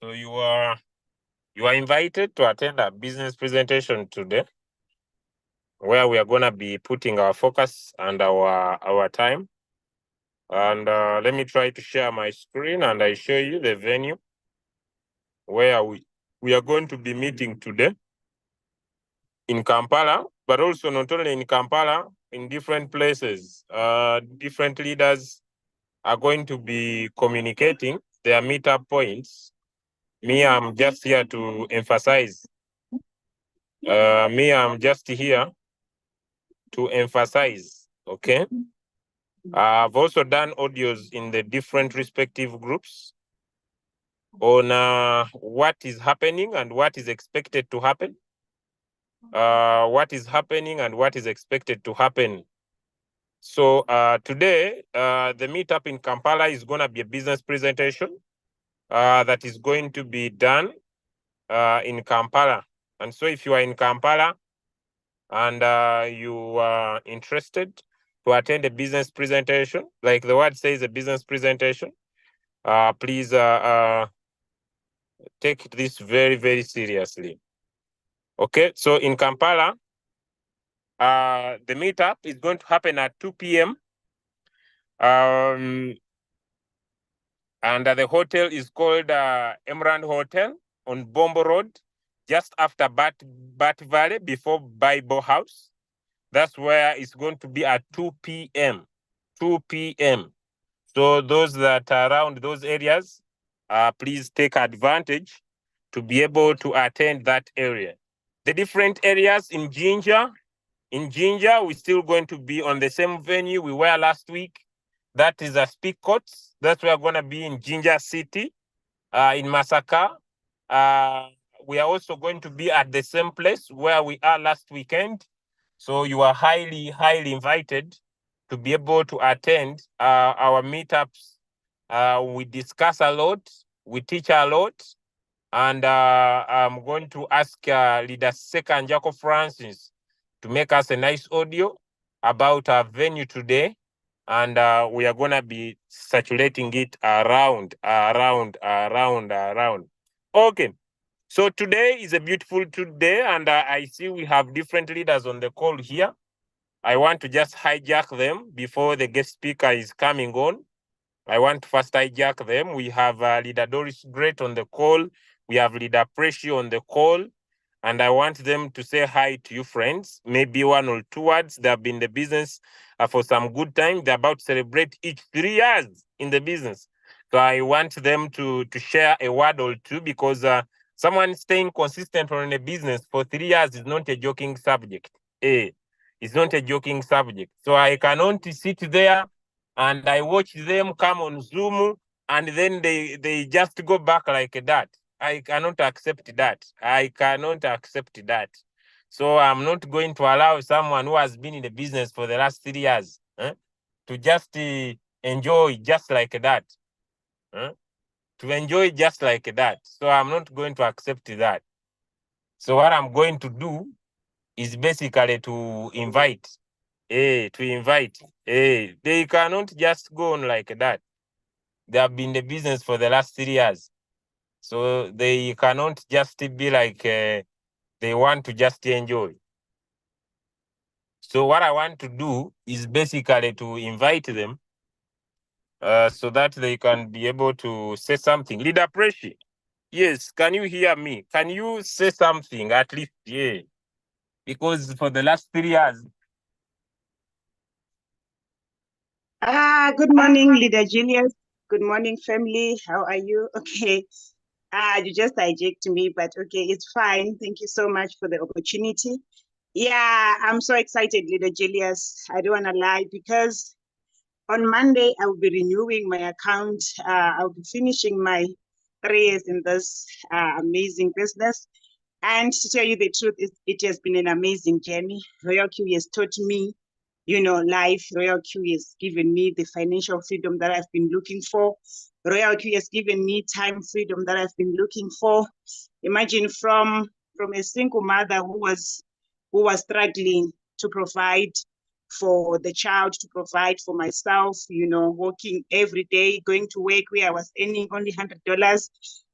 So you are invited to attend a business presentation today, where we are going to be putting our focus and our time. And let me try to share my screen and I show you the venue where we are going to be meeting today in Kampala, but also not only in Kampala, in different places. Different leaders are going to be communicating their meetup points. Me, I'm just here to emphasize. I'm just here to emphasize, okay? I've also done audios in the different respective groups on what is happening and what is expected to happen. What is happening and what is expected to happen. So today, the meetup in Kampala is going to be a business presentation that is going to be done in Kampala. And so if you are in Kampala and you are interested to attend a business presentation, like the word says, a business presentation, please take this very, very seriously. Okay, so in Kampala, the meetup is going to happen at 2 p.m. And the hotel is called Emerald Hotel on Bombo Road, just after Bat Valley, before Bible House. That's where it's going to be at 2 p.m. 2 p.m. So those that are around those areas, please take advantage to be able to attend that area. The different areas in Jinja, we're still going to be on the same venue we were last week. That is a Speak Courts. That's where we're going to be in Jinja City, in Masaka. We are also going to be at the same place where we are last weekend. So you are highly, highly invited to be able to attend our meetups. We discuss a lot, we teach a lot, and I'm going to ask Leader Seka and Jacob Francis to make us a nice audio about our venue today, and we are going to be saturating it around. Okay, so today is a beautiful day, and I see we have different leaders on the call here. I want to just hijack them before the guest speaker is coming on. I want to first hijack them. We have Leader Doris Great on the call. We have Leader Pressure on the call. And I want them to say hi to you, friends. Maybe one or two words. They have been in the business for some good time. They're about to celebrate each 3 years in the business. So I want them to share a word or two, because someone staying consistent on a business for 3 years is not a joking subject. It's not a joking subject. So I cannot sit there and I watch them come on Zoom and then they just go back like that. I cannot accept that. I cannot accept that. So I'm not going to allow someone who has been in the business for the last 3 years to just enjoy just like that. To enjoy just like that. So I'm not going to accept that. So what I'm going to do is basically to invite. They cannot just go on like that. They have been in the business for the last 3 years. So they cannot just be like they want to just enjoy. So what I want to do is basically to invite them so that they can be able to say something. Leader Pressure, yes, can you hear me? Can you say something at least? Yeah. Because for the last 3 years. Good morning, Leader Julius. Good morning, family. How are you? Okay. You just hijacked me, but okay, it's fine. Thank you so much for the opportunity. Yeah, I'm so excited, Leader Julius. I don't want to lie, because on Monday, I will be renewing my account. I'll be finishing my 3 years in this amazing business. And to tell you the truth, it has been an amazing journey. Royalq has taught me, life. Royalq has given me the financial freedom that I've been looking for. Royalq has given me time freedom that I've been looking for. Imagine from a single mother who was struggling to provide for the child, to provide for myself, working every day, going to work where I was earning only $100.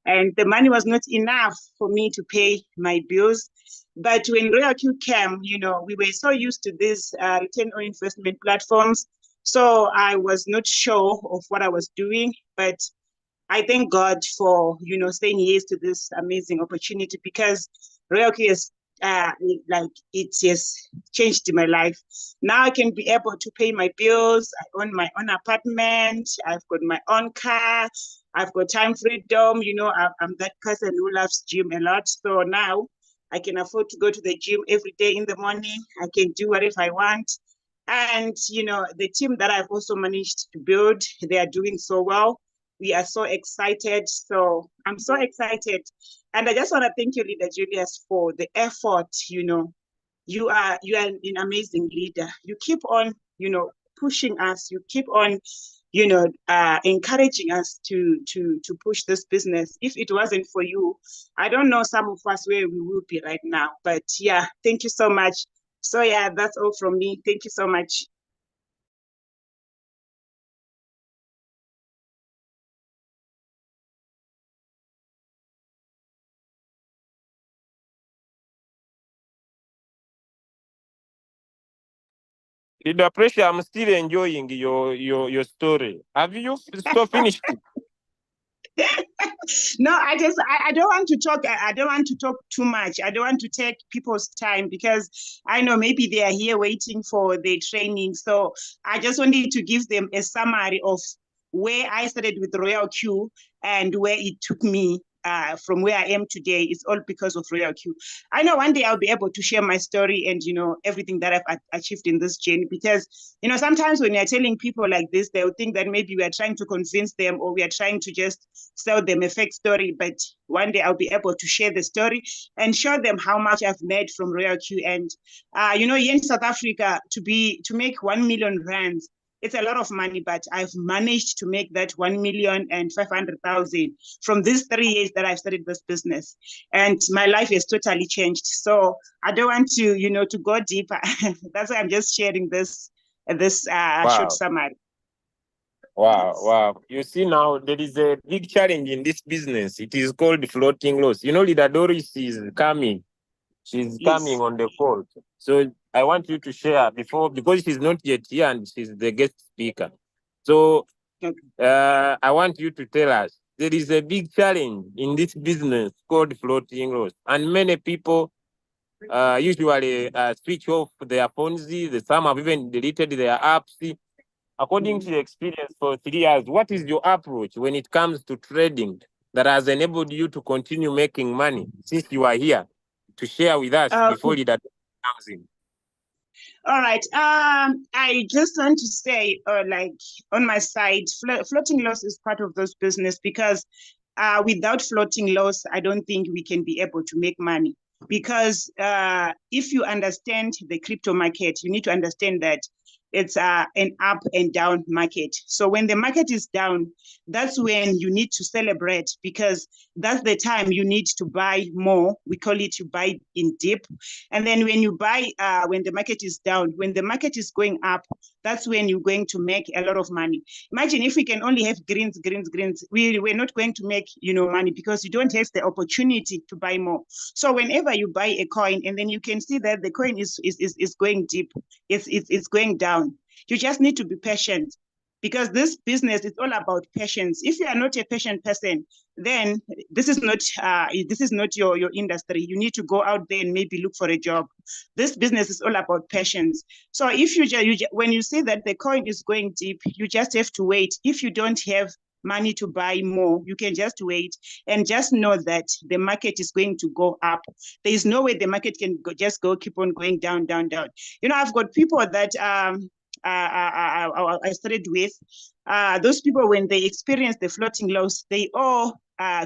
and the money was not enough for me to pay my bills. But when Royalq came, we were so used to these return on investment platforms. So I was not sure of what I was doing, but I thank God for, saying yes to this amazing opportunity, because Royalq is it has changed my life. Now I can be able to pay my bills. I own my own apartment. I've got my own car. I've got time freedom. I'm that person who loves gym a lot. So now I can afford to go to the gym every day in the morning. I can do whatever I want. And, the team that I've also managed to build, they are doing so well. We are so excited. So I'm so excited. And I just want to thank you, Leader Julius, for the effort. You are an amazing leader. You keep on, pushing us. You keep on, encouraging us to push this business. If it wasn't for you, I don't know some of us where we would be right now. But yeah, thank you so much. So yeah, that's all from me. Thank you so much. Leader Pressure, I'm still enjoying your story. Have you so finished it? No, I don't want to talk. I don't want to talk too much. I don't want to take people's time, because I know maybe they are here waiting for the training. So I just wanted to give them a summary of where I started with Royalq and where it took me from where I am today. It's all because of Royalq. I know one day I'll be able to share my story and, everything that I've achieved in this journey, because, sometimes when you're telling people like this, they'll think that maybe we are trying to convince them, or we are trying to just sell them a fake story. But one day I'll be able to share the story and show them how much I've made from Royalq. And, here in South Africa, to make 1 million rands, it's a lot of money, but I've managed to make that 1,500,000 from these 3 years that I've started this business. And my life has totally changed. So I don't want to, to go deeper. That's why I'm just sharing this short summary. Wow. You see, now there is a big challenge in this business. It is called floating loss. Leader Doris is coming. She's coming on the call. So I want you to share because she's not yet here and she's the guest speaker. So I want you to tell us, there is a big challenge in this business called floating loss. And many people usually switch off their phones. Some have even deleted their apps. According to your experience for 3 years, what is your approach when it comes to trading that has enabled you to continue making money since you are here to share with us before Leader comes in? All right. I just want to say, on my side, floating loss is part of those business, because without floating loss, I don't think we can be able to make money. Because if you understand the crypto market, you need to understand that it's an up and down market. So when the market is down, that's when you need to celebrate, because that's the time you need to buy more. We call it you buy in dip. And then when you buy, when the market is down, when the market is going up, that's when you're going to make a lot of money. Imagine if we can only have greens, we're not going to make, money, because you don't have the opportunity to buy more. So whenever you buy a coin, and then you can see that the coin is going deep, it's going down. You just need to be patient, because this business is all about patience. If you are not a patient person, then this is not your industry. You need to go out there and maybe look for a job. This business is all about patience. So if when you see that the coin is going deep, you just have to wait. If you don't have money to buy more, you can just wait and just know that the market is going to go up. There is no way the market can keep on going down. I've got people that I started with. Those people, when they experienced the floating loss, they all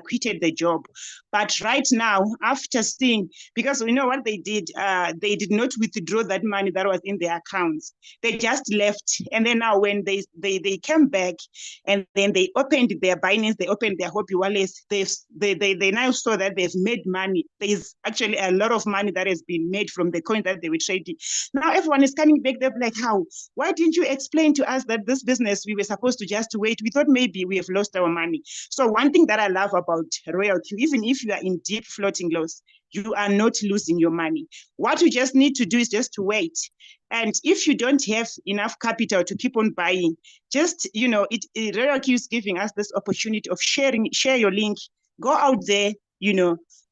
quitted the job. But right now, after seeing, because we know what they did not withdraw that money that was in their accounts. They just left. And then now when they came back, and then they opened their Binance, they opened their Hobby wallets, they now saw that they've made money. There's actually a lot of money that has been made from the coin that they were trading. Now everyone is coming back. They're like, how? Why didn't you explain to us that this business, we were supposed to just wait? We thought maybe we have lost our money. So one thing that I love love about Royalq, even if you are in deep floating loss, you are not losing your money. What you just need to do is just to wait. And if you don't have enough capital to keep on buying, just, Royalq is giving us this opportunity of share your link, go out there,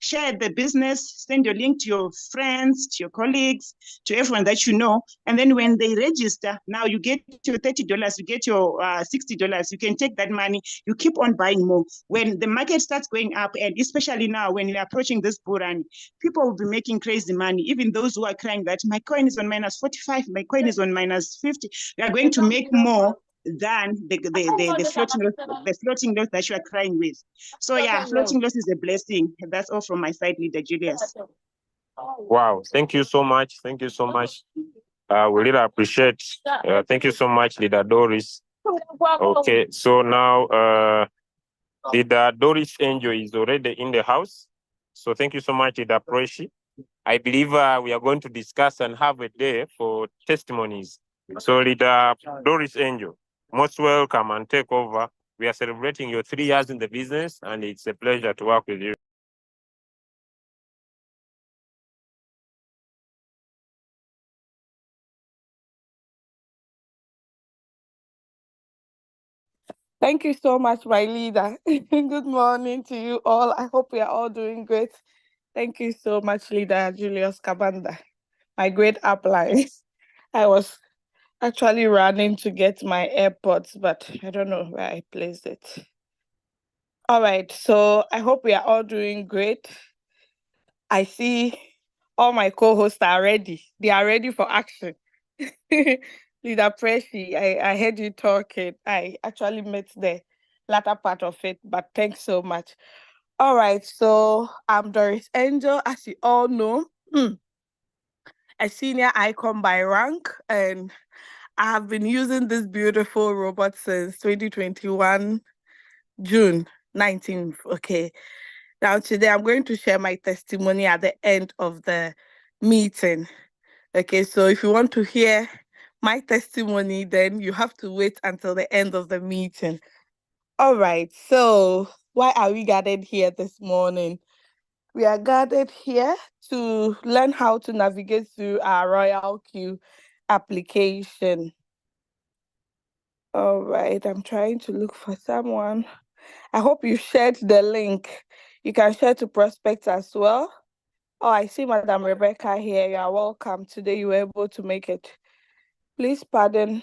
share the business, send your link to your friends, to your colleagues, to everyone that you know. And then when they register, now you get your $30, you get your $60. You can take that money, you keep on buying more. When the market starts going up, and especially now when you're approaching this bull run, people will be making crazy money. Even those who are crying that my coin is on minus 45, my coin is on minus 50, they are going to make more than the floating loss that you are crying with. So yeah, floating loss is a blessing. That's all from my side, Leader Julius. Wow, thank you so much. Thank you so much. We really appreciate. Thank you so much, Leader Doris. Okay, so now Leader Doris Angel is already in the house. So thank you so much, Leader Preshi. I believe we are going to discuss and have a day for testimonies. So Leader Doris Angel, most welcome and take over. We are celebrating your 3 years in the business, and it's a pleasure to work with you. Thank you so much, my leader. Good morning to you all. I hope we are all doing great. Thank you so much, Leader Julius Kabanda, my great upline. I was actually running to get my AirPods, but I don't know where I placed it. All right, so I hope we are all doing great. I see all my co-hosts are ready. They are ready for action. Leader Preshi, I heard you talking. I actually missed the latter part of it, but thanks so much. All right, so I'm Doris Angel, as you all know, a senior icon by rank, and I have been using this beautiful robot since 2021, June 19th. Okay, now today I'm going to share my testimony at the end of the meeting. Okay, so if you want to hear my testimony, then you have to wait until the end of the meeting. All right, so why are we gathered here this morning? We are gathered here to learn how to navigate through our Royalq application. All right, I'm trying to look for someone. I hope you shared the link. You can share to prospects as well. Oh, I see Madam Rebecca here. You are welcome. Today you were able to make it. Please pardon.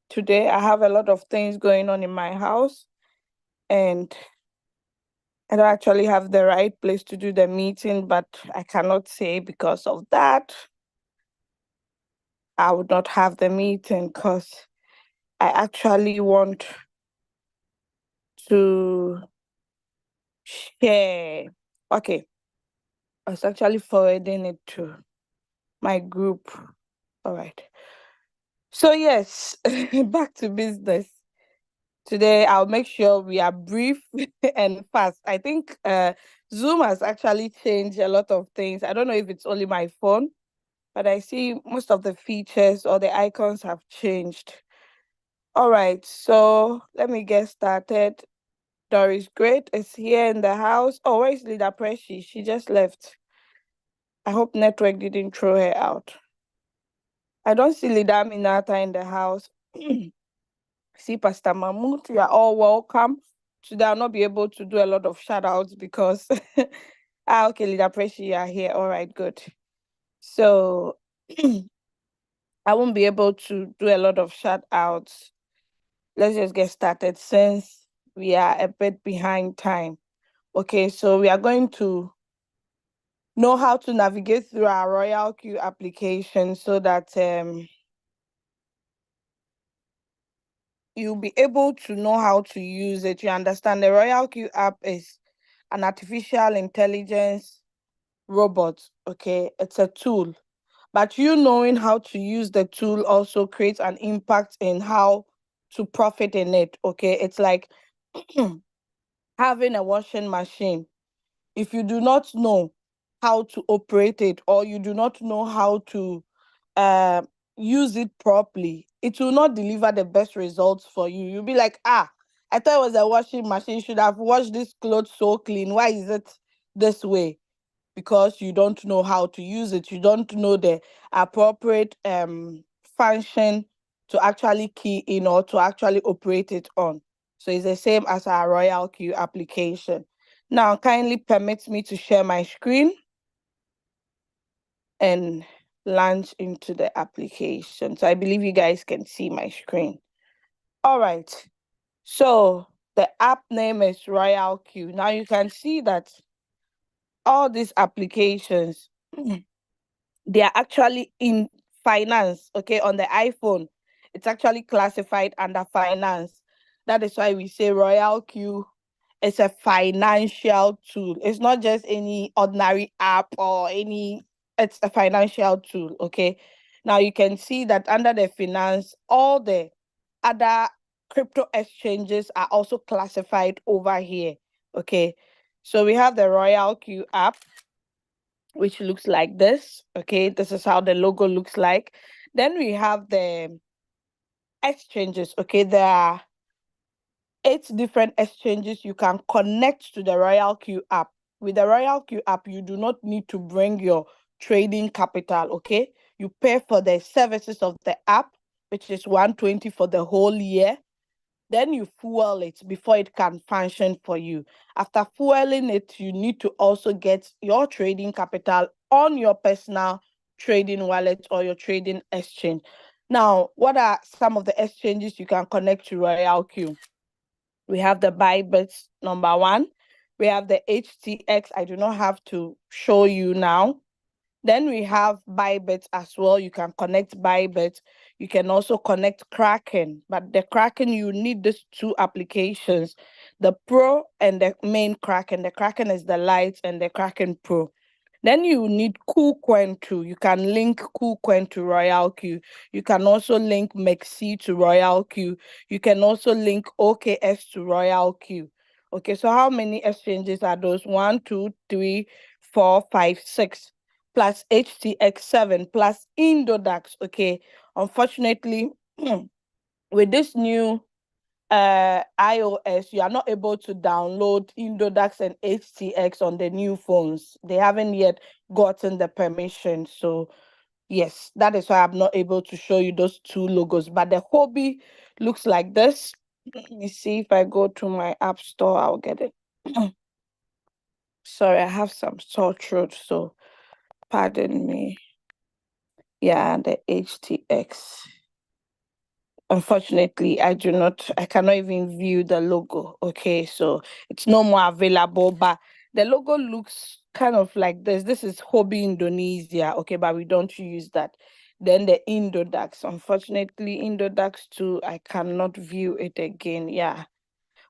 Today I have a lot of things going on in my house, and I don't actually have the right place to do the meeting, but I cannot say because of that I would not have the meeting, because I actually want to share. Okay, I was actually forwarding it to my group. All right. So yes, back to business. Today, I'll make sure we are brief and fast. I think Zoom has actually changed a lot of things. I don't know if it's only my phone, but I see most of the features or the icons have changed. All right, so let me get started. Doris Great is here in the house. Oh, where is Leader Preshi? She just left. I hope network didn't throw her out. I don't see Leader Minata in the house. See Pastor Mahmoud, you are all welcome. Today I'll not be able to do a lot of shout outs because okay, Leader Preshi, you are here. All right, good. So I won't be able to do a lot of shout outs. Let's just get started since we are a bit behind time. Okay, so we are going to know how to navigate through our Royalq application so that you'll be able to know how to use it. You understand the Royalq app is an artificial intelligence robot. Okay, it's a tool, but you knowing how to use the tool also creates an impact in how to profit in it. Okay, it's like having a washing machine. If you do not know how to operate it, or you do not know how to use it properly, it will not deliver the best results for you. You'll be like, I thought it was a washing machine. You should have washed this clothes so clean. Why is it this way? Because you don't know how to use it. You don't know the appropriate function to actually key in or to actually operate it on. So it's the same as our Royalq application. Now, kindly permit me to share my screen and launch into the application. So I believe you guys can see my screen. All right. So the app name is Royalq. Now you can see that all these applications, they are actually in finance, okay, on the iPhone. It's actually classified under finance. That is why we say Royalq is a financial tool. It's not just any ordinary app or it's a financial tool, okay? Now you can see that under the finance, all the other crypto exchanges are also classified over here, okay? So we have the Royalq app, which looks like this. Okay, this is how the logo looks like. Then we have the exchanges. Okay, there are 8 different exchanges you can connect to the Royalq app. With the Royalq app, you do not need to bring your trading capital. Okay, you pay for the services of the app, which is 120 for the whole year. Then you fuel it before it can function for you. After fueling it, you need to also get your trading capital on your personal trading wallet or your trading exchange. Now, what are some of the exchanges you can connect to Royalq? We have the Bybit number 1. We have the HTX. I do not have to show you now. Then we have Bybit as well. You can connect Bybit. You can also connect Kraken. But the Kraken, you need these 2 applications, the Pro and the main Kraken. The Kraken is the Lite and the Kraken Pro. Then you need KuCoin too. You can link KuCoin to Royalq. You can also link MEXC to Royalq. You can also link OKX to Royalq. Okay, so how many exchanges are those? 1, 2, 3, 4, 5, 6 plus HTX7 plus Indodax. Okay, unfortunately, with this new iOS, you are not able to download Indodax and HTX on the new phones. They haven't yet gotten the permission. So yes, that is why I'm not able to show you those 2 logos. But the hobby looks like this. Let me see if I go to my app store, I'll get it. Sorry, I have some sore throat, so pardon me. Yeah, the HTX. Unfortunately, I cannot even view the logo. Okay, so it's no more available, but the logo looks kind of like this. This is Hobby Indonesia. Okay, but we don't use that. Then the Indodax. Unfortunately, Indodax too, I cannot view it again. Yeah,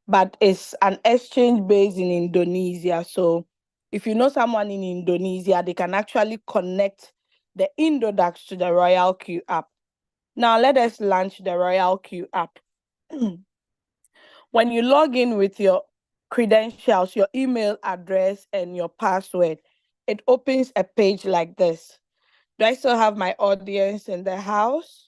but it's an exchange based in Indonesia. So if you know someone in Indonesia, they can actually connect the Indodax to the Royalq app. Now let us launch the Royalq app. When you log in with your credentials, your email address, and your password, it opens a page like this. Do I still have my audience in the house?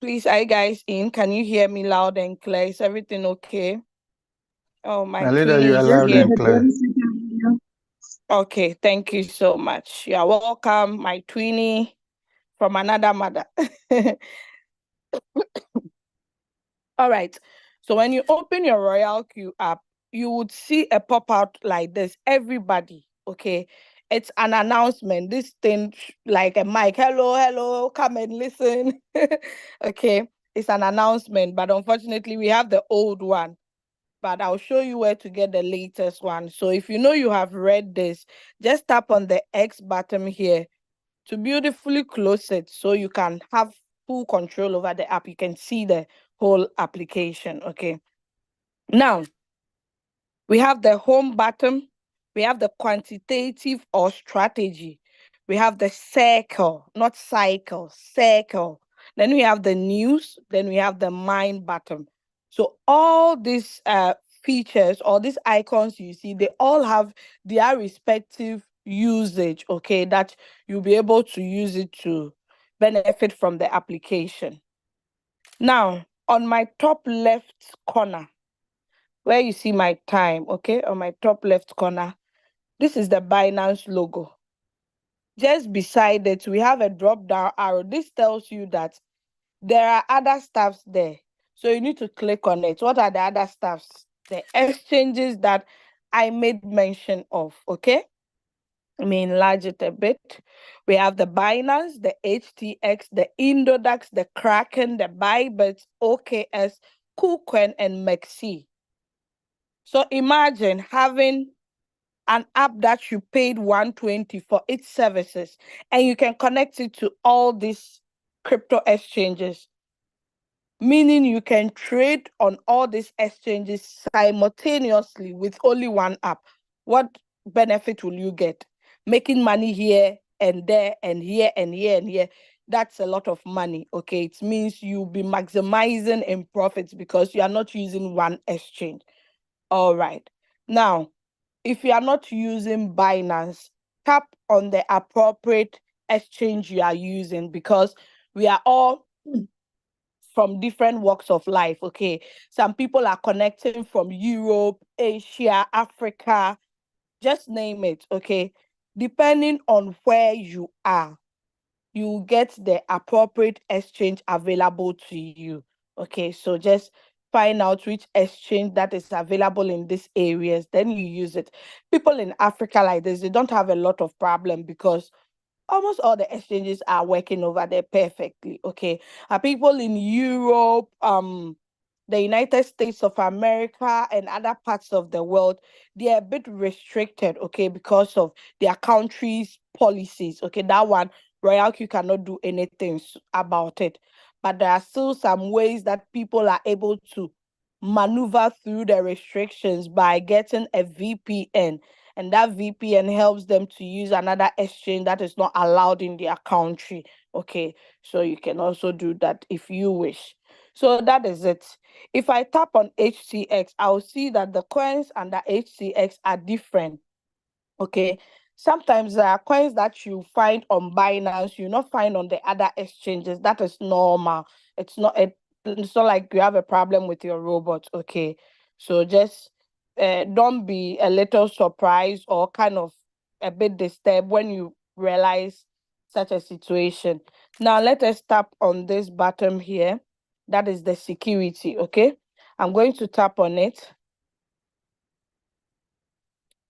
Please, are you guys in? Can you hear me loud and clear? Is everything okay? Oh, my Leader, you are Twinnies loud here. and clear. Okay, thank you so much. You are welcome, my Twinnie from another mother. All right. So when you open your Royalq app, you would see a pop-out like this. Everybody, okay? It's an announcement. This thing like a mic. Hello, hello, come and listen. Okay. It's an announcement, but unfortunately we have the old one. But I'll show you where to get the latest one. So if you know you have read this, just tap on the X button here to beautifully close it so you can have full control over the app. You can see the whole application. Okay. Now, we have the home button. We have the quantitative or strategy. We have the circle, not cycle, circle. Then we have the news. Then we have the mind button. So all these features, all these icons you see, they all have their respective usage, okay, that you'll be able to use it to benefit from the application. Now, on my top left corner, where you see my time, okay, on my top left corner, this is the Binance logo. Just beside it, we have a drop-down arrow. This tells you that there are other stuffs there. So you need to click on it. What are the other stuffs? The exchanges that I made mention of, okay? Let me enlarge it a bit. We have the Binance, the HTX, the Indodax, the Kraken, the Bybit, OKS, KuCoin, and MEXC. So imagine having an app that you paid $120 for its services, and you can connect it to all these crypto exchanges, meaning you can trade on all these exchanges simultaneously with only one app. What benefit will you get? Making money here and there and here and here and here. That's a lot of money, okay? It means you'll be maximizing in profits because you are not using one exchange. All right. Now, if you are not using Binance, tap on the appropriate exchange you are using, because we are all from different walks of life, okay? Some people are connecting from Europe, Asia, Africa, just name it, okay? Depending on where you are, you get the appropriate exchange available to you, okay? So just find out which exchange that is available in these areas, then you use it. People in Africa like this, they don't have a lot of problem because almost all the exchanges are working over there perfectly, okay? People in Europe, the United States of America, and other parts of the world, they are a bit restricted, okay, because of their country's policies, okay? That one, Royalq, you cannot do anything about it. But there are still some ways that people are able to maneuver through the restrictions by getting a VPN, and that VPN helps them to use another exchange that is not allowed in their country. Okay, so you can also do that if you wish. So that is it. If I tap on HTX, I'll see that the coins under HTX are different. Okay, sometimes there are coins that you find on Binance, you not find on the other exchanges. That is normal. It's not like you have a problem with your robot. Okay, so just don't be a little surprised or kind of a bit disturbed when you realize such a situation. Now let us tap on this button here. That is the security. Okay, I'm going to tap on it.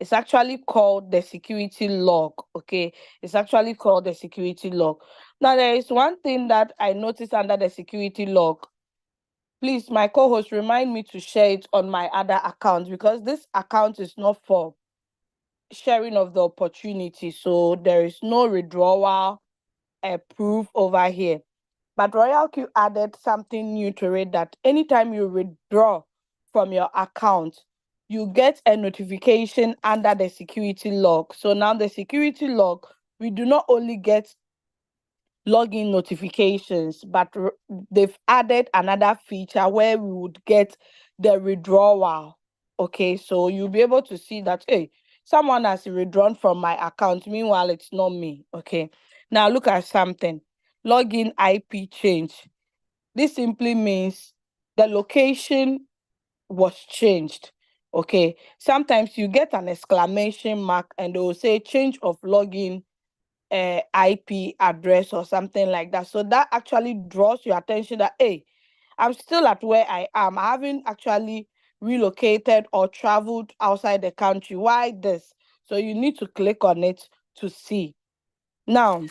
It's actually called the security log, okay? It's actually called the security log. Now, there is one thing that I noticed under the security log. Please, my co-host, remind me to share it on my other account, because this account is not for sharing of the opportunity. So there is no withdrawal proof over here. But Royalq added something new to it, that anytime you withdraw from your account, you get a notification under the security log. So now the security log, we do not only get login notifications, but they've added another feature where we would get the withdrawal. Okay, so you'll be able to see that, hey, someone has withdrawn from my account. Meanwhile, it's not me. Okay, now look at something. Login IP change. This simply means the location was changed. Okay, sometimes you get an exclamation mark and they will say change of login IP address or something like that. So that actually draws your attention that, hey, I'm still at where I am. I haven't actually relocated or traveled outside the country. Why this? So you need to click on it to see. Now,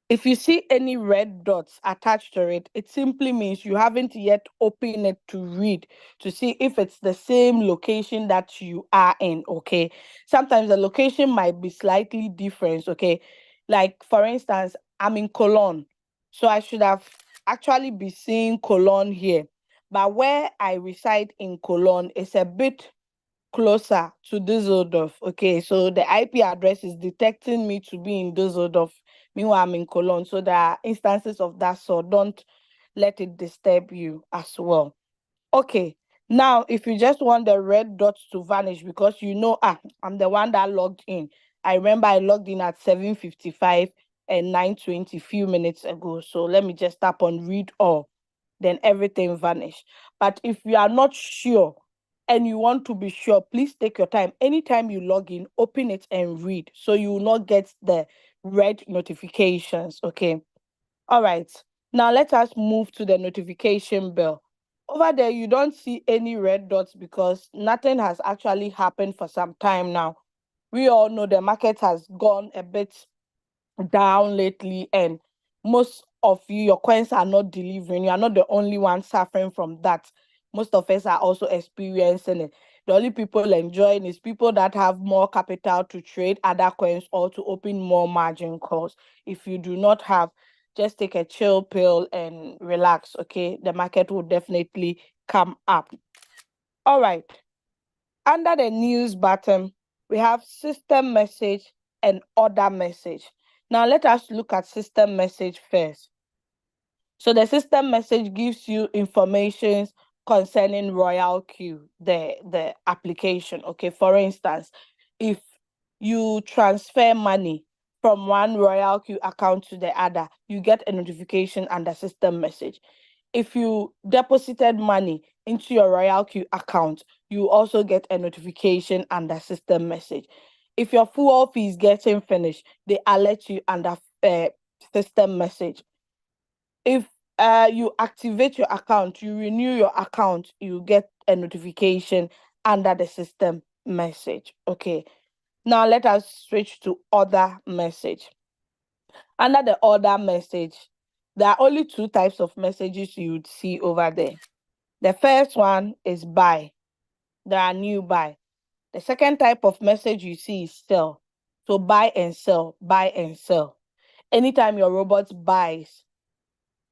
if you see any red dots attached to it, it simply means you haven't yet opened it to read, to see if it's the same location that you are in, okay? Sometimes the location might be slightly different, okay? Like, for instance, I'm in Cologne, so I should have actually be seeing Cologne here. But where I reside in Cologne is a bit closer to Düsseldorf. Okay, so the IP address is detecting me to be in Düsseldorf. Meanwhile, I'm in Cologne. So there are instances of that, so don't let it disturb you as well. Okay, now if you just want the red dots to vanish because you know, I'm the one that logged in. I remember I logged in at 7:55 and 9:20 few minutes ago. So let me just tap on read all. then everything vanish. But if you are not sure and you want to be sure, please take your time. Anytime you log in, open it and read, so you will not get the red notifications. Okay. All right. Now let us move to the notification bell. Over there, you don't see any red dots because nothing has actually happened for some time now. We all know the market has gone a bit down lately, and most of you, your coins are not delivering. You are not the only one suffering from that. Most of us are also experiencing it. The only people enjoying is people that have more capital to trade other coins or to open more margin calls. If you do not have, just take a chill pill and relax. Okay, the market will definitely come up. All right. Under the news button, we have system message and other message. Now let us look at system message first. So the system message gives you information concerning Royalq, the application. Okay, for instance, if you transfer money from one Royalq account to the other, you get a notification and a system message. If you deposited money into your Royalq account, you also get a notification and a system message. If your fuel fee is getting finished, they alert you and a system message. If you activate your account, you renew your account, you get a notification under the system message. Okay. Now let us switch to other message. Under the other message, there are only two types of messages you would see over there. The first one is buy. There are new buy. The second type of message you see is sell. So buy and sell, buy and sell. Anytime your robot buys,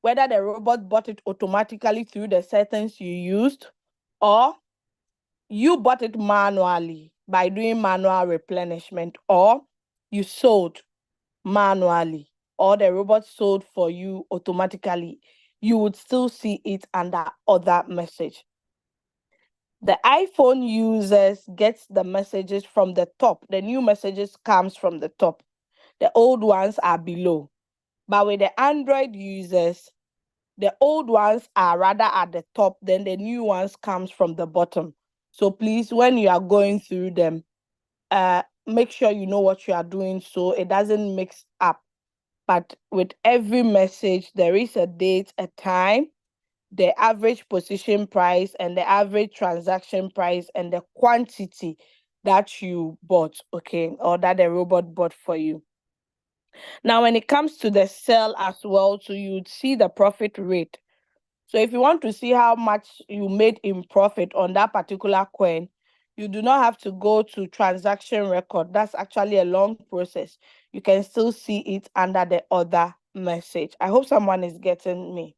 whether the robot bought it automatically through the settings you used, or you bought it manually by doing manual replenishment, or you sold manually, or the robot sold for you automatically, you would still see it under other message. The iPhone users gets the messages from the top. The new messages comes from the top. The old ones are below. But with the Android users, the old ones are rather at the top, then the new ones comes from the bottom. So please, when you are going through them, make sure you know what you are doing so it doesn't mix up. But with every message, there is a date, a time, the average position price, and the average transaction price, and the quantity that you bought, okay, or that the robot bought for you. Now, when it comes to the sell as well, so you'd see the profit rate. So if you want to see how much you made in profit on that particular coin, you do not have to go to transaction record. That's actually a long process. You can still see it under the other message. I hope someone is getting me.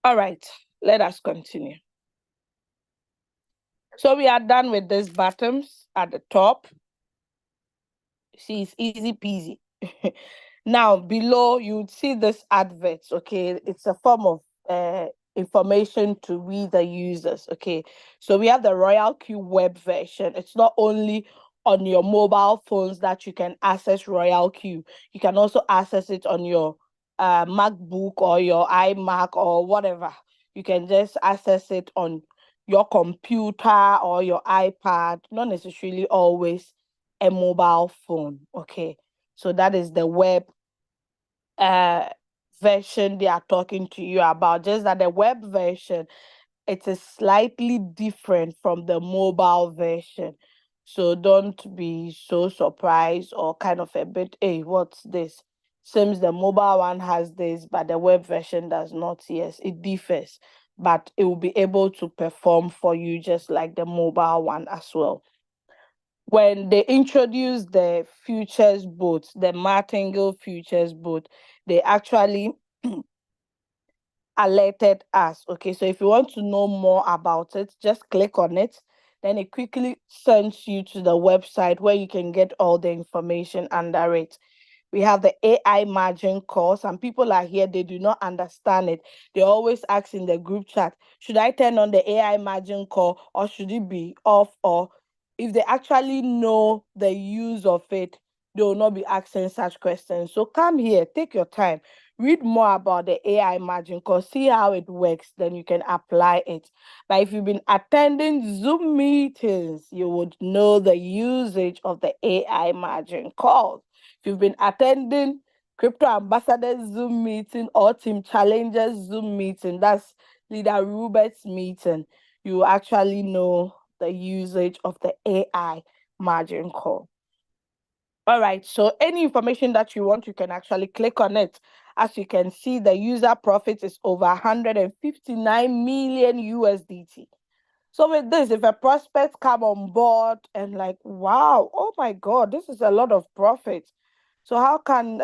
All right, let us continue. So we are done with these buttons at the top. See, it's easy peasy. Now, below, you would see this adverts, okay? It's a form of information to we the users, okay? So we have the Royalq web version. It's not only on your mobile phones that you can access Royalq. You can also access it on your MacBook or your iMac or whatever. You can just access it on your computer or your iPad, not necessarily always a mobile phone. Okay, so that is the web version they are talking to you about. Just that the web version, it is slightly different from the mobile version. So don't be so surprised or kind of a bit, hey, what's this? Seems the mobile one has this, but the web version does not. Yes, it differs, but it will be able to perform for you just like the mobile one as well. When they introduced the futures boat, the martingale futures boat, they actually alerted us. Okay, so if you want to know more about it, just click on it. Then it quickly sends you to the website where you can get all the information under it. We have the AI margin call. Some people are here, they do not understand it. They always ask in the group chat, should I turn on the AI margin call or should it be off? Or if they actually know the use of it, they will not be asking such questions. So come here, take your time, read more about the AI margin, because see how it works, then you can apply it. But if you've been attending Zoom meetings, you would know the usage of the AI margin calls. If you've been attending Crypto Ambassadors Zoom meeting or Team Challengers Zoom meeting, that's Leader Rubert's meeting, you actually know the usage of the AI margin call. All right, so any information that you want, you can actually click on it. As you can see, the user profit is over 159 million USDT. So with this, if a prospect come on board and like, wow, oh my God, this is a lot of profit. So how can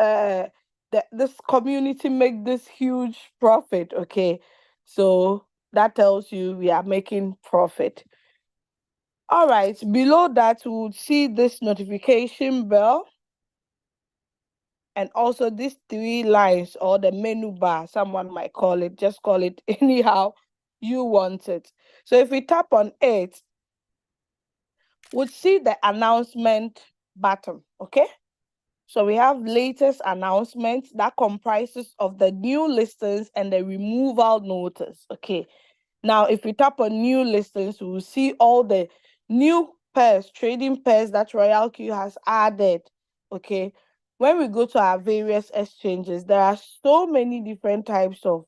this community make this huge profit? Okay, so that tells you we are making profit. All right, below that, we would see this notification bell. And also these 3 lines, or the menu bar, someone might call it, just call it anyhow you want it. So if we tap on it, we'll see the announcement button, okay? So we have latest announcements that comprises of the new listings and the removal notice, okay? Now, if we tap on new listings, we will see all the new pairs, trading pairs that Royalq has added, okay? When we go to our various exchanges, there are so many different types of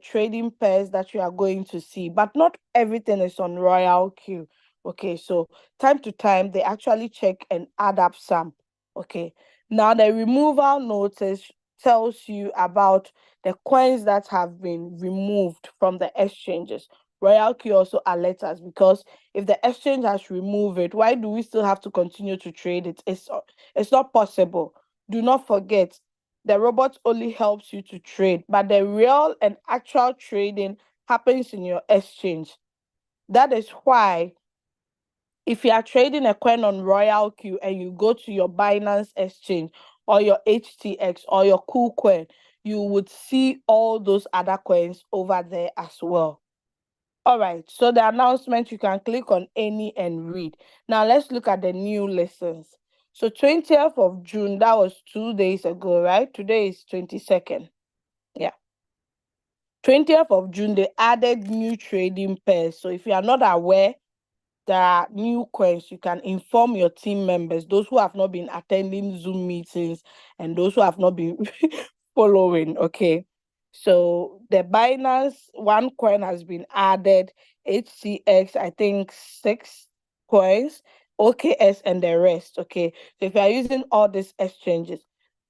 trading pairs that you are going to see, but not everything is on Royalq. Okay, so time to time, they actually check and add up some. Okay, now the removal notice tells you about the coins that have been removed from the exchanges. Royalq also alerts us, because if the exchange has removed it, why do we still have to continue to trade it? It's not possible. Do not forget, the robot only helps you to trade, but the real and actual trading happens in your exchange. That is why if you are trading a coin on Royalq and you go to your Binance exchange or your HTX or your KuCoin, you would see all those other coins over there as well. All right, so the announcement, you can click on any and read. Now let's look at the new listings. So 20th of June, that was 2 days ago, right? Today is 22nd. Yeah. 20th of June, they added new trading pairs. So if you are not aware, there are new coins. You can inform your team members, those who have not been attending Zoom meetings and those who have not been following, okay? So the Binance, 1 coin has been added, HCX, I think 6 coins, OKS, and the rest, okay? So if you are using all these exchanges,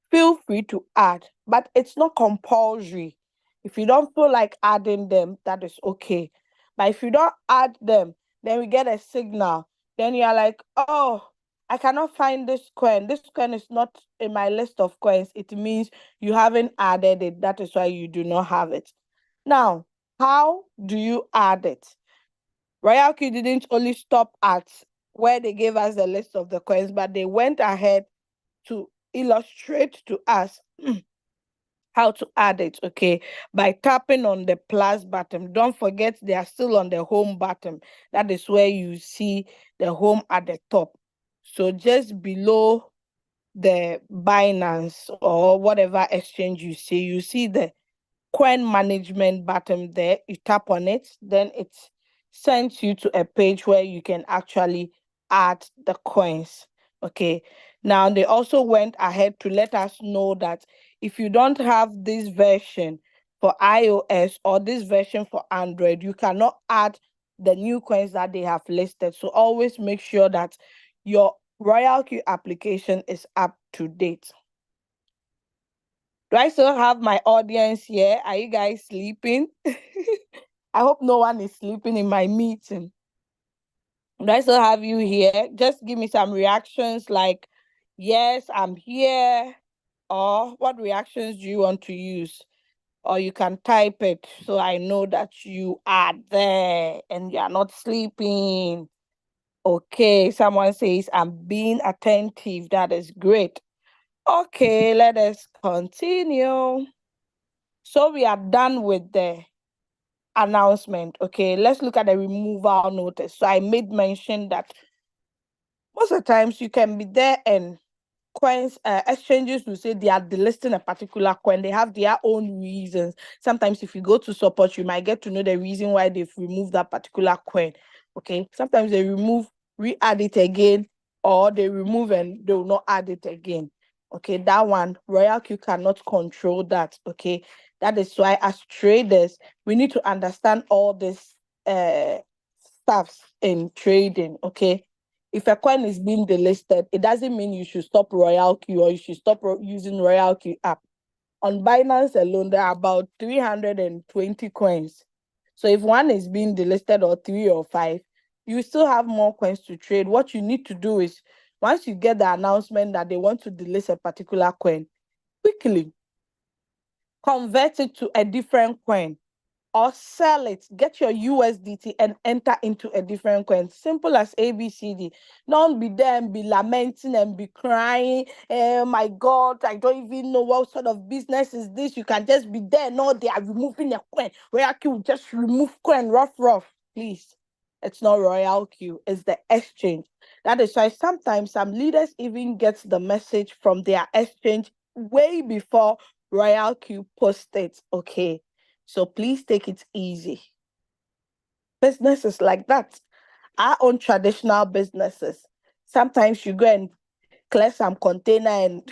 feel free to add, but it's not compulsory. If you don't feel like adding them, that is okay. But if you don't add them, then we get a signal. Then you are like, oh, I cannot find this coin. This coin is not in my list of coins. It means you haven't added it. That is why you do not have it. Now, how do you add it? Royalq didn't only stop at where they gave us the list of the coins, but they went ahead to illustrate to us how to add it, okay, by tapping on the plus button. Don't forget, they are still on the home button. That is where you see the home at the top. So just below the Binance or whatever exchange you see the coin management button there. You tap on it, then it sends you to a page where you can actually add the coins. Okay, now they also went ahead to let us know that if you don't have this version for iOS or this version for Android, you cannot add the new coins that they have listed. So always make sure that your Royalq application is up to date. Do I still have my audience here? Are you guys sleeping? I hope no one is sleeping in my meeting. Do I still have you here? Just give me some reactions like, yes, I'm here. Or what reactions do you want to use? Or you can type it so I know that you are there and you are not sleeping. Okay, someone says, I'm being attentive. That is great. Okay, let us continue. So we are done with the announcement. Okay, let's look at the removal notice. So I made mention that most of the times you can be there and coins, exchanges will say they are delisting a particular coin. They have their own reasons. Sometimes if you go to support, you might get to know the reason why they've removed that particular coin. Okay. Sometimes they remove, re-add it again, or they remove and they will not add it again. Okay, that one, Royalq cannot control that. Okay. That is why as traders, we need to understand all this stuffs in trading. Okay. If a coin is being delisted, it doesn't mean you should stop Royalq or you should stop using Royalq app. On Binance alone, there are about 320 coins. So if one is being delisted or 3 or 5, you still have more coins to trade. What you need to do is, once you get the announcement that they want to delist a particular coin, quickly convert it to a different coin or sell it, get your USDT and enter into a different coin. Simple as ABCD. Don't be there and be lamenting and be crying. Oh my God, I don't even know what sort of business is this. You can just be there. No, they are removing a coin. Royalq just remove coin, rough. Please. It's not Royalq, it's the exchange. That is why sometimes some leaders even get the message from their exchange way before Royalq posts it. Okay. So please take it easy. Businesses like that, our own traditional businesses. Sometimes you go and clear some container and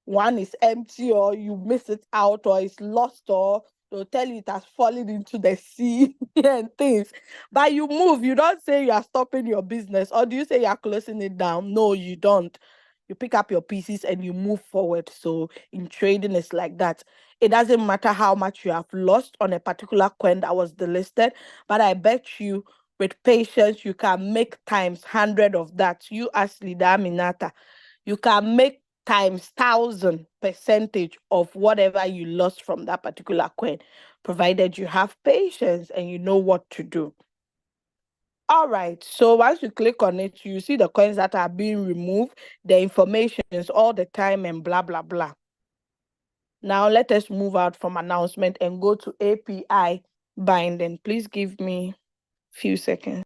one is empty or you miss it out or it's lost or they'll tell you it has fallen into the sea and things. But you move, you don't say you are stopping your business or do you say you are closing it down? No, you don't. You pick up your pieces and you move forward. So in trading, it's like that. It doesn't matter how much you have lost on a particular coin that was delisted, but I bet you with patience, you can make times 100 of that. You as Leader Aminata, you can make times 1,000% of whatever you lost from that particular coin, provided you have patience and you know what to do. All right, so once you click on it, you see the coins that are being removed, the information is all the time and blah, blah, blah. Now let us move out from announcement and go to API binding. Please give me a few seconds.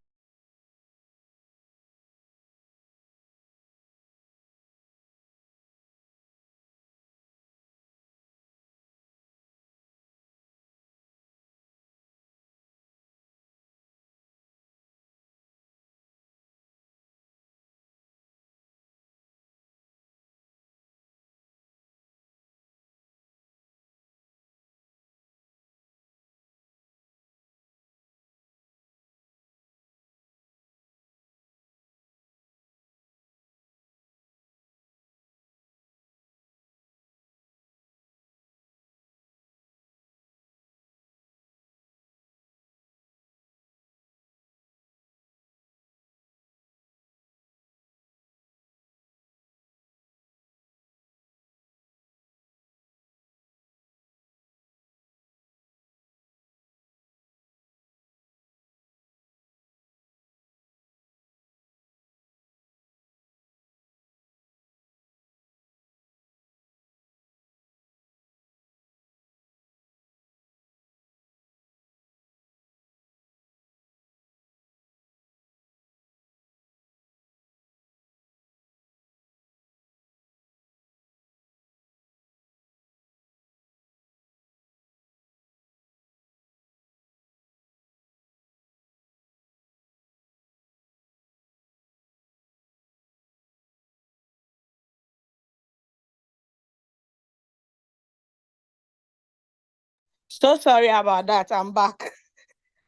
So sorry about that. I'm back.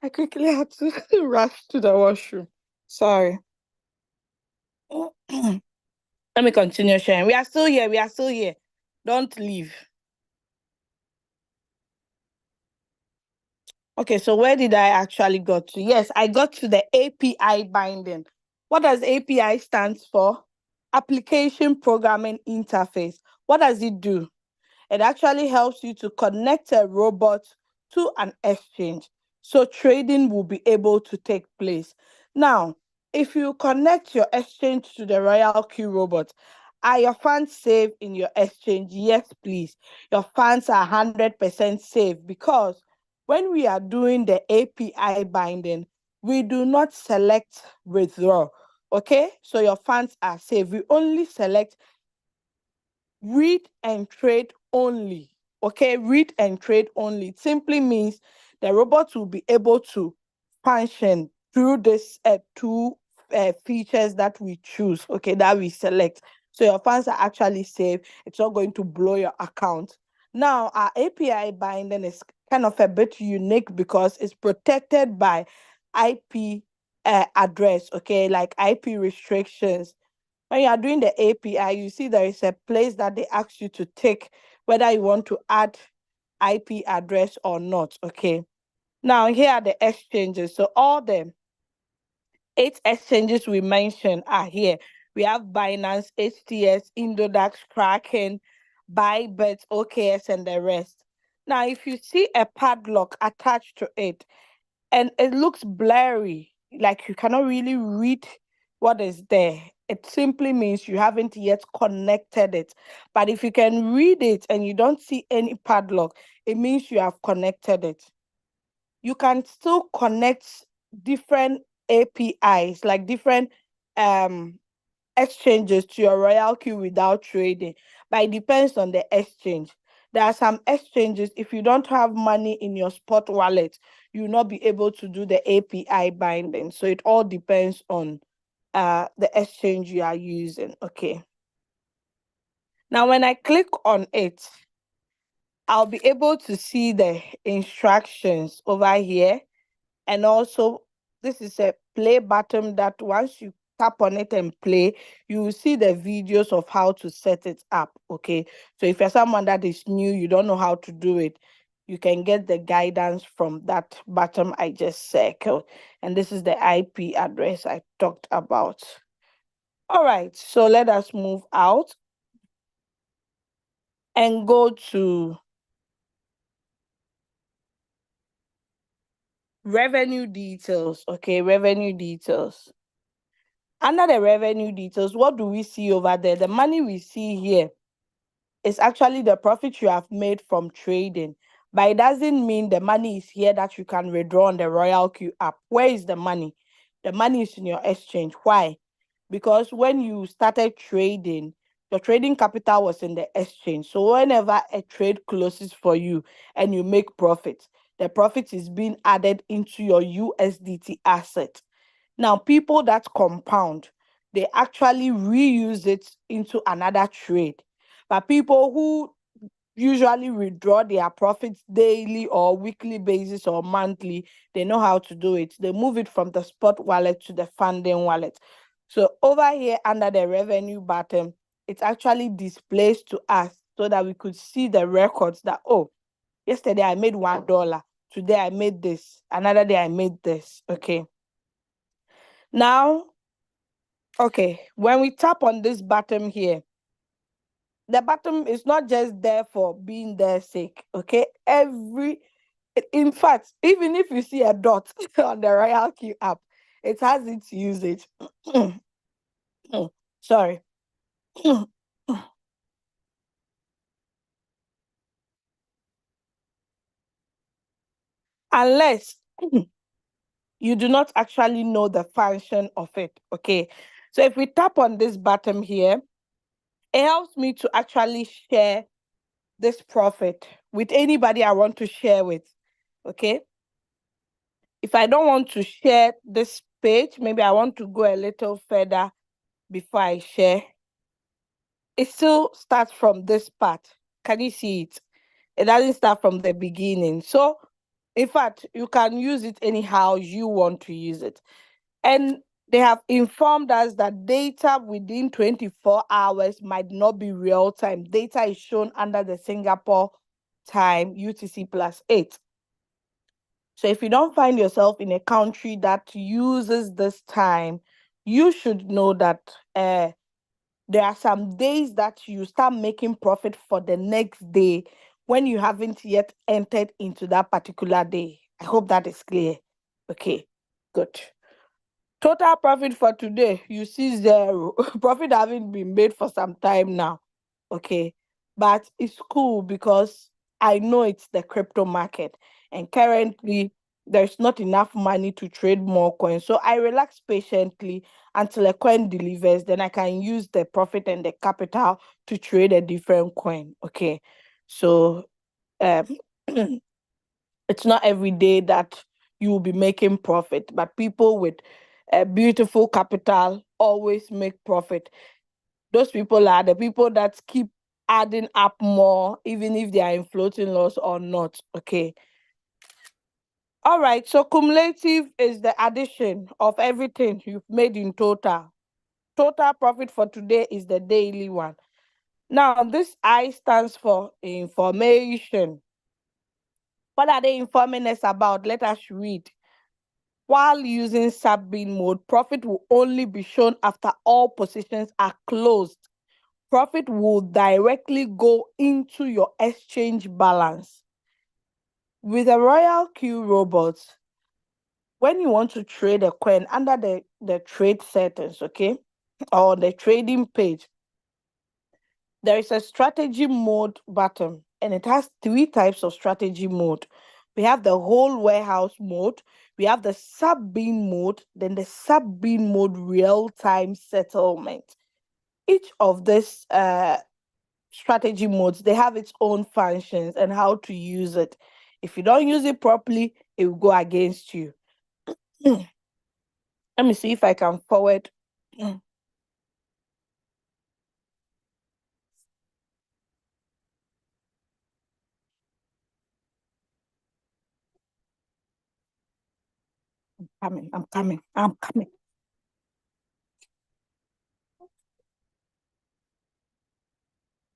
I quickly had to rush to the washroom. Sorry. Let me continue sharing. We are still here. Don't leave. Okay, so where did I actually go to? Yes, I got to the API binding. What does API stands for? Application Programming Interface. What does it do? It actually helps you to connect a robot to an exchange, so trading will be able to take place. Now, if you connect your exchange to the Royalq robot, are your funds safe in your exchange? Yes, please. Your funds are 100% safe because when we are doing the API binding, we do not select withdraw. Okay, so your funds are safe. We only select read and trade only. Okay, read and trade only. It simply means the robot will be able to function through this two features that we choose, okay, that we select. So your funds are actually safe. It's not going to blow your account. Now, our API binding is kind of a bit unique because it's protected by IP address, okay, like IP restrictions. When you are doing the API, you see there is a place that they ask you to tick whether you want to add IP address or not. Okay. Now, here are the exchanges. So all the 8 exchanges we mentioned are here. We have Binance, HTS, Indodax, Kraken, Bybit, OKS, and the rest. Now, if you see a padlock attached to it, and it looks blurry, like you cannot really read what is there, it simply means you haven't yet connected it. But if you can read it and you don't see any padlock, it means you have connected it. You can still connect different APIs, like different exchanges to your Royalq without trading, but it depends on the exchange. There are some exchanges, if you don't have money in your spot wallet, you will not be able to do the API binding. So it all depends on the exchange you are using. Okay. Now, when I click on it, I'll be able to see the instructions over here. And also, this is a play button that once you tap on it and play, you will see the videos of how to set it up. Okay. So if you're someone that is new, you don't know how to do it, you can get the guidance from that button I just circled. And this is the IP address I talked about. All right. So let us move out and go to revenue details. Okay. Revenue details. Under the revenue details, what do we see over there? The money we see here is actually the profit you have made from trading. But it doesn't mean the money is here that you can withdraw on the Royalq app. Where is the money? The money is in your exchange. Why? Because when you started trading, your trading capital was in the exchange. So whenever a trade closes for you and you make profit, the profit is being added into your USDT asset. Now, people that compound, they actually reuse it into another trade. But people who usually withdraw their profits daily or weekly basis or monthly, they know how to do it. They move it from the spot wallet to the funding wallet. So over here under the revenue button, it actually displays to us so that we could see the records that, oh, yesterday I made $1. Today I made this. Another day I made this. Okay. Now, okay, when we tap on this button here, the button is not just there for being there sake, okay? In fact, even if you see a dot on the Royalq app, it has its usage. Sorry. Unless you do not actually know the function of it, okay? So if we tap on this button here, it helps me to actually share this profit with anybody I want to share with, okay? If I don't want to share this page, maybe I want to go a little further before I share. It still starts from this part. Can you see it? It doesn't start from the beginning. So, in fact, you can use it anyhow you want to use it. And they have informed us that data within 24 hours might not be real time. Data is shown under the Singapore time UTC +8. So if you don't find yourself in a country that uses this time, you should know that there are some days that you start making profit for the next day when you haven't yet entered into that particular day. I hope that is clear. Okay, good. Total profit for today, you see 0. Profit having been made for some time now. Okay, but it's cool because I know it's the crypto market, and currently there's not enough money to trade more coins. So I relax patiently until a coin delivers. Then I can use the profit and the capital to trade a different coin. Okay. So it's not every day that you will be making profit, but people with a beautiful capital always make profit. Those people are the people that keep adding up more, even if they are in floating loss or not. Okay. All right. So cumulative is the addition of everything you've made in total. Total profit for today is the daily one. Now, this I stands for information. What are they informing us about? Let us read. While using sub-bin mode, profit will only be shown after all positions are closed. Profit will directly go into your exchange balance. With a Royalq robot, when you want to trade a coin under the trade settings, okay, or the trading page, there is a strategy mode button, and it has 3 types of strategy mode. We have the whole warehouse mode, we have the sub-bin mode, then the sub-bin mode real-time settlement. Each of these strategy modes, they have its own functions and how to use it. If you don't use it properly, it will go against you. Let me see if I can forward. I'm coming.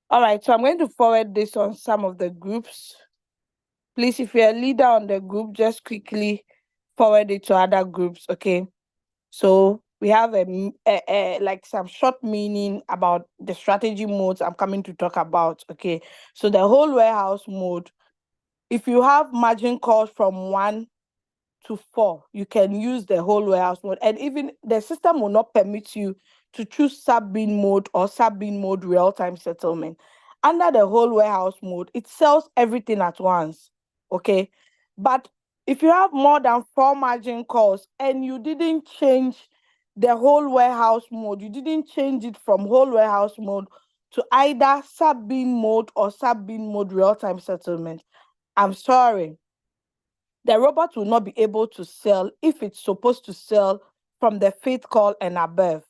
All right, so I'm going to forward this on some of the groups. Please, if you're a leader on the group, just quickly forward it to other groups, okay? So we have like some short meaning about the strategy modes I'm coming to talk about, okay? So the whole warehouse mode, if you have margin calls from 1 to 4, you can use the whole warehouse mode. And even the system will not permit you to choose sub-bin mode or sub-bin mode real-time settlement. Under the whole warehouse mode, it sells everything at once, okay? But if you have more than 4 margin calls and you didn't change the whole warehouse mode, you didn't change it from whole warehouse mode to either sub-bin mode or sub-bin mode real-time settlement, I'm sorry, the robot will not be able to sell if it's supposed to sell from the 5th call and above.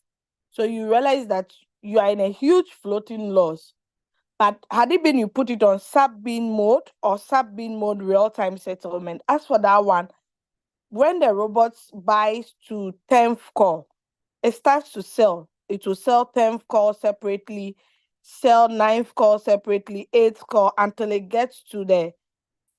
So you realize that you are in a huge floating loss. But had it been you put it on sub-bin mode or sub-bin mode real-time settlement, as for that one, when the robot buys to 10th call, it starts to sell. It will sell 10th call separately, sell 9th call separately, 8th call, until it gets to the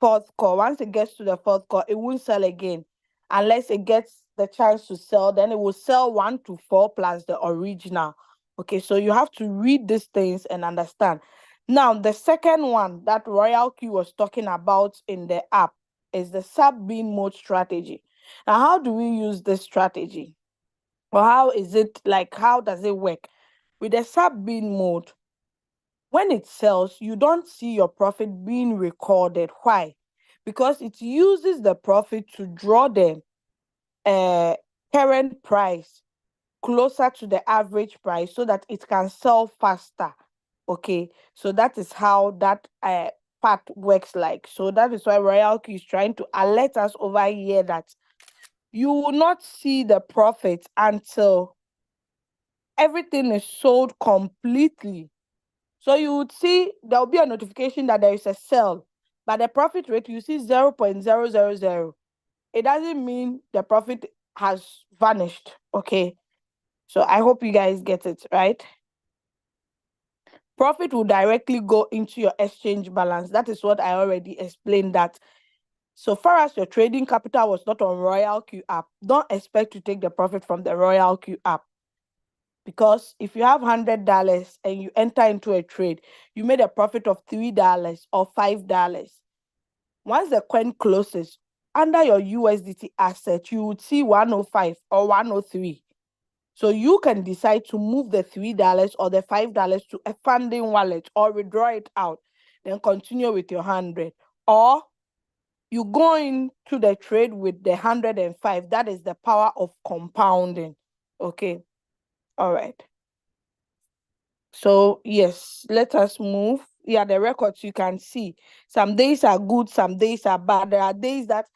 4th call. Once it gets to the 4th call, it won't sell again unless it gets the chance to sell. Then it will sell 1 to 4 plus the original. Okay, so you have to read these things and understand. Now, the second one that Royalq was talking about in the app is the sub-bin mode strategy. Now, how do we use this strategy? Or how is it like, how does it work? With the sub-bin mode, when it sells, you don't see your profit being recorded. Why? Because it uses the profit to draw the current price closer to the average price so that it can sell faster. Okay, so that is how that part works like. So that is why Royalq is trying to alert us over here that you will not see the profit until everything is sold completely. So you would see there will be a notification that there is a sell, but the profit rate you see 0.000. It doesn't mean the profit has vanished. Okay. So I hope you guys get it, right? Profit will directly go into your exchange balance. That is what I already explained that. So far as your trading capital was not on Royalq app, don't expect to take the profit from the Royalq app. Because if you have $100 and you enter into a trade, you made a profit of $3 or $5. Once the coin closes, under your USDT asset, you would see 105 or 103. So you can decide to move the $3 or the $5 to a funding wallet or withdraw it out, then continue with your 100. Or you go into the trade with the 105. That is the power of compounding. Okay. All right. So yes, let us move. Yeah, the records you can see. Some days are good, some days are bad. There are days that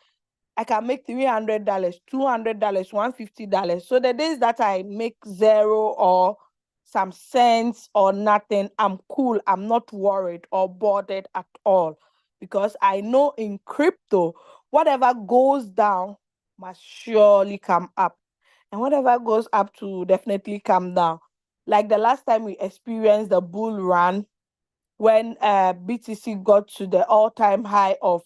I can make $300, $200, $150. So the days that I make zero or some cents or nothing, I'm cool. I'm not worried or bothered at all, because I know in crypto, whatever goes down must surely come up, and whatever goes up to definitely come down. Like the last time we experienced the bull run, when BTC got to the all-time high of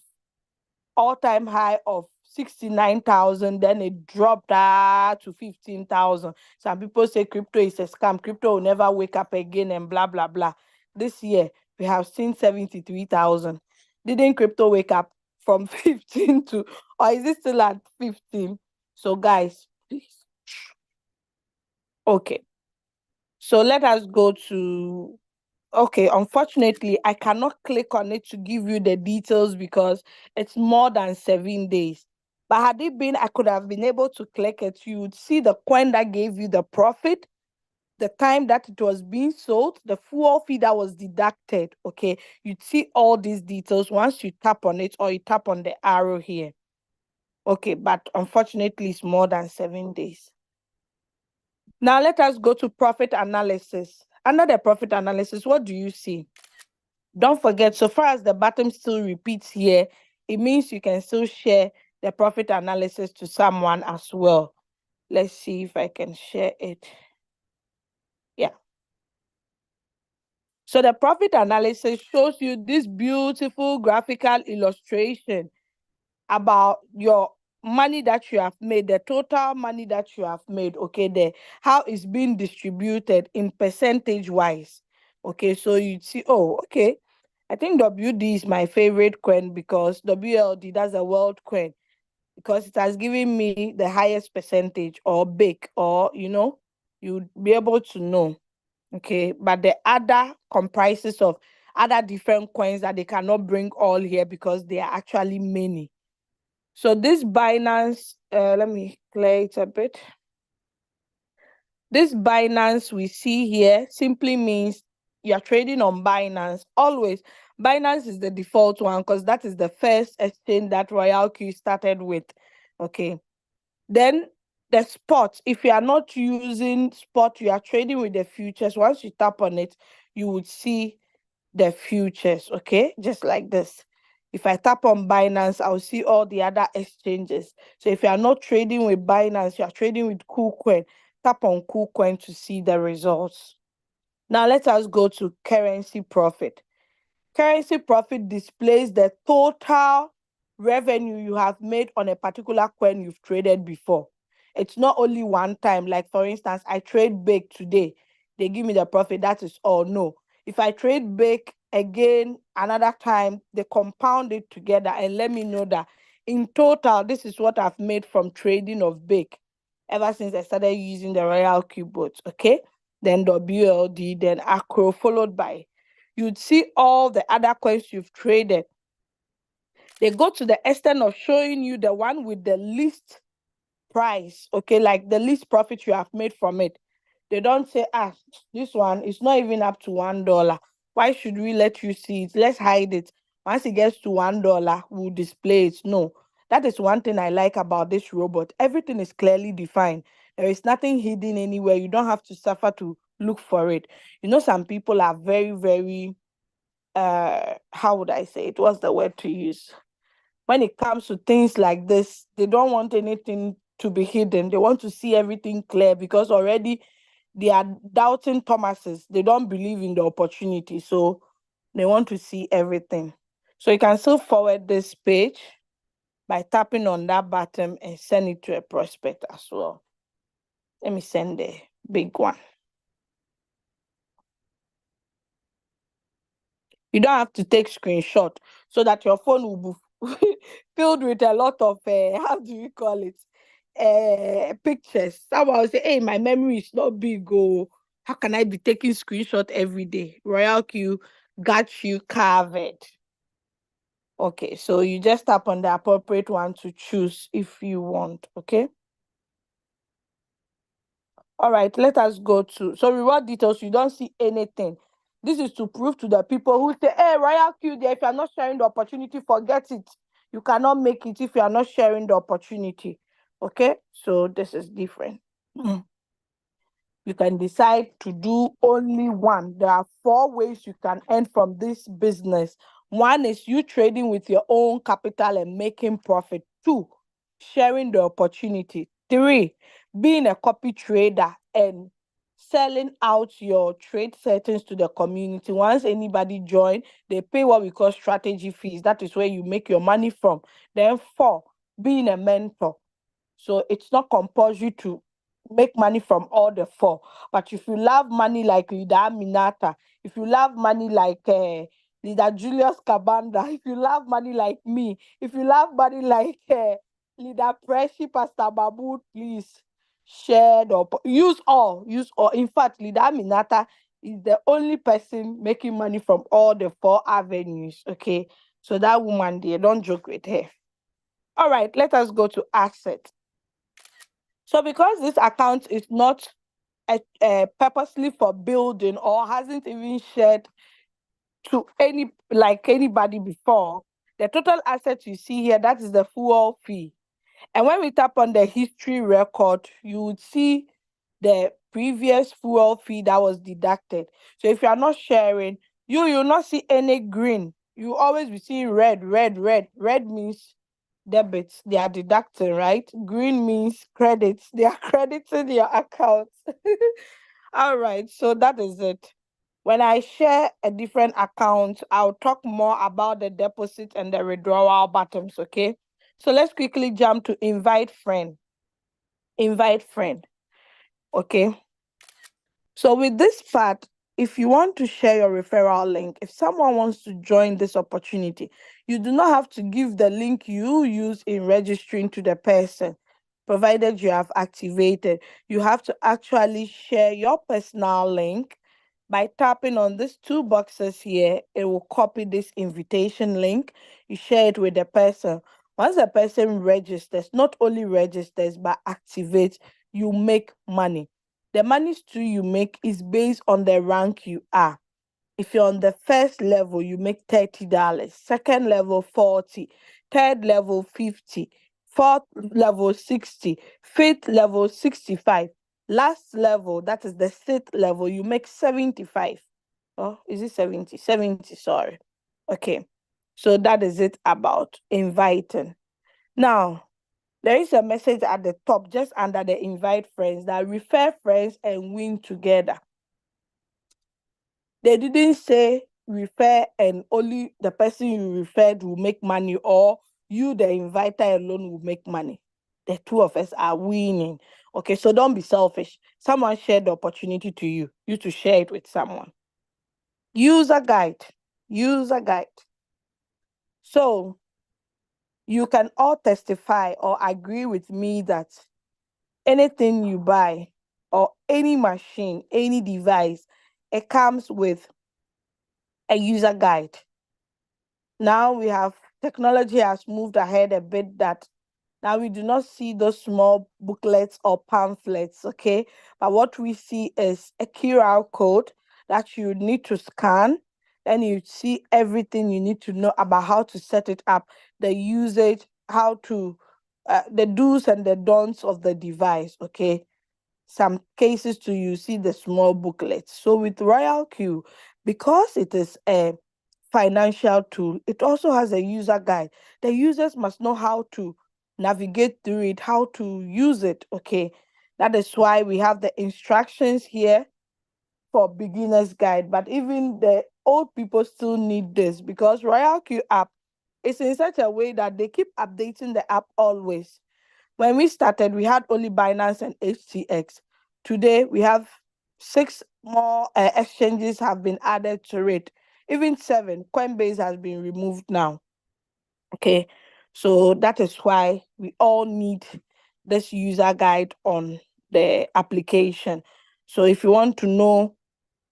69,000, then it dropped to 15,000. Some people say crypto is a scam, crypto will never wake up again, and blah blah blah. This year we have seen 73,000. Didn't crypto wake up from 15 to, or is it still at 15? So guys, please. Okay, so let us go to, okay, unfortunately, I cannot click on it to give you the details because it's more than 7 days. But had it been, I could have been able to click it. You would see the coin that gave you the profit, the time that it was being sold, the fuel fee that was deducted. Okay, you'd see all these details once you tap on it or you tap on the arrow here. Okay, but unfortunately, it's more than 7 days. Now let us go to profit analysis. Under the profit analysis, what do you see? Don't forget, so far as the bottom still repeats here, it means you can still share the profit analysis to someone as well. Let's see if I can share it. Yeah. So the profit analysis shows you this beautiful graphical illustration about your money that you have made, the total money that you have made, okay, there, how it's being distributed in percentage wise. Okay, so you see, oh, okay, I think WD is my favorite coin because WLD, that's a world coin, because it has given me the highest percentage, or big, or you'd be able to know. Okay, but the other comprises of other different coins that they cannot bring all here because they are actually many. So this Binance, let me clear it a bit. This Binance we see here simply means you're trading on Binance. Always, Binance is the default one because that is the first exchange that Royalq started with. Okay. Then the spot, if you are not using spot, you are trading with the futures. Once you tap on it, you would see the futures. Okay, just like this. If I tap on Binance, I'll see all the other exchanges. So if you are not trading with Binance, you are trading with KuCoin. Tap on KuCoin to see the results. Now let us go to currency profit. Currency profit displays the total revenue you have made on a particular coin you've traded before. It's not only one time. Like for instance, I trade big today, they give me the profit, that is all. No. If I trade big again another time, they compound it together and let me know that in total, this is what I've made from trading of big ever since I started using the Royalq bots. Okay. Then WLD, then Acro, followed by, you'd see all the other coins you've traded. They go to the extent of showing you the one with the least price, okay, like the least profit you have made from it. They don't say, this one is not even up to $1. Why should we let you see it? Let's hide it. Once it gets to $1, we'll display it. No, that is one thing I like about this robot. Everything is clearly defined. There is nothing hidden anywhere. You don't have to suffer to look for it. Some people are very, very, how would I say it? What's the word to use? When it comes to things like this, they don't want anything to be hidden. They want to see everything clear because already they are doubting Thomases. They don't believe in the opportunity. So they want to see everything. So you can still forward this page by tapping on that button and send it to a prospect as well. Let me send the big one. You don't have to take screenshot so that your phone will be filled with a lot of, how do you call it, pictures. Someone will say, hey, my memory is not big. Oh, how can I be taking screenshot every day? Royalq got you covered. Okay, so you just tap on the appropriate one to choose if you want, okay? All right, let us go to, so reward details, you don't see anything. This is to prove to the people who say, hey, Royalq there, if you're not sharing the opportunity, forget it. You cannot make it if you are not sharing the opportunity, okay? So this is different. You can decide to do only one. There are 4 ways you can earn from this business. One is you trading with your own capital and making profit. 2, sharing the opportunity. 3, being a copy trader and selling out your trade settings to the community. Once anybody join, they pay what we call strategy fees. That is where you make your money from. Then 4, being a mentor. So it's not compulsory to make money from all the 4. But if you love money like Leader Aminata, if you love money like Leader Julius Kabanda, if you love money like me, if you love money like Leader Preshi, Pastor Babu, please share the use all. In fact, Leader Aminata is the only person making money from all the 4 avenues. Okay, so that woman there, don't joke with her. All right, let us go to assets. So because this account is not purposely for building or hasn't even shared to anybody before, the total asset you see here, that is the fuel fee. And when we tap on the history record, you would see the previous fuel fee that was deducted. So if you are not sharing, you'll not see any green. You always be seeing red, red, red. Red means debits, they are deducting, right? Green means credits, they are crediting your account. All right, so that is it. When I share a different account, I'll talk more about the deposit and the withdrawal buttons, okay? So let's quickly jump to invite friend. Invite friend, okay? So with this part, if you want to share your referral link, if someone wants to join this opportunity, you do not have to give the link you use in registering to the person, provided you have activated. You have to actually share your personal link by tapping on these 2 boxes here. It will copy this invitation link. You share it with the person. Once the person registers, not only registers, but activates, you make money. The money too you make is based on the rank you are. If you're on the first level, you make $30. Second level, 40. Third level, 50. Fourth level, 60. Fifth level, 65. Last level, that is the 6th level, you make 75. Oh, is it 70? 70, sorry. Okay. So that is it about inviting. Now, there is a message at the top, just under the invite friends, that refer friends and win together. They didn't say refer and only the person you referred will make money, or you, the inviter alone, will make money. The 2 of us are winning. Okay, so don't be selfish. Someone shared the opportunity to you, you to share it with someone. User guide. User guide. So you can all testify or agree with me that anything you buy or any machine, any device, it comes with a user guide. Now technology has moved ahead a bit, that now we do not see those small booklets or pamphlets, okay? But what we see is a QR code that you need to scan. Then you see everything you need to know about how to set it up, the usage, how to, the do's and the don'ts of the device, okay? Some cases too, you see the small booklets. So with Royalq, because it is a financial tool, it also has a user guide. The users must know how to navigate through it, how to use it, okay? That is why we have the instructions here for beginner's guide, but even the old people still need this, because Royalq app is in such a way that they keep updating the app always. When we started, we had only Binance and HTX. Today, we have 6 more exchanges have been added to it. Even 7, Coinbase has been removed now. Okay, so that is why we all need this user guide on the application. So if you want to know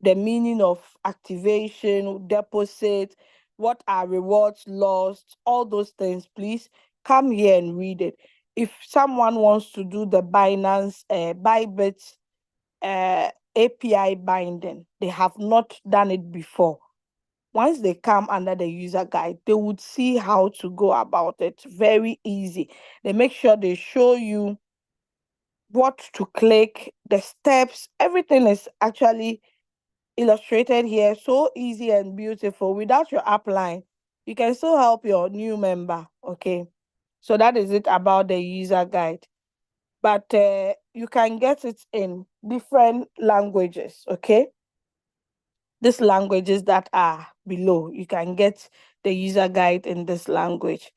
the meaning of activation, deposit, what are rewards lost, all those things, please come here and read it. If someone wants to do the Binance Bybit API binding, they have not done it before. Once they come under the user guide, they would see how to go about it. Very easy. They make sure they show you what to click, the steps, everything is actually illustrated here. So easy and beautiful. Without your upline, you can still help your new member. Okay. So that is it about the user guide. But you can get it in different languages. Okay. These languages that are below, you can get the user guide in this language.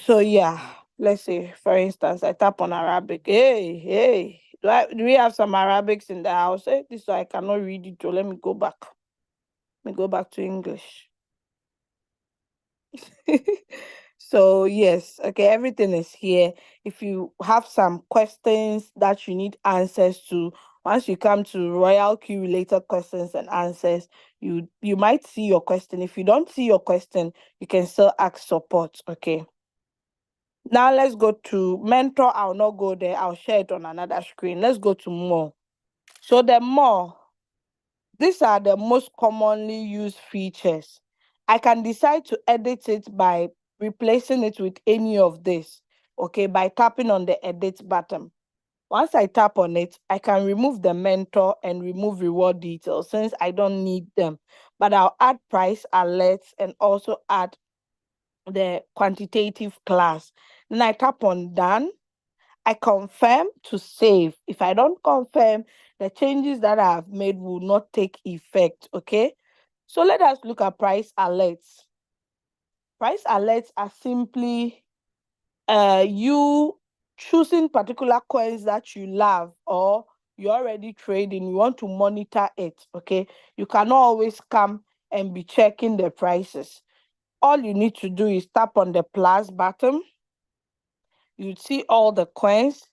So yeah, let's say, for instance, I tap on Arabic. Hey, do we have some Arabics in the house? This I cannot read it. So let me go back. Let me go back to English. So yes, okay, everything is here. If you have some questions that you need answers to, once you come to Royalq related questions and answers, you might see your question. If you don't see your question, you can still ask support. Okay. Now let's go to mentor. I'll not go there. I'll share it on another screen. Let's go to more. So the more, these are the most commonly used features. I can decide to edit it by replacing it with any of this, okay, by tapping on the edit button. Once I tap on it, I can remove the mentor and remove reward details since I don't need them. But I'll add price alerts and also add the quantitative class. Then I tap on done. I confirm to save. If I don't confirm, the changes that I have made will not take effect. Okay. So let us look at price alerts. Price alerts are simply you choosing particular coins that you love or you're already trading, you want to monitor it. Okay. You cannot always come and be checking the prices. All you need to do is tap on the plus button. You see all the coins.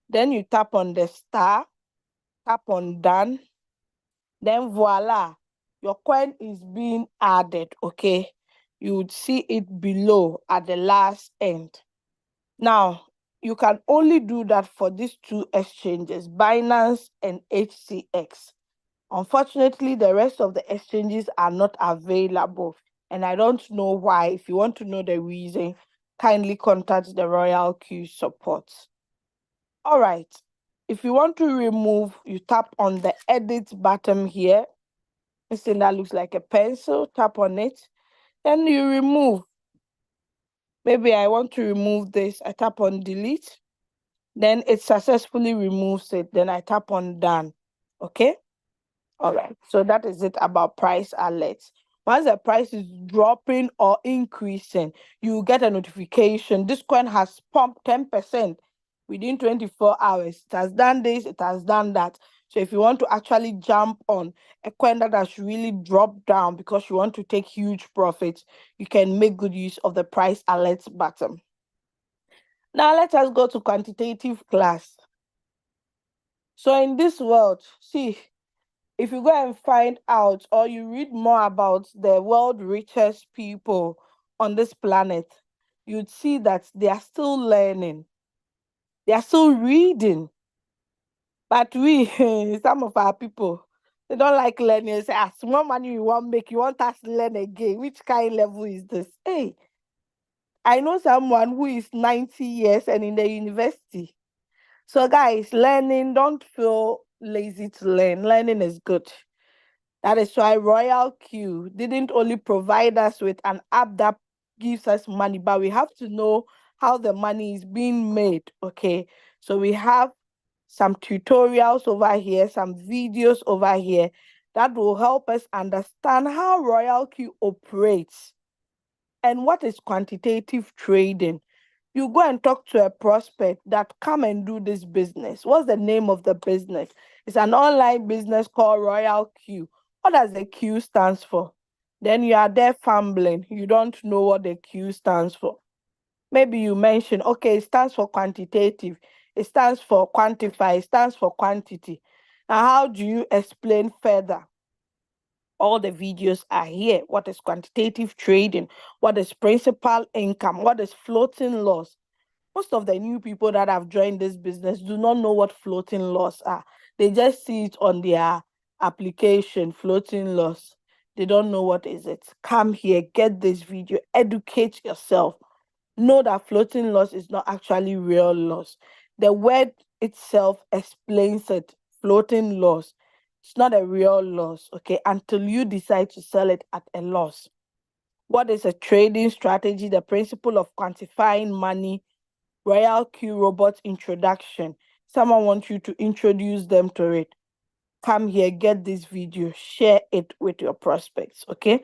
Then you tap on the star, tap on done. Then voila, your coin is being added. Okay. You would see it below at the last end. Now, you can only do that for these two exchanges, Binance and HCX. Unfortunately, the rest of the exchanges are not available, and I don't know why. If you want to know the reason, kindly contact the Royalq support. All right. If you want to remove, you tap on the edit button here. This thing that looks like a pencil, tap on it. Then you remove. Maybe I want to remove this. I tap on delete. Then it successfully removes it. Then I tap on done. Okay. All right. So that is it about price alerts. Once the price is dropping or increasing, you get a notification. This coin has pumped 10% within 24 hours. It has done this, it has done that. So if you want to actually jump on a coin that has really dropped down because you want to take huge profits, you can make good use of the price alerts button. Now let us go to quantitative class. So in this world, see, if you go and find out or you read more about the world richest people on this planet, you'd see that they are still learning. They are still reading. But we, some of our people, they don't like learning. They say, as more money you want make, you want us to learn again. Which kind of level is this? Hey, I know someone who is 90 years and in the university. So guys, learning, don't feel lazy to learn. Learning is good. That is why Royalq didn't only provide us with an app that gives us money, but we have to know how the money is being made. Okay. So we have some tutorials over here, some videos over here that will help us understand how Royalq operates and what is quantitative trading. You go and talk to a prospect that come and do this business. What's the name of the business? It's an online business called Royalq. What does the Q stands for? Then you are there fumbling. You don't know what the Q stands for. Maybe you mention, okay, it stands for quantitative. It stands for quantify. It stands for quantity. Now, how do you explain further? All the videos are here. What is quantitative trading? What is principal income? What is floating loss? Most of the new people that have joined this business do not know what floating loss are. They just see it on their application, floating loss. They don't know what is it. Come here, get this video, educate yourself. Know that floating loss is not actually real loss. The word itself explains it. Floating loss. It's not a real loss, okay, until you decide to sell it at a loss. What is a trading strategy? The principle of quantifying money. Royalq robot introduction. Someone wants you to introduce them to it. Come here, get this video, share it with your prospects, okay?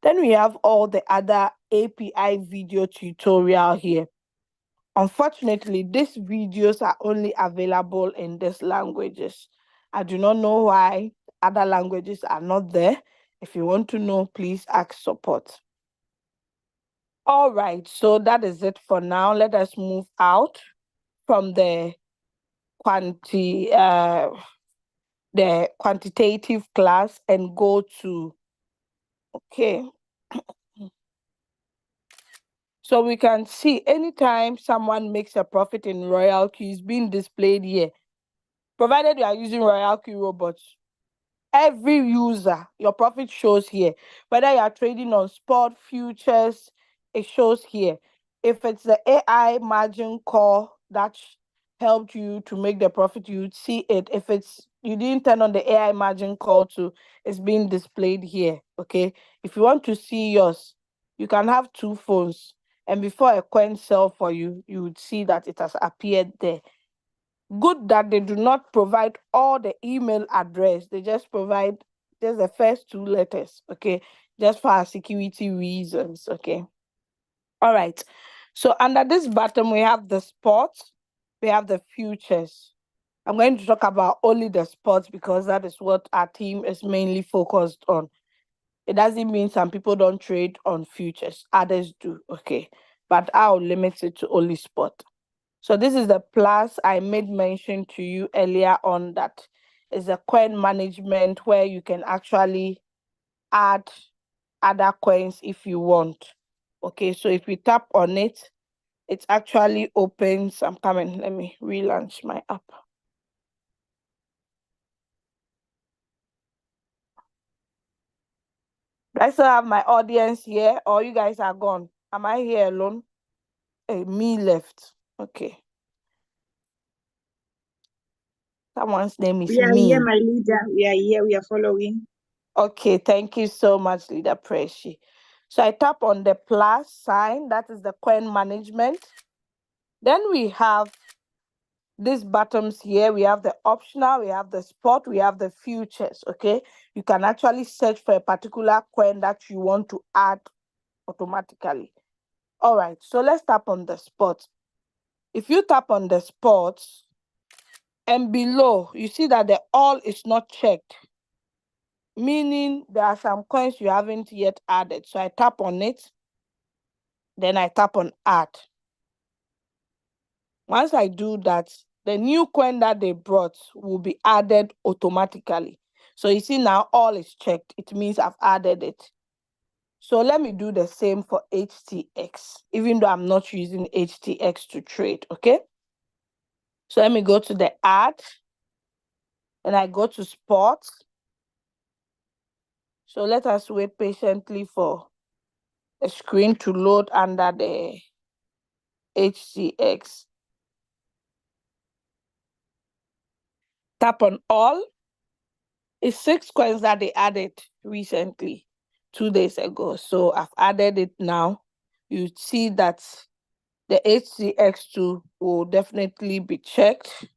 Then we have all the other API video tutorial here. Unfortunately, these videos are only available in these languages. I do not know why other languages are not there. If you want to know, please ask support. All right, so that is it for now. Let us move out from the quantitative class and go to, okay. So we can see anytime someone makes a profit in Royalq, it's being displayed here. Provided you are using Royalq robots, every user, your profit shows here. Whether you are trading on spot, futures, it shows here. If it's the AI margin call that helped you to make the profit, you would see it. If it's you didn't turn on the AI margin call to, it's being displayed here, okay? If you want to see yours, you can have two phones. And before a coin sell for you, you would see that it has appeared there. Good that they do not provide all the email address. They just provide just the first two letters, okay? Just for our security reasons, okay? All right. So under this button, we have the sports, we have the futures. I'm going to talk about only the sports because that is what our team is mainly focused on. It doesn't mean some people don't trade on futures. Others do, okay? But I'll limit it to only sport. So this is the plus I made mention to you earlier on, that is a coin management where you can actually add other coins if you want. Okay, so if we tap on it, it actually opens. I'm coming. Let me relaunch my app. Do I still have my audience here, or you guys are gone? Am I here alone? Hey, me left. Okay. Someone's name is We are me. here, my leader. We are here. We are following. Okay, thank you so much, Leader Preshi. So I tap on the plus sign, that is the coin management. Then we have these buttons here. We have the optional, we have the spot, we have the futures, okay? You can actually search for a particular coin that you want to add automatically. All right, so let's tap on the spot. If you tap on the spot, and below, you see that the all is not checked, meaning there are some coins you haven't yet added. So I tap on it, then I tap on add. Once I do that, the new coin that they brought will be added automatically. So you see now all is checked. It means I've added it. So let me do the same for HTX, even though I'm not using HTX to trade, okay? So let me go to the add, and I go to spot. So let us wait patiently for a screen to load under the HTX. Tap on all. It's 6 coins that they added recently, 2 days ago. So I've added it now. You see that the HCX2 will definitely be checked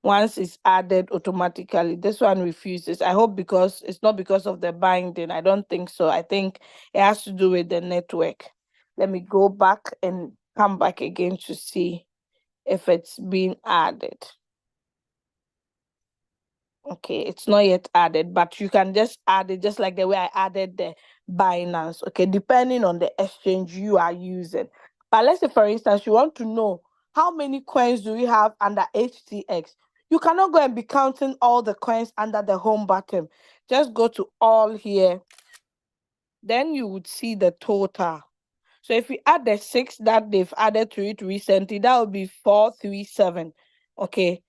once it's added automatically. This one refuses. I hope because it's not because of the binding. I don't think so. I think it has to do with the network. Let me go back and come back again to see if it's being added. Okay, it's not yet added, but you can just add it just like the way I added the Binance, okay, depending on the exchange you are using. But let's say, for instance, you want to know how many coins do we have under HTX. You cannot go and be counting all the coins under the home button. Just go to all here. Then you would see the total. So if we add the 6 that they've added to it recently, that would be 437. Okay.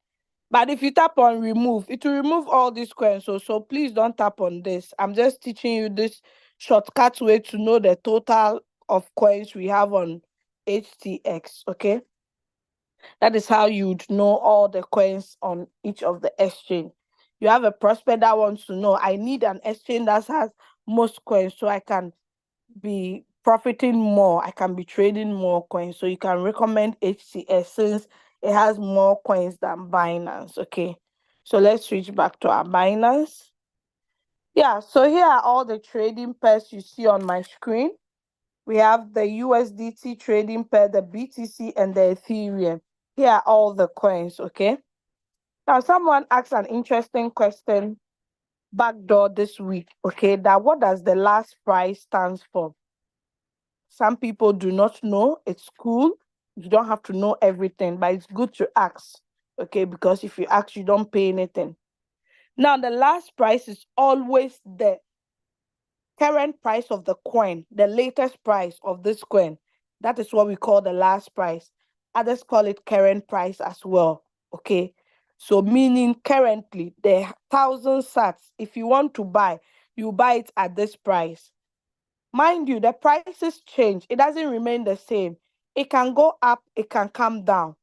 But if you tap on remove, it will remove all these coins. So please don't tap on this. I'm just teaching you this shortcut way to know the total of coins we have on HTX. Okay. That is how you'd know all the coins on each of the exchange. You have a prospect that wants to know, I need an exchange that has most coins so I can be profiting more. I can be trading more coins. So you can recommend HCS since it has more coins than Binance. Okay. So let's switch back to our Binance. Yeah. So here are all the trading pairs you see on my screen. We have the USDT trading pair, the BTC, and the Ethereum. Here are all the coins. Okay. Now, someone asked an interesting question backdoor this week. Okay. That what does the last price stands for? Some people do not know. It's cool. You don't have to know everything, but it's good to ask. Okay, because if you ask, you don't pay anything. Now, the last price is always the current price of the coin, the latest price of this coin. That is what we call the last price. Others call it current price as well. Okay, so meaning currently the 1,000 sats, if you want to buy, you buy it at this price. Mind you, the prices change. It doesn't remain the same. It can go up, it can come down.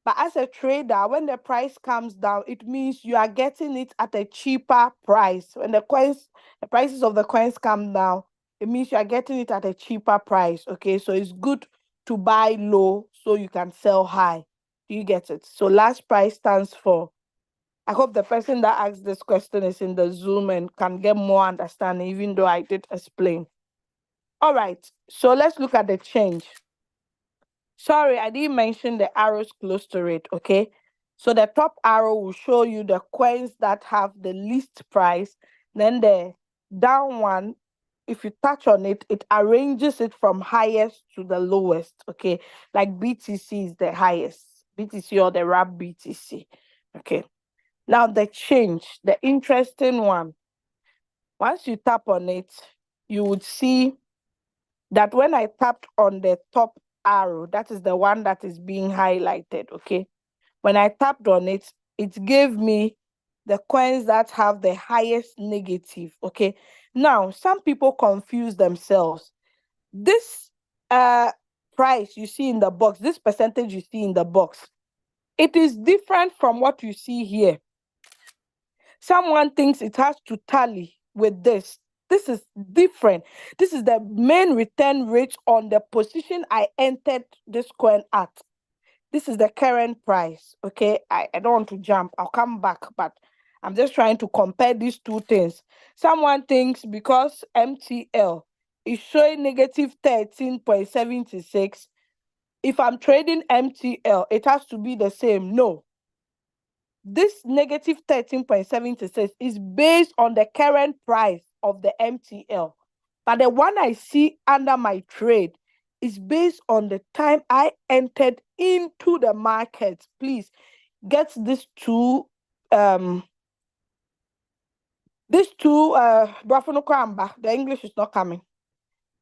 But as a trader, when the price comes down, it means you are getting it at a cheaper price. When the prices of the coins come down, it means you are getting it at a cheaper price. Okay, so it's good to buy low so you can sell high. Do you get it? So last price stands for, I hope the person that asked this question is in the Zoom and can get more understanding, even though I did explain. All right, so let's look at the change. Sorry, I didn't mention the arrows close to it, okay? So the top arrow will show you the coins that have the least price. Then the down one, if you touch on it, it arranges it from highest to the lowest, okay? Like BTC is the highest, BTC or the wrap BTC, okay? Now the change, the interesting one, once you tap on it, you would see that when I tapped on the top arrow, that is the one that is being highlighted, okay? When I tapped on it, it gave me the coins that have the highest negative, okay? Now, some people confuse themselves. This price you see in the box, this percentage you see in the box, it is different from what you see here. Someone thinks it has to tally with this. This is different. This is the main return rate on the position I entered this coin at. This is the current price. Okay, I don't want to jump. I'll come back, but I'm just trying to compare these two things. Someone thinks because MTL is showing negative 13.76, if I'm trading MTL, it has to be the same. No. This negative 13.76 is based on the current price of the MTL. But the one I see under my trade is based on the time I entered into the market. Please get these two the English is not coming.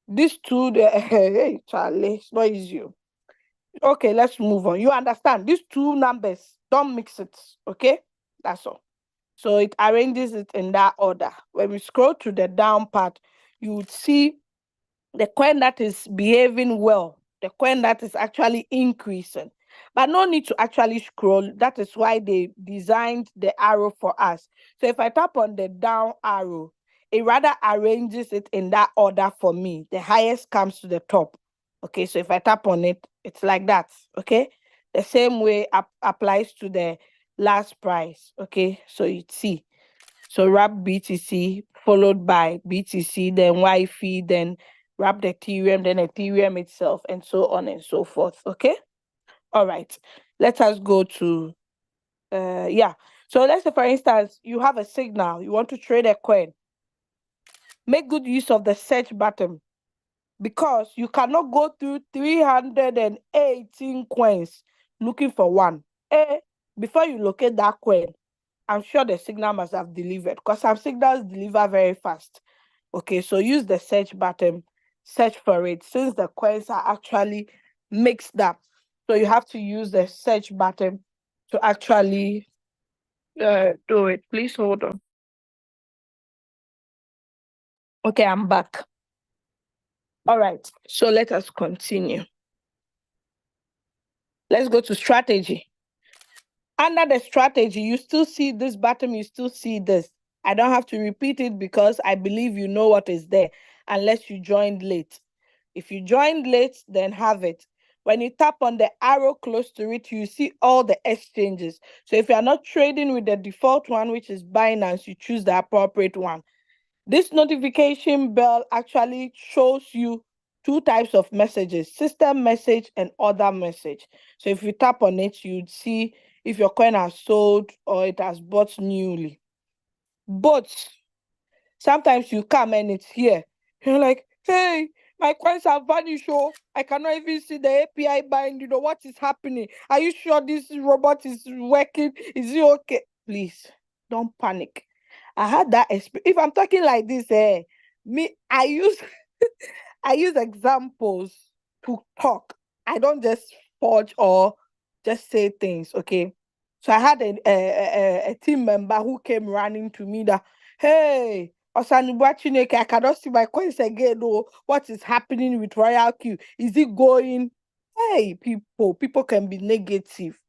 These two, hey Charlie, it's not easy. Okay, let's move on. You understand? These two numbers, don't mix it. Okay, that's all. So it arranges it in that order. When we scroll to the down part, you would see the coin that is behaving well, the coin that is actually increasing. But no need to actually scroll. That is why they designed the arrow for us. So if I tap on the down arrow, it rather arranges it in that order for me. The highest comes to the top. Okay, so if I tap on it, it's like that. Okay, the same way applies to the last price. Okay, so you see. So wrap BTC followed by BTC, then YFI, then wrap the Ethereum, then Ethereum itself, and so on and so forth. Okay. All right. Let us go to yeah. So let's say, for instance, you have a signal, you want to trade a coin. Make good use of the search button because you cannot go through 318 coins looking for one. before you locate that coin, I'm sure the signal must have delivered, because some signals deliver very fast. Okay, so use the search button, search for it, since the coins are actually mixed up. So you have to use the search button to actually do it. Please hold on. Okay, I'm back. All right, so let us continue. Let's go to strategy. Under the strategy, you still see this button, you still see this. I don't have to repeat it because I believe you know what is there, unless you joined late. If you joined late, then have it. When you tap on the arrow close to it, you see all the exchanges. So if you are not trading with the default one, which is Binance, you choose the appropriate one. This notification bell actually shows you two types of messages: system message and other message. So if you tap on it, you'd see if your coin has sold or it has bought newly. But sometimes you come and it's here. You're like, hey, my coins have vanished. Oh, I cannot even see the API bind. What is happening? Are you sure this robot is working? Is it okay? Please, don't panic. I had that experience. If I'm talking like this, I use I use examples to talk. I don't just forge or just say things, okay? So I had a team member who came running to me that, hey, Osanuba Chineke, I cannot see my coins again. Oh, what is happening with Royalq? Is it going? Hey, people can be negative.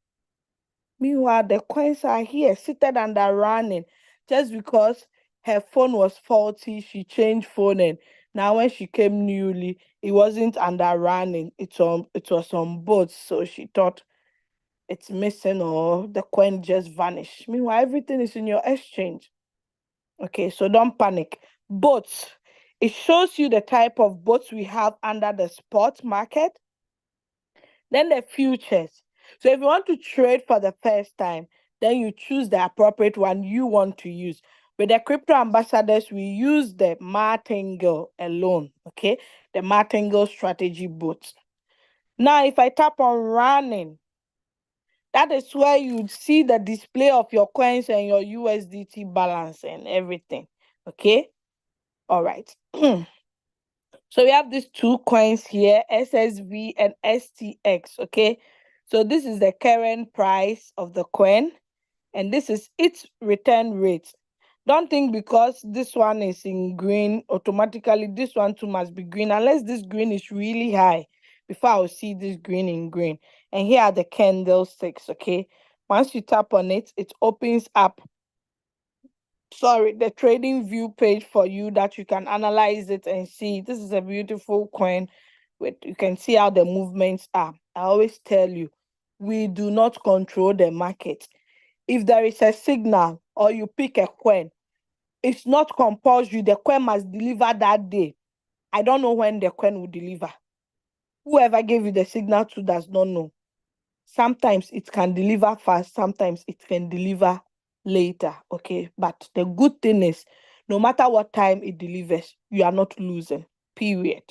Meanwhile, the coins are here, seated and are running. Just because her phone was faulty, she changed phone, and now when she came newly, it wasn't under running. It was on both, so she thought it's missing or the coin just vanished. Meanwhile, everything is in your exchange. Okay, so don't panic. Bots. It shows you the type of bots we have under the spot market. Then the futures. So if you want to trade for the first time, then you choose the appropriate one you want to use. With the crypto ambassadors, we use the Martingale alone, okay? The Martingale strategy bot. Now, if I tap on running, that is where you'd see the display of your coins and your USDT balance and everything, okay? All right. So we have these two coins here, SSV and STX, okay? So this is the current price of the coin, and this is its return rate. Don't think because this one is in green, automatically this one too must be green, unless this green is really high before I'll see this green in green. And here are the candlesticks, okay? Once you tap on it, it opens up the trading view page for you that you can analyze it and see. This is a beautiful coin. You can see how the movements are. I always tell you, we do not control the market. If there is a signal or you pick a coin, it's not compulsory. The coin must deliver that day. I don't know when the coin will deliver. Whoever gave you the signal to does not know. Sometimes it can deliver fast, sometimes it can deliver later, okay? But the good thing is, no matter what time it delivers, you are not losing, period.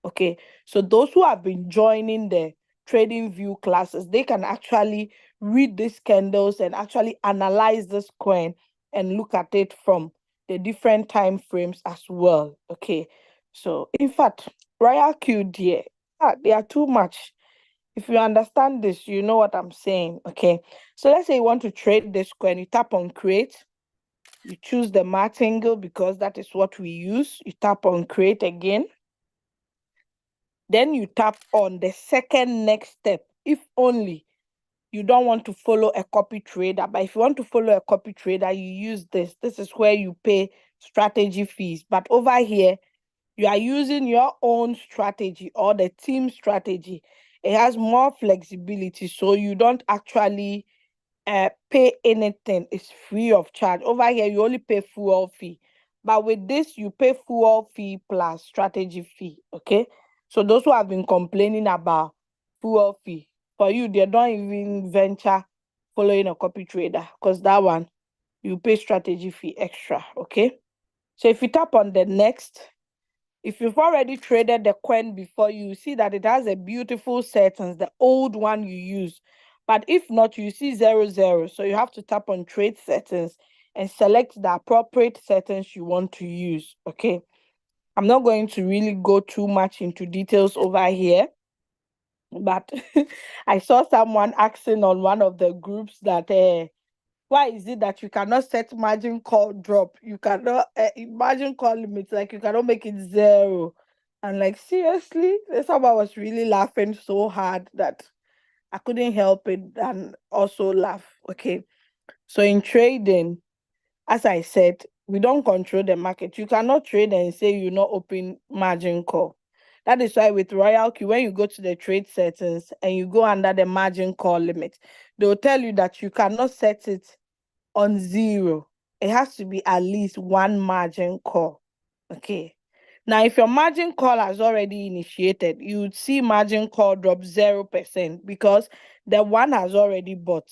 Okay, so those who have been joining the trading view classes, they can actually read these candles and actually analyze this coin and look at it from the different time frames as well. Okay, so in fact, Royalq, dear, they are too much. If you understand this, you know what I'm saying. Okay, so let's say you want to trade this coin, you tap on create, you choose the martingale because that is what we use. You tap on create again. Then you tap on the second next step, if only you don't want to follow a copy trader. But if you want to follow a copy trader, you use this. This is where you pay strategy fees. But over here, you are using your own strategy or the team strategy. It has more flexibility, so you don't actually pay anything. It's free of charge. Over here, you only pay fuel fee. But with this, you pay fuel fee plus strategy fee, okay? So those who have been complaining about fuel fee, for you, they don't even venture following a copy trader because that one, you pay strategy fee extra, okay? So if you tap on the next, if you've already traded the coin before, you see that it has a beautiful settings, the old one you use. But if not, you see 00. So you have to tap on trade settings and select the appropriate settings you want to use. Okay. I'm not going to really go too much into details over here, but I saw someone asking on one of the groups that why is it that you cannot set margin call drop? You cannot margin call limits, like you cannot make it 0. And like, seriously, someone was really laughing so hard that I couldn't help it and also laugh. Okay. So in trading, as I said, we don't control the market. You cannot trade and say you not open margin call. That is why with Royalq, when you go to the trade settings and you go under the margin call limit, they'll tell you that you cannot set it on 0. It has to be at least 1 margin call. Okay. Now, if your margin call has already initiated, you would see margin call drop 0% because the one has already bought.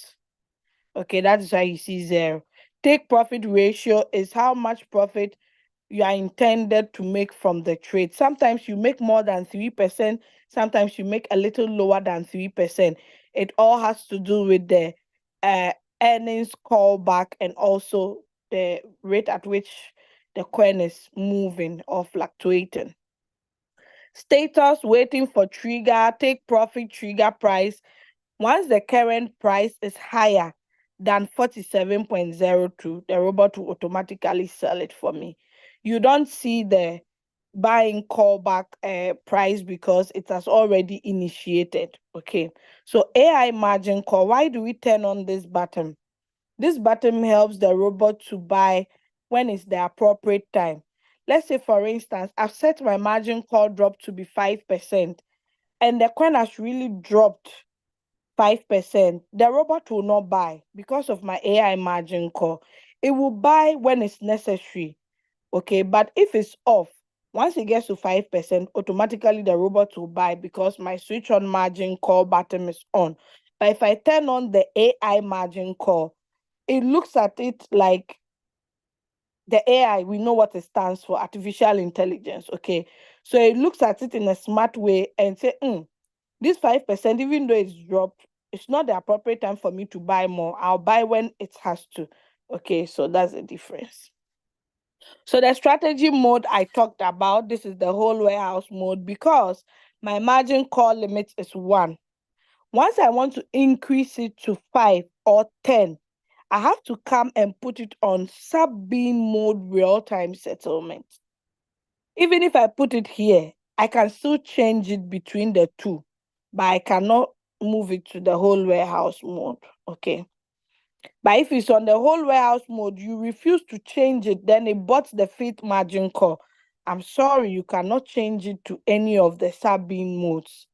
Okay, that is why you see 0. Take profit ratio is how much profit you are intended to make from the trade. Sometimes you make more than 3%, sometimes you make a little lower than 3%. It all has to do with the earnings callback and also the rate at which the coin is moving or fluctuating. Status, waiting for trigger, take profit, trigger price. Once the current price is higher than 47.02, the robot will automatically sell it for me. You don't see the buying callback price because it has already initiated. Okay, so AI margin call, why do we turn on this button? This button helps the robot to buy when it's the appropriate time. Let's say, for instance, I've set my margin call drop to be 5%, and the coin has really dropped 5%. The robot will not buy because of my AI margin call. It will buy when it's necessary. Okay, but if it's off, once it gets to 5%, automatically the robot will buy because my switch on margin call button is on. But if I turn on the AI margin call, it looks at it like the AI, we know what it stands for, artificial intelligence. Okay, so it looks at it in a smart way and say, this 5%, even though it's dropped, it's not the appropriate time for me to buy more. I'll buy when it has to. Okay, so that's the difference. So the strategy mode I talked about, this is the whole warehouse mode because my margin call limit is 1. Once I want to increase it to 5 or 10, I have to come and put it on sub-bean mode real-time settlement. Even if I put it here, I can still change it between the two, but I cannot move it to the whole warehouse mode. Okay. But if it's on the whole warehouse mode, you refuse to change it, then it bought the fit margin call. I'm sorry, you cannot change it to any of the sub-bean modes.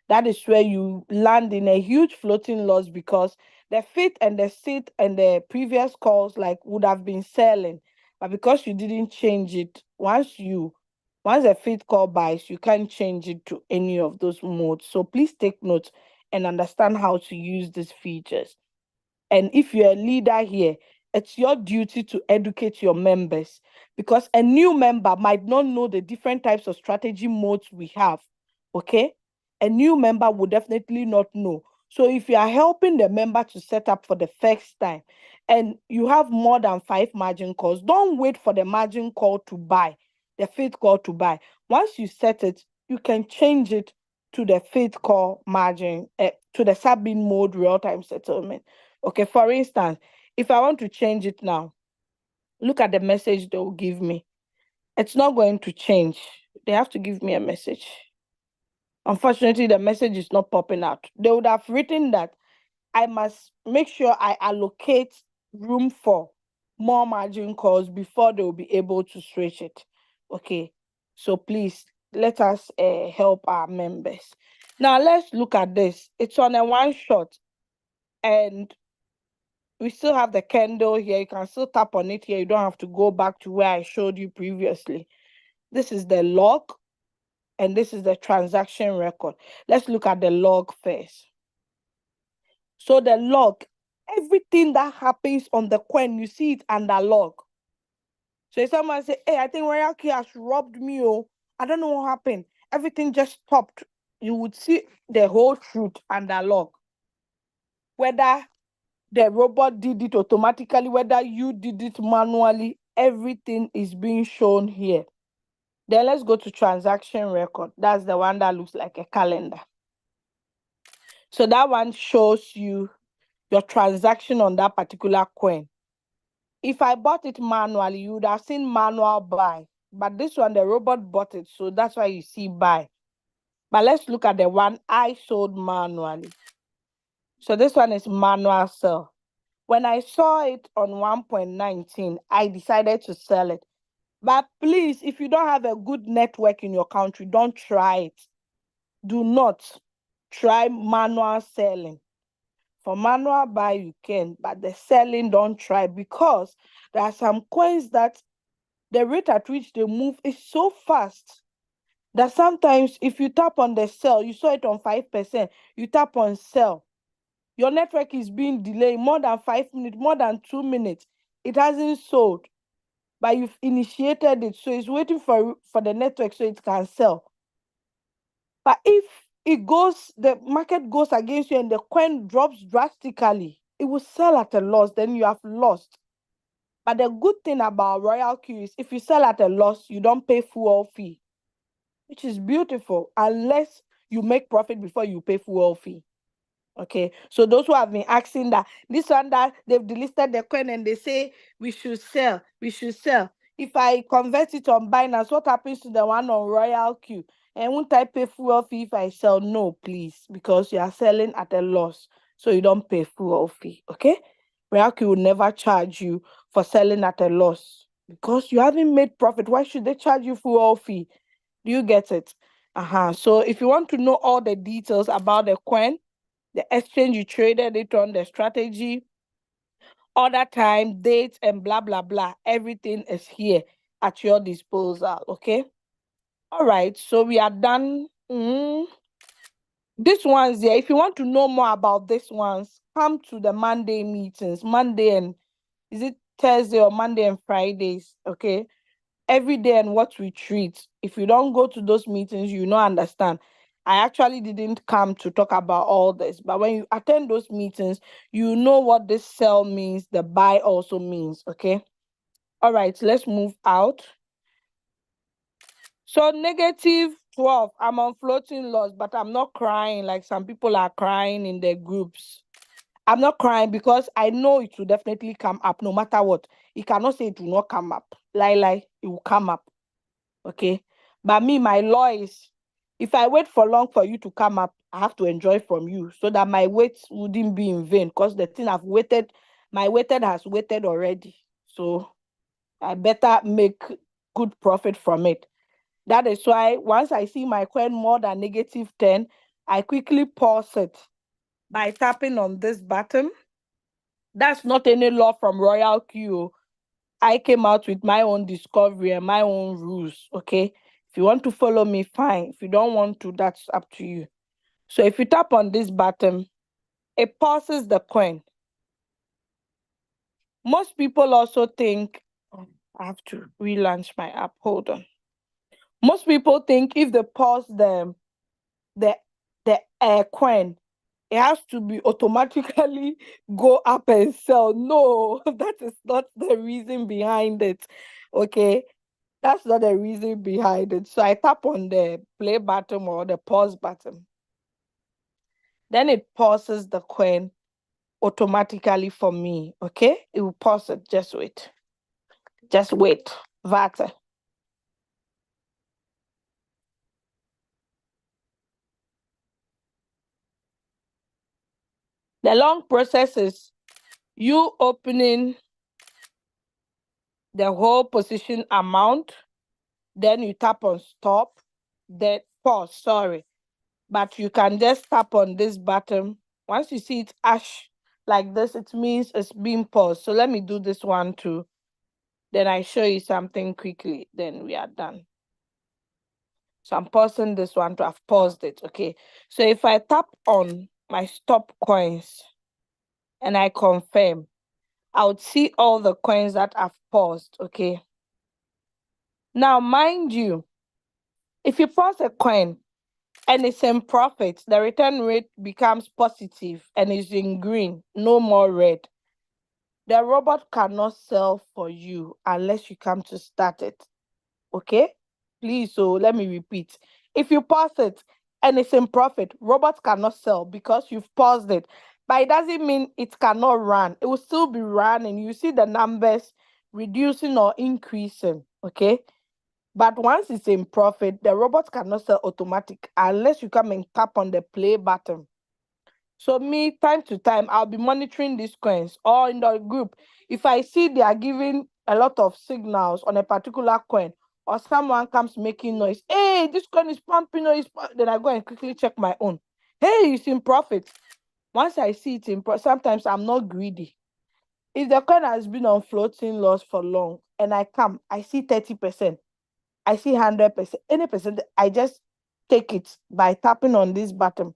That is where you land in a huge floating loss because the fit and the sit and the previous calls like would have been selling, but because you didn't change it, once the fit call buys, you can't change it to any of those modes. So please take note and understand how to use these features. And if you're a leader here, it's your duty to educate your members because a new member might not know the different types of strategy modes we have. Okay? A new member will definitely not know. So if you are helping the member to set up for the first time and you have more than 5 margin calls, don't wait for the margin call to buy, the faith call to buy. Once you set it, you can change it to the faith call margin, to the sub-bean mode real-time settlement. Okay, for instance, if I want to change it now, look at the message they will give me. It's not going to change. They have to give me a message. Unfortunately, the message is not popping out. They would have written that I must make sure I allocate room for more margin calls before they will be able to switch it. Okay, so please let us help our members. Now let's look at this. It's on a one shot and we still have the candle here. You can still tap on it here. You don't have to go back to where I showed you previously. This is the log and this is the transaction record. Let's look at the log first. So the log, everything that happens on the coin, you see it under log. So if someone say, hey, I think Royalq has robbed me, I don't know what happened. Everything just stopped. You would see the whole truth under log. whether the robot did it automatically, whether you did it manually, everything is being shown here. Then let's go to transaction record. That's the one that looks like a calendar. So that one shows you your transaction on that particular coin. If I bought it manually, you would have seen manual buy. But this one, the robot bought it, so that's why you see buy. But let's look at the one I sold manually. So this one is manual sell. When I saw it on 1.19, I decided to sell it. But please, if you don't have a good network in your country, don't try it. Do not try manual selling. For manual buy, you can, but the selling, don't try, because there are some coins that the rate at which they move is so fast that sometimes if you tap on the sell, you saw it on 5%, you tap on sell, your network is being delayed more than 5 minutes, more than 2 minutes. It hasn't sold, but you've initiated it, so it's waiting for the network so it can sell. But if the market goes against you and the coin drops drastically, it will sell at a loss, then you have lost. But the good thing about Royalq is if you sell at a loss, you don't pay fuel fee, which is beautiful, unless you make profit before you pay fuel fee. Okay, so those who have been asking that this one that they've delisted the coin and they say we should sell. If I convert it on Binance, what happens to the one on Royalq? And won't I pay fuel fee if I sell? No, please, because you are selling at a loss, so you don't pay fuel fee. Okay, Royalq will never charge you for selling at a loss because you haven't made profit. Why should they charge you fuel fee? Do you get it? So if you want to know all the details about the coin, the exchange you traded it on, the strategy, order time, dates, and blah, blah, blah. Everything is here at your disposal, okay? All right, so we are done. This one's here. If you want to know more about this ones, come to the Monday meetings. Monday and, is it Thursday or Monday and Fridays, okay? Every day and what we treat. If you don't go to those meetings, you don't understand. I actually didn't come to talk about all this, but when you attend those meetings, you know what this sell means, the buy also means, okay? All right, let's move out. So -12, I'm on floating loss, but I'm not crying like some people are crying in their groups. I'm not crying because I know it will definitely come up no matter what. You cannot say it will not come up. Lie, it will come up. Okay, but me, my law is, if I wait for long for you to come up, I have to enjoy from you so that my wait wouldn't be in vain, because the thing I've waited, my waited has waited already, so I better make good profit from it. That is why once I see my coin more than -10, I quickly pause it by tapping on this button. That's not any law from Royalq. I came out with my own discovery and my own rules, okay? If you want to follow me, fine. If you don't want to, that's up to you. So if you tap on this button, it pauses the coin. Most people also think, I have to relaunch my app, hold on. Most people think if they pause the coin, it has to be automatically go up and sell. No, that is not the reason behind it, okay? That's not the reason behind it. So I tap on the play button or the pause button. Then it pauses the coin automatically for me, okay? It will pause it. Just wait. Just wait. Warte. The long process is you opening the whole position amount, then you tap on stop, then pause, sorry. But you can just tap on this button. Once you see it ash like this, it means it's being paused. So let me do this one too. Then I show you something quickly. Then we are done. So I'm pausing this one to have paused it. Okay. So if I tap on my stop coins and I confirm, I would see all the coins that I've paused. Okay. Now, mind you, if you pause a coin and it's in profit, the return rate becomes positive and is in green, no more red. The robot cannot sell for you unless you come to start it. Okay? Please, so let me repeat. If you pause it and it's in profit, robots cannot sell because you've paused it. But it doesn't mean it cannot run. It will still be running. You see the numbers reducing or increasing. Okay? But once it's in profit, the robot cannot sell automatic unless you come and tap on the play button. So me, time to time, I'll be monitoring these coins or in the group. If I see they are giving a lot of signals on a particular coin or someone comes making noise, hey, this coin is pumping, then I go and quickly check my own. Hey, it's in profit. Once I see it in profit, sometimes I'm not greedy. If the coin has been on floating loss for long and I see 30%, I see 100%, any percent, I just take it by tapping on this button.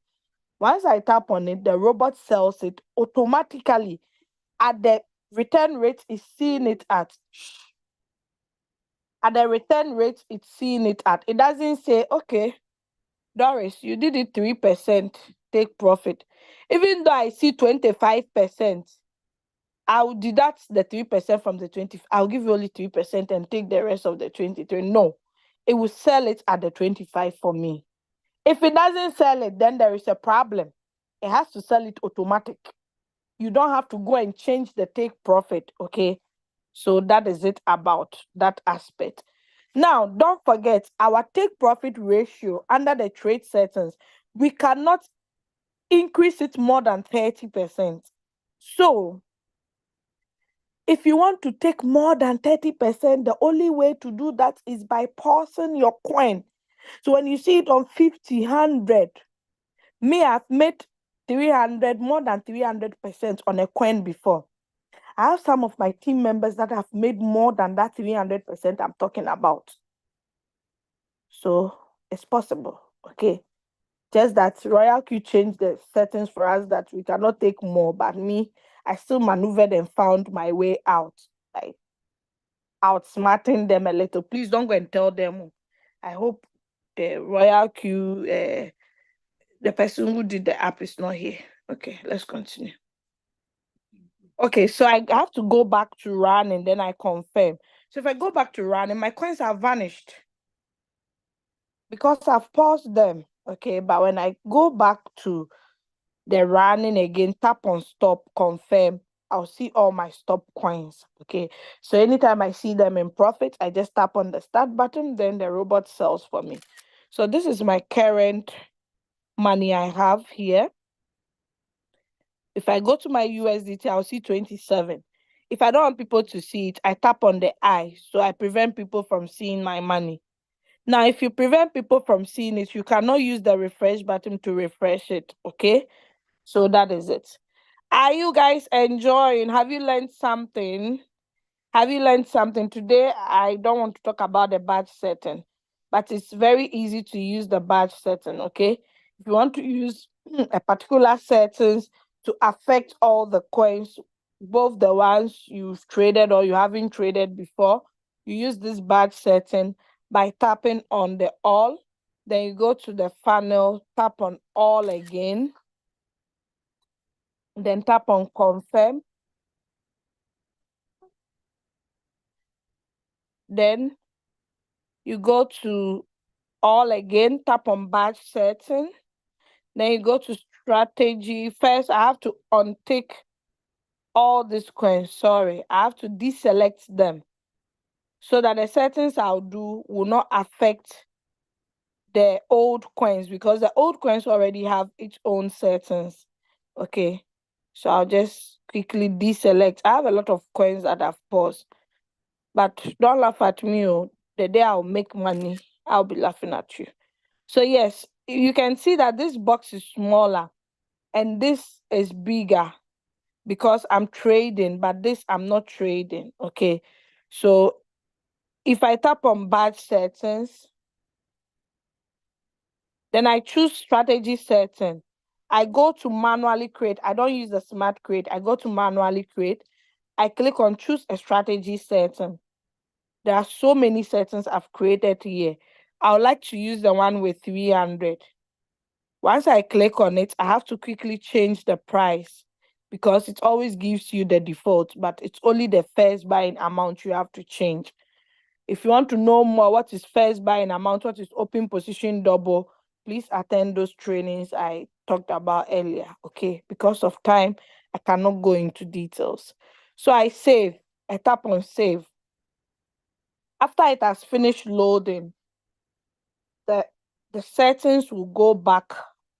Once I tap on it, the robot sells it automatically at the return rate it's seeing it at. At the return rate it's seeing it at. It doesn't say, okay, Doris, you did it 3%, take profit. Even though I see 25%, I'll deduct the 3% from the 20. I'll give you only 3% and take the rest of the 23. No, it will sell it at the 25 for me. If it doesn't sell it, then there is a problem. It has to sell it automatic. You don't have to go and change the take profit, okay? So that is it about that aspect. Now, don't forget our take profit ratio under the trade settings. We cannot increase it more than 30%. So if you want to take more than 30%, the only way to do that is by pausing your coin. So when you see it on 50, 100, me, I've made 300, more than 300% on a coin before. I have some of my team members that have made more than that 300% I'm talking about. So it's possible, okay? Just that Royalq changed the settings for us that we cannot take more, but me, I still maneuvered and found my way out, like outsmarting them a little. Please don't go and tell them. I hope Royalq, the person who did the app is not here. Okay, let's continue. Okay, so I have to go back to run and then I confirm. So if I go back to run and my coins have vanished because I've paused them. Okay, but when I go back to the running again, tap on stop, confirm, I'll see all my stop coins. Okay, so anytime I see them in profit, I just tap on the start button, then the robot sells for me. So this is my current money I have here. If I go to my USDT, I'll see 27. If I don't want people to see it, I tap on the I, so I prevent people from seeing my money. Now, if you prevent people from seeing it, you cannot use the refresh button to refresh it, okay? So that is it. Are you guys enjoying? Have you learned something? Have you learned something? Today, I don't want to talk about the badge setting, but it's very easy to use the badge setting, okay? If you want to use a particular settings to affect all the coins, both the ones you've traded or you haven't traded before, you use this badge setting by tapping on the all. Then you go to the funnel, tap on all again, then tap on confirm. Then you go to all again, tap on badge setting. Then you go to strategy. First, I have to untick all these coins. Sorry, I have to deselect them so that the settings I'll do will not affect the old coins because the old coins already have its own settings. Okay, so I'll just quickly deselect. I have a lot of coins that I've paused, but don't laugh at me. Oh, the day I'll make money, I'll be laughing at you. So yes, you can see that this box is smaller and this is bigger because I'm trading, but this I'm not trading. Okay, so if I tap on badge settings, then I choose strategy setting. I go to manually create. I don't use the smart create. I go to manually create. I click on choose a strategy setting. There are so many settings I've created here. I would like to use the one with 300. Once I click on it, I have to quickly change the price because it always gives you the default, but it's only the first buying amount you have to change. If you want to know more what is first buying amount, what is open position double, please attend those trainings I talked about earlier, okay? Because of time, I cannot go into details. So I save, I tap on save. After it has finished loading, the settings will go back,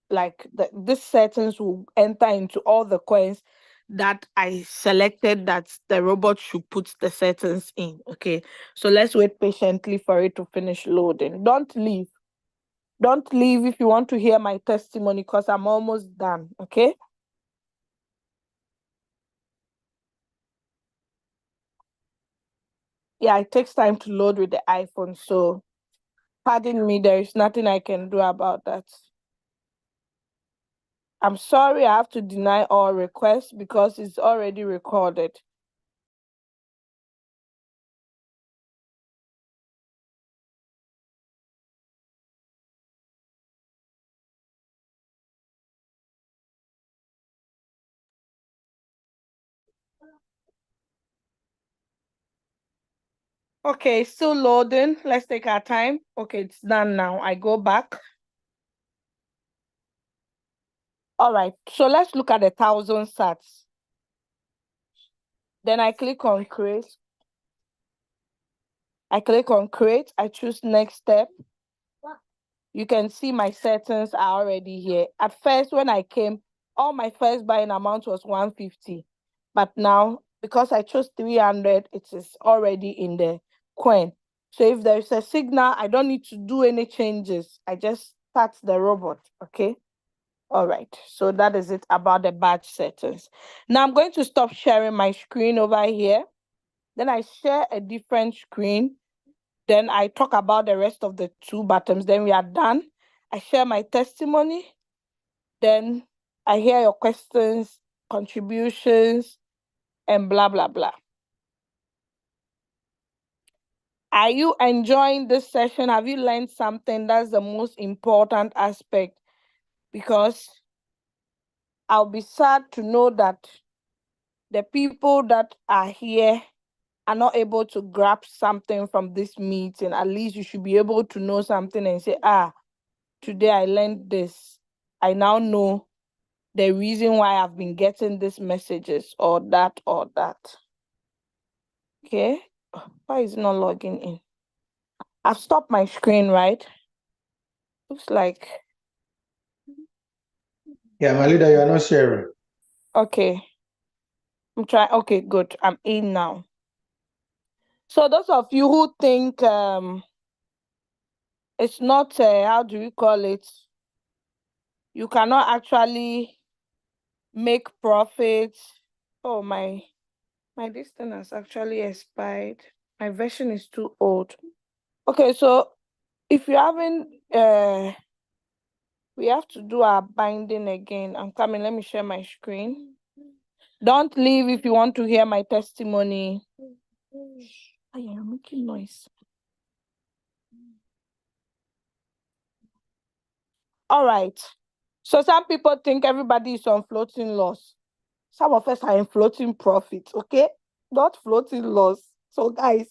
like this settings will enter into all the coins that I selected that the robot should put the settings in, okay? So let's wait patiently for it to finish loading. Don't leave. Don't leave if you want to hear my testimony because I'm almost done, okay? Yeah, it takes time to load with the iPhone, so pardon me, there is nothing I can do about that. I'm sorry, I have to deny all requests because it's already recorded. Okay, still loading. Let's take our time. Okay, it's done now. I go back. All right, so let's look at the 1,000 sats. Then I click on create. I click on create. I choose next step. You can see my settings are already here. At first, when I came, all my first buying amount was 150. But now, because I chose 300, it is already in the coin. So if there's a signal, I don't need to do any changes. I just start the robot, okay? All right, so that is it about the batch settings. Now I'm going to stop sharing my screen over here. Then I share a different screen. Then I talk about the rest of the 2 buttons. Then we are done. I share my testimony. Then I hear your questions, contributions, and blah, blah, blah. Are you enjoying this session? Have you learned something? That's the most important aspect, because I'll be sad to know that the people that are here are not able to grab something from this meeting. At least you should be able to know something and say, today I learned this. I now know the reason why I've been getting these messages or that or that. Okay, why is it not logging in? I've stopped my screen, right? Looks like. Yeah, my leader, you are not sharing. Okay. I'm trying. Okay, good. I'm in now. So those of you who think it's not, how do we call it? You cannot actually make profits. Oh, my this thing has actually expired. My version is too old. Okay, so if you haven't, we have to do our binding again. I'm coming. Let me share my screen. Don't leave if you want to hear my testimony. Oh, yeah, you're making noise. All right. So some people think everybody is on floating loss. Some of us are in floating profit, okay? Not floating loss. So guys,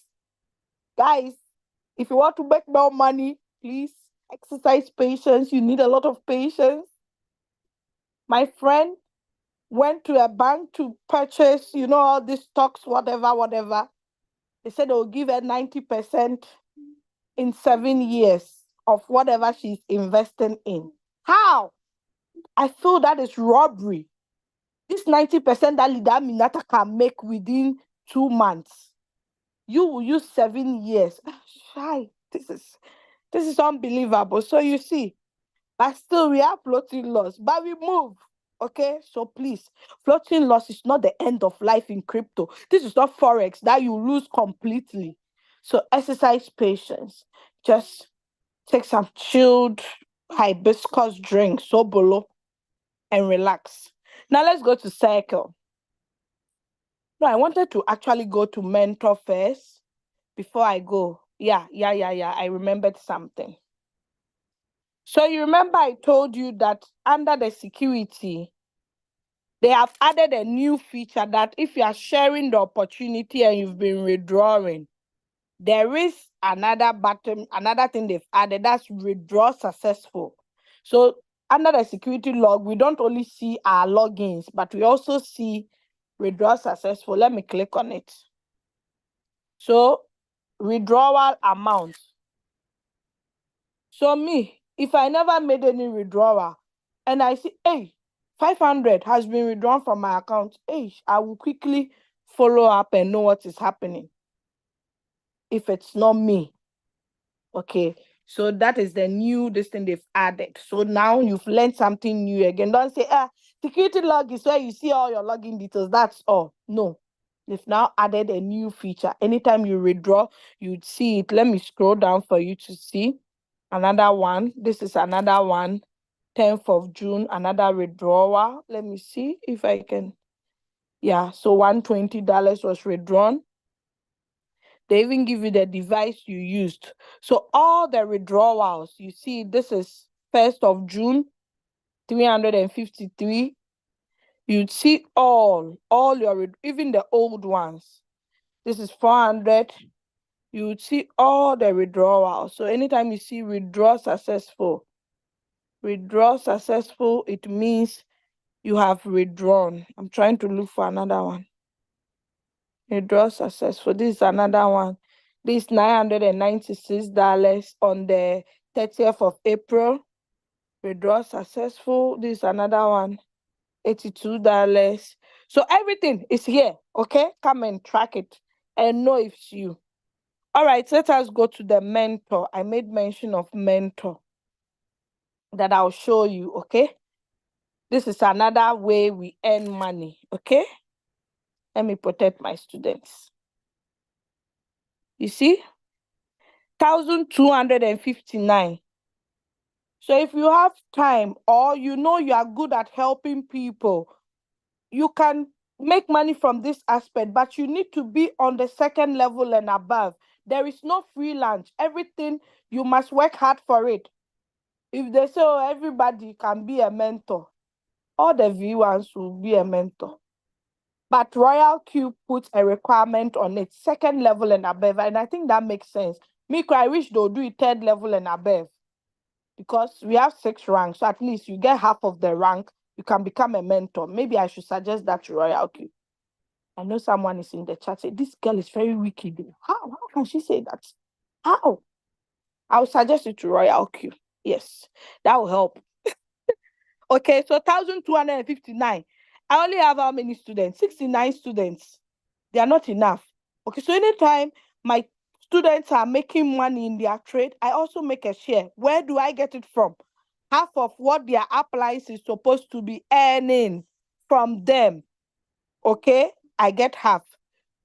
if you want to make more money, please exercise patience. You need a lot of patience. My friend went to a bank to purchase, all these stocks, whatever. They said they'll give her 90% in 7 years of whatever she's investing in. How? I feel that is robbery. This 90% that Leader Minata can make within 2 months, you will use 7 years. Shy, this is unbelievable. So you see, but still we have floating loss, but we move. Okay, so please, floating loss is not the end of life in crypto. This is not forex that you lose completely. So exercise patience. Just take some chilled hibiscus drink, sobolo, and relax. Now let's go to Circle. No, I wanted to actually go to Mentor first before I go. Yeah. I remembered something. So you remember I told you that under the security, they have added a new feature that if you are sharing the opportunity and you've been withdrawing, there is another button, another thing they've added, that's withdraw successful. So under the security log, we don't only see our logins, but we also see withdraw successful. Let me click on it. So withdrawal amount. So me, if I never made any withdrawal and I see, hey, 500 has been withdrawn from my account, hey, I will quickly follow up and know what is happening if it's not me. Okay, so that is the new this thing they've added. So now you've learned something new again. Don't say, security log is where you see all your login details. That's all. No, they've now added a new feature. Anytime you withdraw, you'd see it. Let me scroll down for you to see another one. This is another one. 10th of June, another withdrawal. Let me see if I can. Yeah, so $120 was withdrawn. They even give you the device you used. So all the withdrawals, you see, this is 1st of June, 353. You'd see all your, even the old ones. This is 400. You would see all the withdrawals. So anytime you see withdraw successful, it means you have withdrawn. I'm trying to look for another one. Withdraw successful. This is another one. This $996 on the 30th of April. Withdraw successful. This is another one. $82. So everything is here. Okay, come and track it and know if it's you. All right, let us go to the mentor. I made mention of mentor that I'll show you. Okay, this is another way we earn money. Okay, let me protect my students. You see, 1,259. So if you have time or you know you are good at helping people, you can make money from this aspect, but you need to be on the second level and above. There is no free lunch. Everything, you must work hard for it. If they say, oh, everybody can be a mentor, all the viewers will be a mentor. But Royalq puts a requirement on it, second level and above. And I think that makes sense. I wish they'll do it third level and above. Because we have 6 ranks, so at least you get half of the rank, you can become a mentor. Maybe I should suggest that to Royalq. I know someone is in the chat saying, this girl is very wicked. How can she say that? How? I'll suggest it to Royalq. Yes, that will help. Okay, so 1,259. I only have how many students? 69 students. They are not enough. Okay, so anytime my students are making money in their trade, I also make a share. Where do I get it from? Half of what their appliance is supposed to be earning from them. Okay, I get half.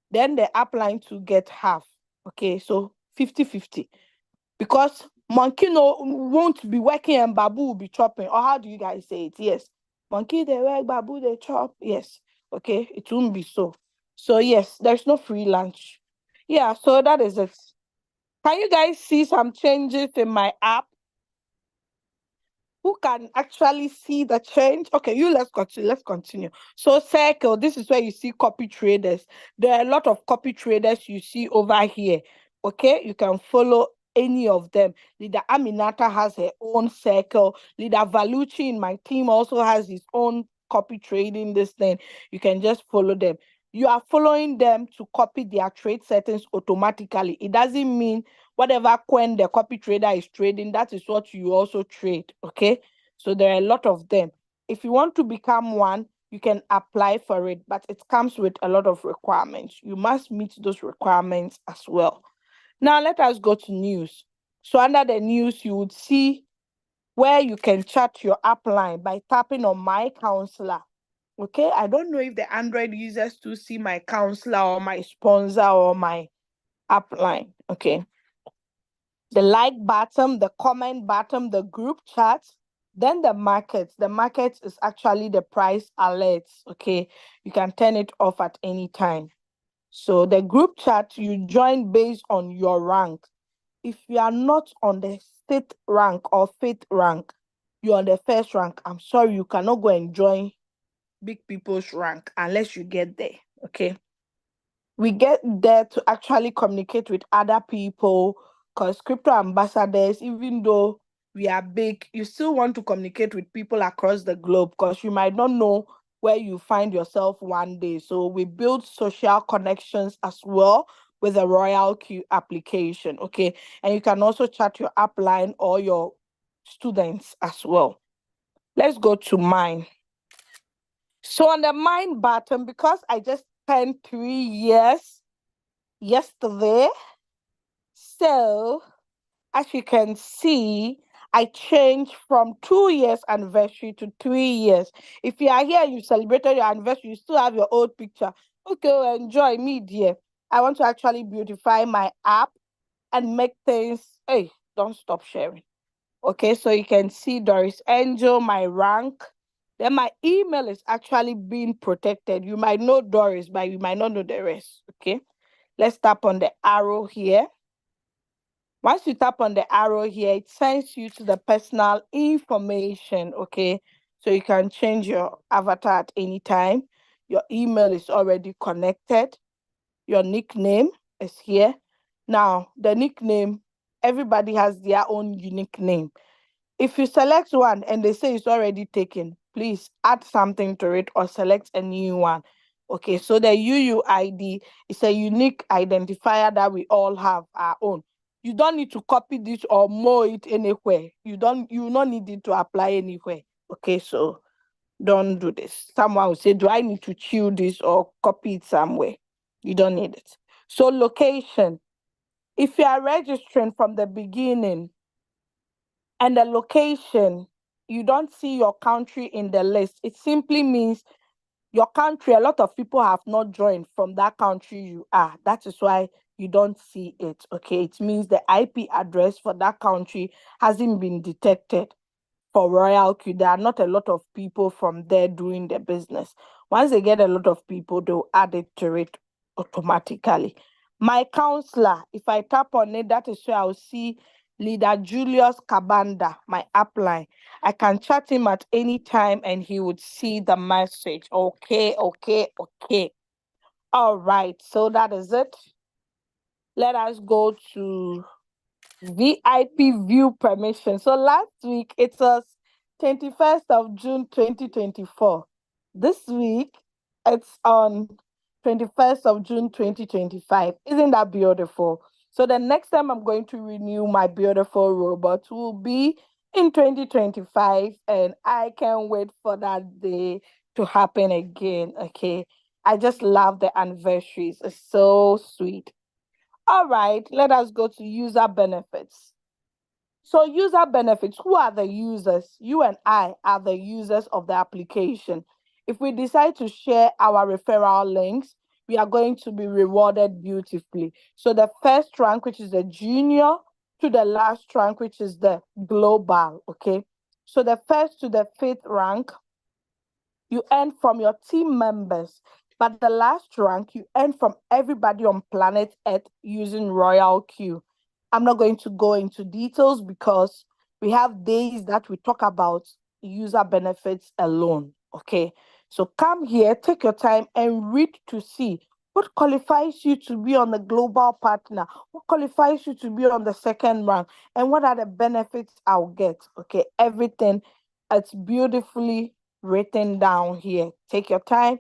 Then the upline to get half. Okay, so 50-50. Because monkey won't be working and babu will be chopping. Or how do you guys say it? Yes. Monkey they work, babu they chop. Yes. Okay, it won't be so. So yes, there's no free lunch. Yeah, so that is it. Can you guys see some changes in my app? Who can actually see the change? Okay, let's continue. So circle, this is where you see copy traders. There are a lot of copy traders you see over here. Okay, you can follow any of them. Leader Aminata has her own circle. Leader Valucci in my team also has his own copy trading this thing. You can just follow them. You are following them to copy their trade settings automatically. It doesn't mean whatever coin the copy trader is trading, that is what you also trade. Okay, so there are a lot of them. If you want to become one, you can apply for it, but it comes with a lot of requirements. You must meet those requirements as well. Now let us go to news. So under the news, you would see where you can chat your upline by tapping on my counselor. Okay, I don't know if the Android users to see my counselor or my sponsor or my upline. Okay, the like button, the comment button, the group chat, then the market. The market is actually the price alerts. Okay, you can turn it off at any time. So the group chat, you join based on your rank. if you are not on the 6th rank or 5th rank, you're on the 1st rank. I'm sorry, you cannot go and join big people's rank unless you get there. Okay. We get there to actually communicate with other people, because crypto ambassadors, even though we are big, you still want to communicate with people across the globe, because you might not know where you find yourself one day. So we build social connections as well with the Royalq application. Okay. And you can also chat your upline or your students as well. Let's go to mine. So on the mine button, because I just turned 3 years yesterday, so as you can see, I changed from 2 years anniversary to 3 years. If you are here and you celebrated your anniversary, you still have your old picture. Okay, well, enjoy me, dear. I want to actually beautify my app and make things. Hey, don't stop sharing. Okay, so you can see Doris Angel, my rank. Then my email is actually being protected. You might know Doris, but you might not know the rest. Okay, let's tap on the arrow here. Once you tap on the arrow here, it sends you to the personal information. Okay, so you can change your avatar at any time. Your email is already connected. Your nickname is here. Now, the nickname, everybody has their own unique name. If you select one and they say it's already taken, please add something to it or select a new one. Okay, so the UUID is a unique identifier that we all have our own. You don't need to copy this or mold it anywhere. You don't need it to apply anywhere. Okay, so don't do this. Someone will say, do I need to chew this or copy it somewhere? You don't need it. So location. If you are registering from the beginning, and the location, you don't see your country in the list, it simply means your country, a lot of people have not joined from that country you are. That is why you don't see it. Okay, it means the IP address for that country hasn't been detected. For Royalq, there are not a lot of people from there doing the business. Once they get a lot of people, they'll add it to it automatically. My counselor, if I tap on it, that is where I'll see Leader Julius Kabanda, my upline. I can chat him at any time and he would see the message. Okay. All right, so that is it. Let us go to VIP view permission. So last week it was 21st of June 2024. This week it's on 21st of June 2025. Isn't that beautiful? So the next time I'm going to renew my beautiful robot will be in 2025, and I can't wait for that day to happen again. Okay. I just love the anniversaries. It's so sweet. All right, let us go to user benefits. So user benefits, who are the users? You and I are the users of the application. If we decide to share our referral links, we are going to be rewarded beautifully. So the first rank, which is the junior, to the last rank, which is the global, okay? So the first to the 5th rank, you earn from your team members. But the last rank, you earn from everybody on planet Earth using Royalq. I'm not going to go into details because we have days that we talk about user benefits alone. Okay. So come here, take your time and read to see what qualifies you to be on the global partner, what qualifies you to be on the 2nd rank, and what are the benefits I'll get. Okay. Everything, it's beautifully written down here. Take your time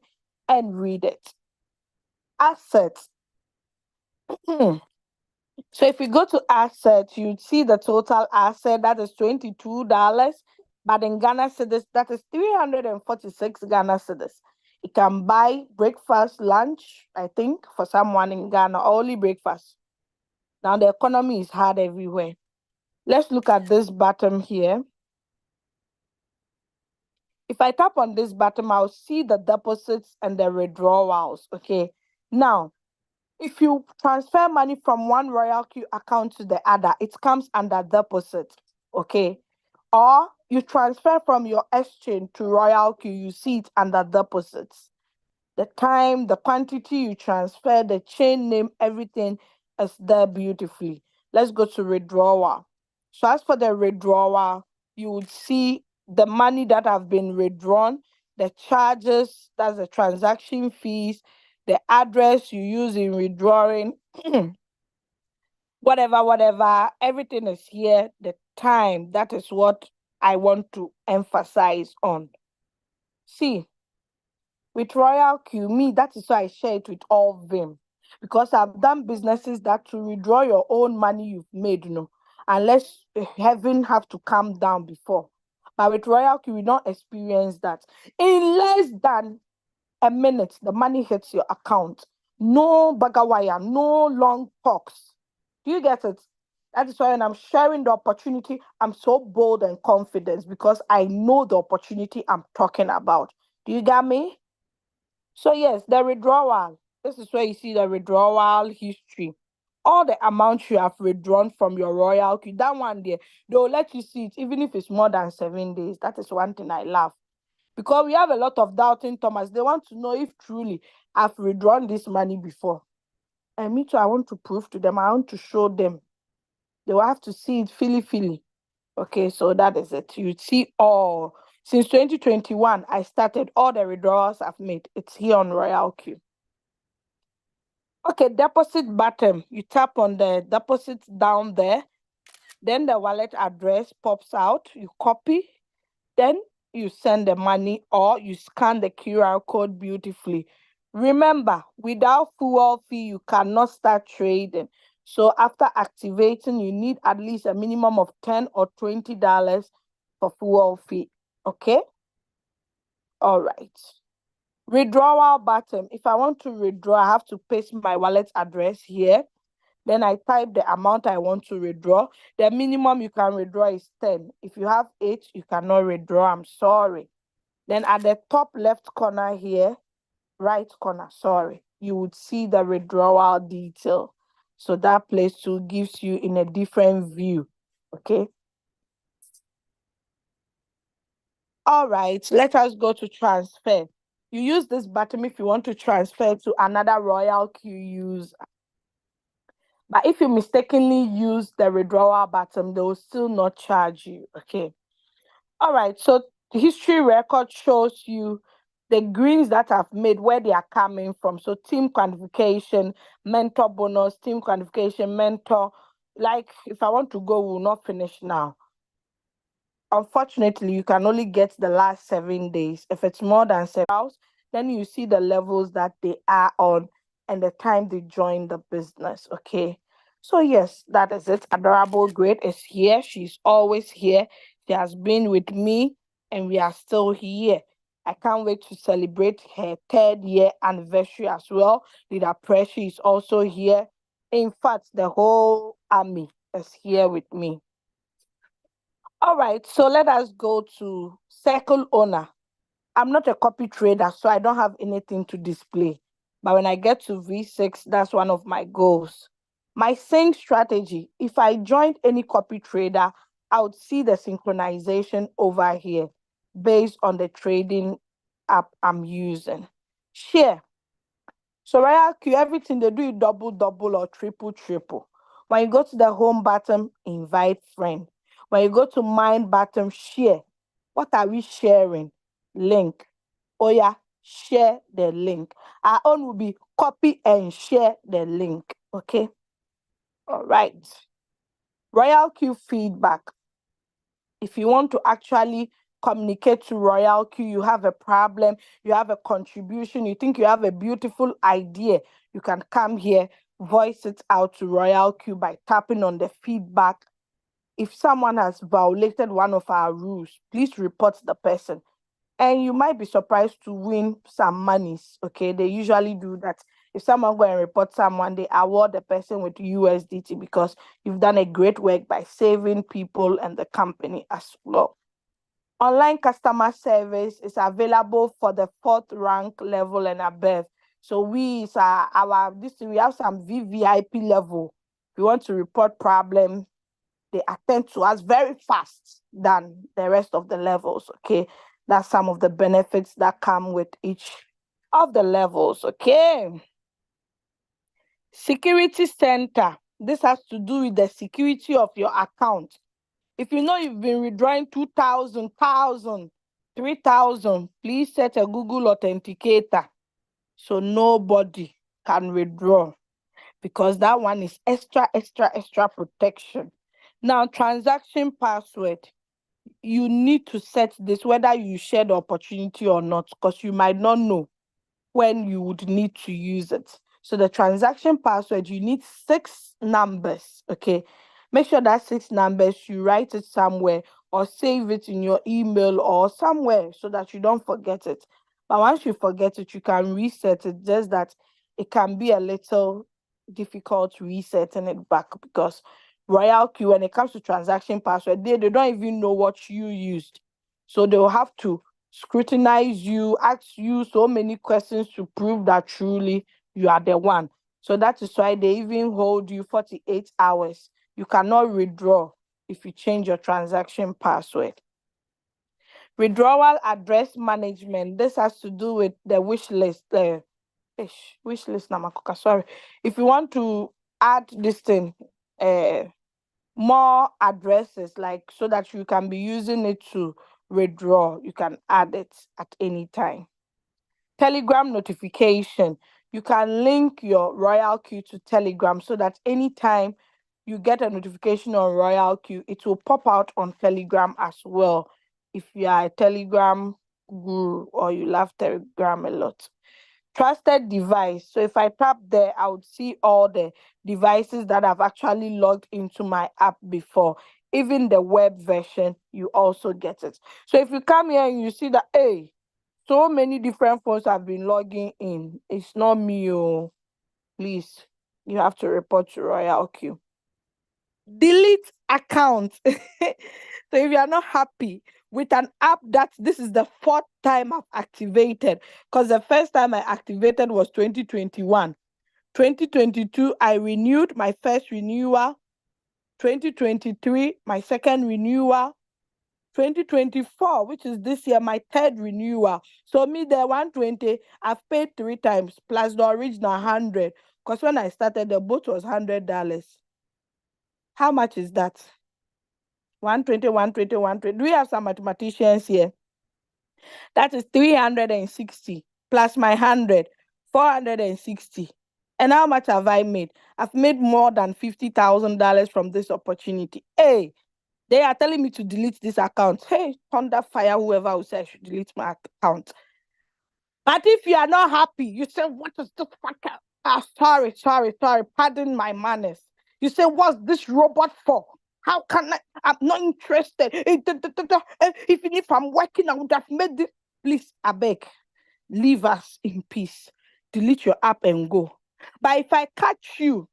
and read it. Assets. So if we go to assets, you'd see the total asset, that is $22. But in Ghana cedis, that is 346 Ghana cedis. You can buy breakfast, lunch, I think, for someone in Ghana, only breakfast. Now the economy is hard everywhere. Let's look at this bottom here. If I tap on this button, I'll see the deposits and the withdrawals. Okay. Now, if you transfer money from one Royalq account to the other, it comes under deposit. Okay. Or you transfer from your exchange to Royalq, you see it under deposits. The time, the quantity you transfer, the chain name, everything is there beautifully. let's go to withdrawal. So as for the withdrawal, you would see the money that have been withdrawn, the charges, that's the transaction fees, the address you use in withdrawing, whatever, everything is here. The time, that is what I want to emphasize on. See, with Royalq, me, that is why I share it with all of them. Because I've done businesses that to withdraw your own money you've made, unless heaven have to come down before. But with Royalq, we don't experience that. In less than a minute, the money hits your account. No bagawaya, no long talks. Do you get it? That is why when I'm sharing the opportunity, I'm so bold and confident because I know the opportunity I'm talking about. Do you get me? So yes, the withdrawal. This is where you see the withdrawal history. All the amounts you have withdrawn from your Royalq, that one there, they'll let you see it, even if it's more than 7 days. That is one thing I love. Because we have a lot of doubting Thomas. They want to know if truly I've withdrawn this money before. And me too, I want to prove to them. I want to show them. They will have to see it, feely. Okay, so that is it. You see all. Since 2021, I started all the withdrawals I've made. It's here on Royalq. Okay, deposit button. You tap on the deposit down there. Then the wallet address pops out. You copy. Then you send the money or you scan the QR code beautifully. Remember, without fuel fee, you cannot start trading. So after activating, you need at least a minimum of $10 or $20 for fuel fee. Okay? All right. Withdrawal button. If I want to withdraw, I have to paste my wallet address here. Then I type the amount I want to withdraw. The minimum you can withdraw is 10. If you have 8, you cannot withdraw. I'm sorry. Then at the top left corner here, right corner, sorry, you would see the withdrawal detail. So that place too gives you in a different view. Okay. All right, let us go to transfer. You use this button if you want to transfer to another Royalq user. But if you mistakenly use the withdrawal button, they will still not charge you. Okay. All right. So the history record shows you the greens that I've made, where they are coming from. So team qualification, mentor bonus, team qualification, mentor. Like if I want to go, we'll not finish now. Unfortunately, you can only get the last 7 days. If it's more than 7 hours, then you see the levels that they are on and the time they join the business. Okay. So yes, that is it. Adorable Great is here. She's always here. She has been with me and we are still here. I can't wait to celebrate her 3rd year anniversary as well. Leader Pressure is also here. In fact, the whole army is here with me. All right, so let us go to circle owner. I'm not a copy trader, so I don't have anything to display. But when I get to V6, that's one of my goals. My sync strategy, if I joined any copy trader, I would see the synchronization over here based on the trading app I'm using. Share. So Royalq, everything they do is double or triple. When you go to the home button, invite friend. When you go to mind button, share. What are we sharing? Link. Oh yeah, share the link. Our own will be copy and share the link. Okay. All right. Royalq feedback. If you want to actually communicate to Royalq, you have a problem, you have a contribution, you think you have a beautiful idea, you can come here, voice it out to Royalq by tapping on the feedback. If someone has violated one of our rules, please report the person. And you might be surprised to win some monies. Okay, they usually do that. If someone go and report someone, they award the person with USDT because you've done a great work by saving people and the company as well. Online customer service is available for the 4th rank level and above. So we have some VVIP level. We want to report problem, they attend to us very fast than the rest of the levels. Okay, that's some of the benefits that come with each of the levels. Okay. Security center. This has to do with the security of your account. If you know you've been withdrawing 2,000, 1,000, 3,000, please set a Google Authenticator so nobody can withdraw, because that one is extra protection. Now, transaction password. You need to set this whether you share the opportunity or not, because you might not know when you would need to use it. So the transaction password, you need 6 numbers, okay? Make sure that 6 numbers, you write it somewhere or save it in your email or somewhere so that you don't forget it. But once you forget it, you can reset it, just that it can be a little difficult resetting it back, because Royalq, when it comes to transaction password, they don't even know what you used. So they'll have to scrutinize you, ask you so many questions to prove that truly you are the one. So that is why they even hold you 48 hours. You cannot withdraw if you change your transaction password. Withdrawal address management. This has to do with the wish list. Wish list, Namakoka, sorry. If you want to add this thing, more addresses, like so that you can be using it to withdraw, you can add it at any time. Telegram notification. You can link your Royalq to Telegram so that anytime you get a notification on Royalq, it will pop out on Telegram as well, if you are a Telegram guru or you love Telegram a lot. Trusted device. So if I tap there, I would see all the devices that I've actually logged into my app before. Even the web version, you also get it. So if you come here and you see that, hey, so many different phones have been logging in, it's not me, oh, please, you have to report to Royalq. Delete account. So if you are not happy with an app that this is the 4th time I've activated, because the first time I activated was 2021. 2022, I renewed my first renewal. 2023, my second renewal. 2024, which is this year, my 3rd renewal. So me, the 120, I've paid 3 times, plus the original 100. Because when I started, the boat was $100. How much is that? 120, 120, 120. Do we have some mathematicians here? That is 360 plus my 100, 460. And how much have I made? I've made more than $50,000 from this opportunity. Hey, they are telling me to delete this account. Hey, thunder fire, whoever will say I should delete my account. But if you are not happy, you say, what is this fucker? Sorry. Pardon my manners. You say, what's this robot for? How can I? I'm not interested. Even if I'm working, I would have made this. Please, I beg, leave us in peace. Delete your app and go. But if I catch you,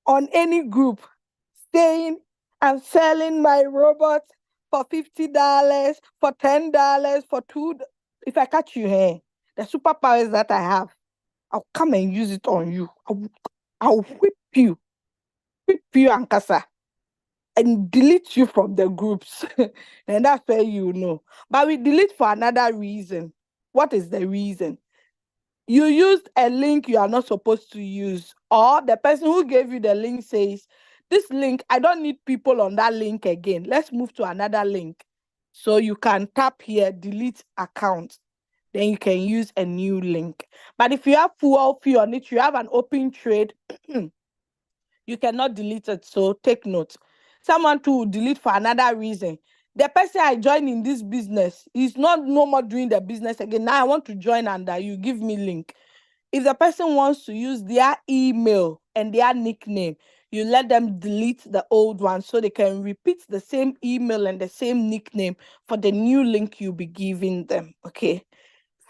on any group saying I'm selling my robot for $50, for $10, for $2, if I catch you here, the superpowers that I have, I'll come and use it on you. I'll whip you, Ankasa, and delete you from the groups. And that's where you know. But we delete for another reason. What is the reason? You used a link you are not supposed to use, or the person who gave you the link says, this link, I don't need people on that link again. Let's move to another link. So you can tap here, delete account. Then you can use a new link. But if you have full fee on it, you have an open trade, you cannot delete it. So take note. Someone to delete for another reason. The person I joined in this business is not no more doing the business again. Now I want to join under you. Give me link. If the person wants to use their email and their nickname, you let them delete the old one so they can repeat the same email and the same nickname for the new link you'll be giving them. Okay.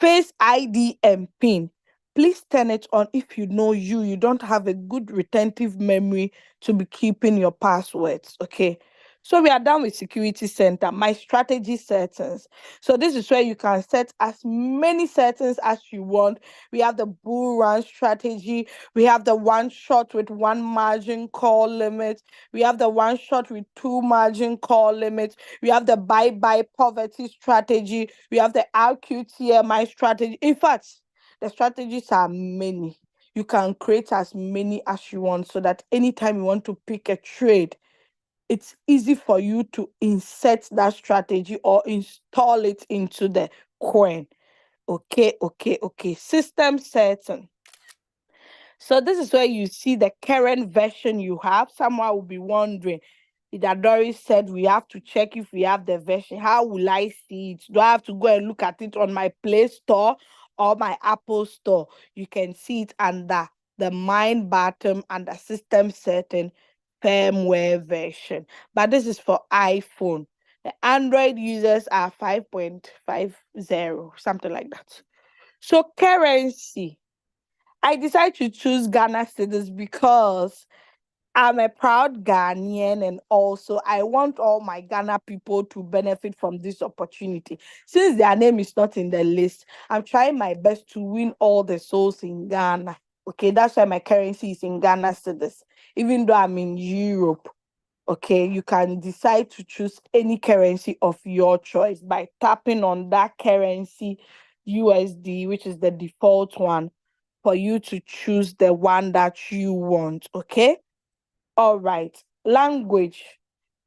Face ID and PIN. Please turn it on if you know you don't have a good retentive memory to be keeping your passwords. Okay. So we are done with security center, my strategy settings. So this is where you can set as many settings as you want. We have the bull run strategy. We have the one shot with 1 margin call limit. We have the one shot with 2 margin call limits. We have the bye-bye poverty strategy. We have the RQTMI strategy. In fact, the strategies are many. you can create as many as you want so that anytime you want to pick a trade, it's easy for you to insert that strategy or install it into the coin. Okay. System setting. So this is where you see the current version you have. Someone will be wondering, that Doris said we have to check if we have the version. How will I see it? Do I have to go and look at it on my Play Store or my Apple Store? You can see it under the Mind button under System Setting firmware version. But this is for iPhone. The Android users are 5.50, something like that. So currency. I decided to choose Ghana cedis because I'm a proud Ghanaian, and also I want all my Ghana people to benefit from this opportunity. Since their name is not in the list, I'm trying my best to win all the souls in Ghana. Okay, that's why my currency is in Ghana cedis, even though I'm in Europe. Okay, you can decide to choose any currency of your choice by tapping on that currency USD, which is the default one, for you to choose the one that you want. Okay. All right. Language.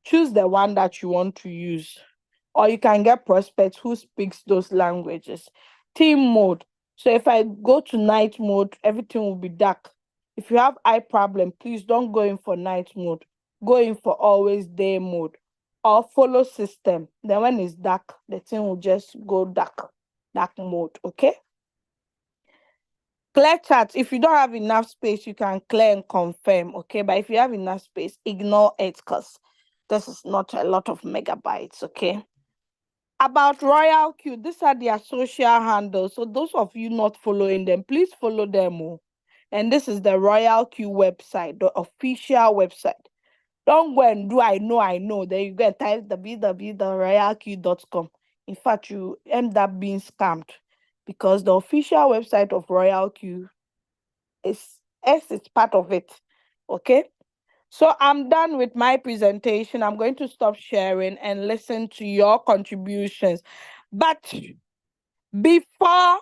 Choose the one that you want to use. Or you can get prospects who speaks those languages. Team mode. So if I go to night mode, everything will be dark. If you have eye problem, please don't go in for night mode. Go in for always day mode. Or follow system. Then when it's dark, the thing will just go dark mode. Okay. Clear chat. If you don't have enough space, you can clear and confirm. Okay. But if you have enough space, ignore it because this is not a lot of megabytes. Okay. About Royalq, these are their social handles. So those of you not following them, please follow them. And this is the Royalq website, the official website. Don't go and do I know. Then you go and type www.royalq.com. In fact, you end up being scammed because the official website of Royalq is part of it. Okay. So I'm done with my presentation. I'm going to stop sharing and listen to your contributions. But before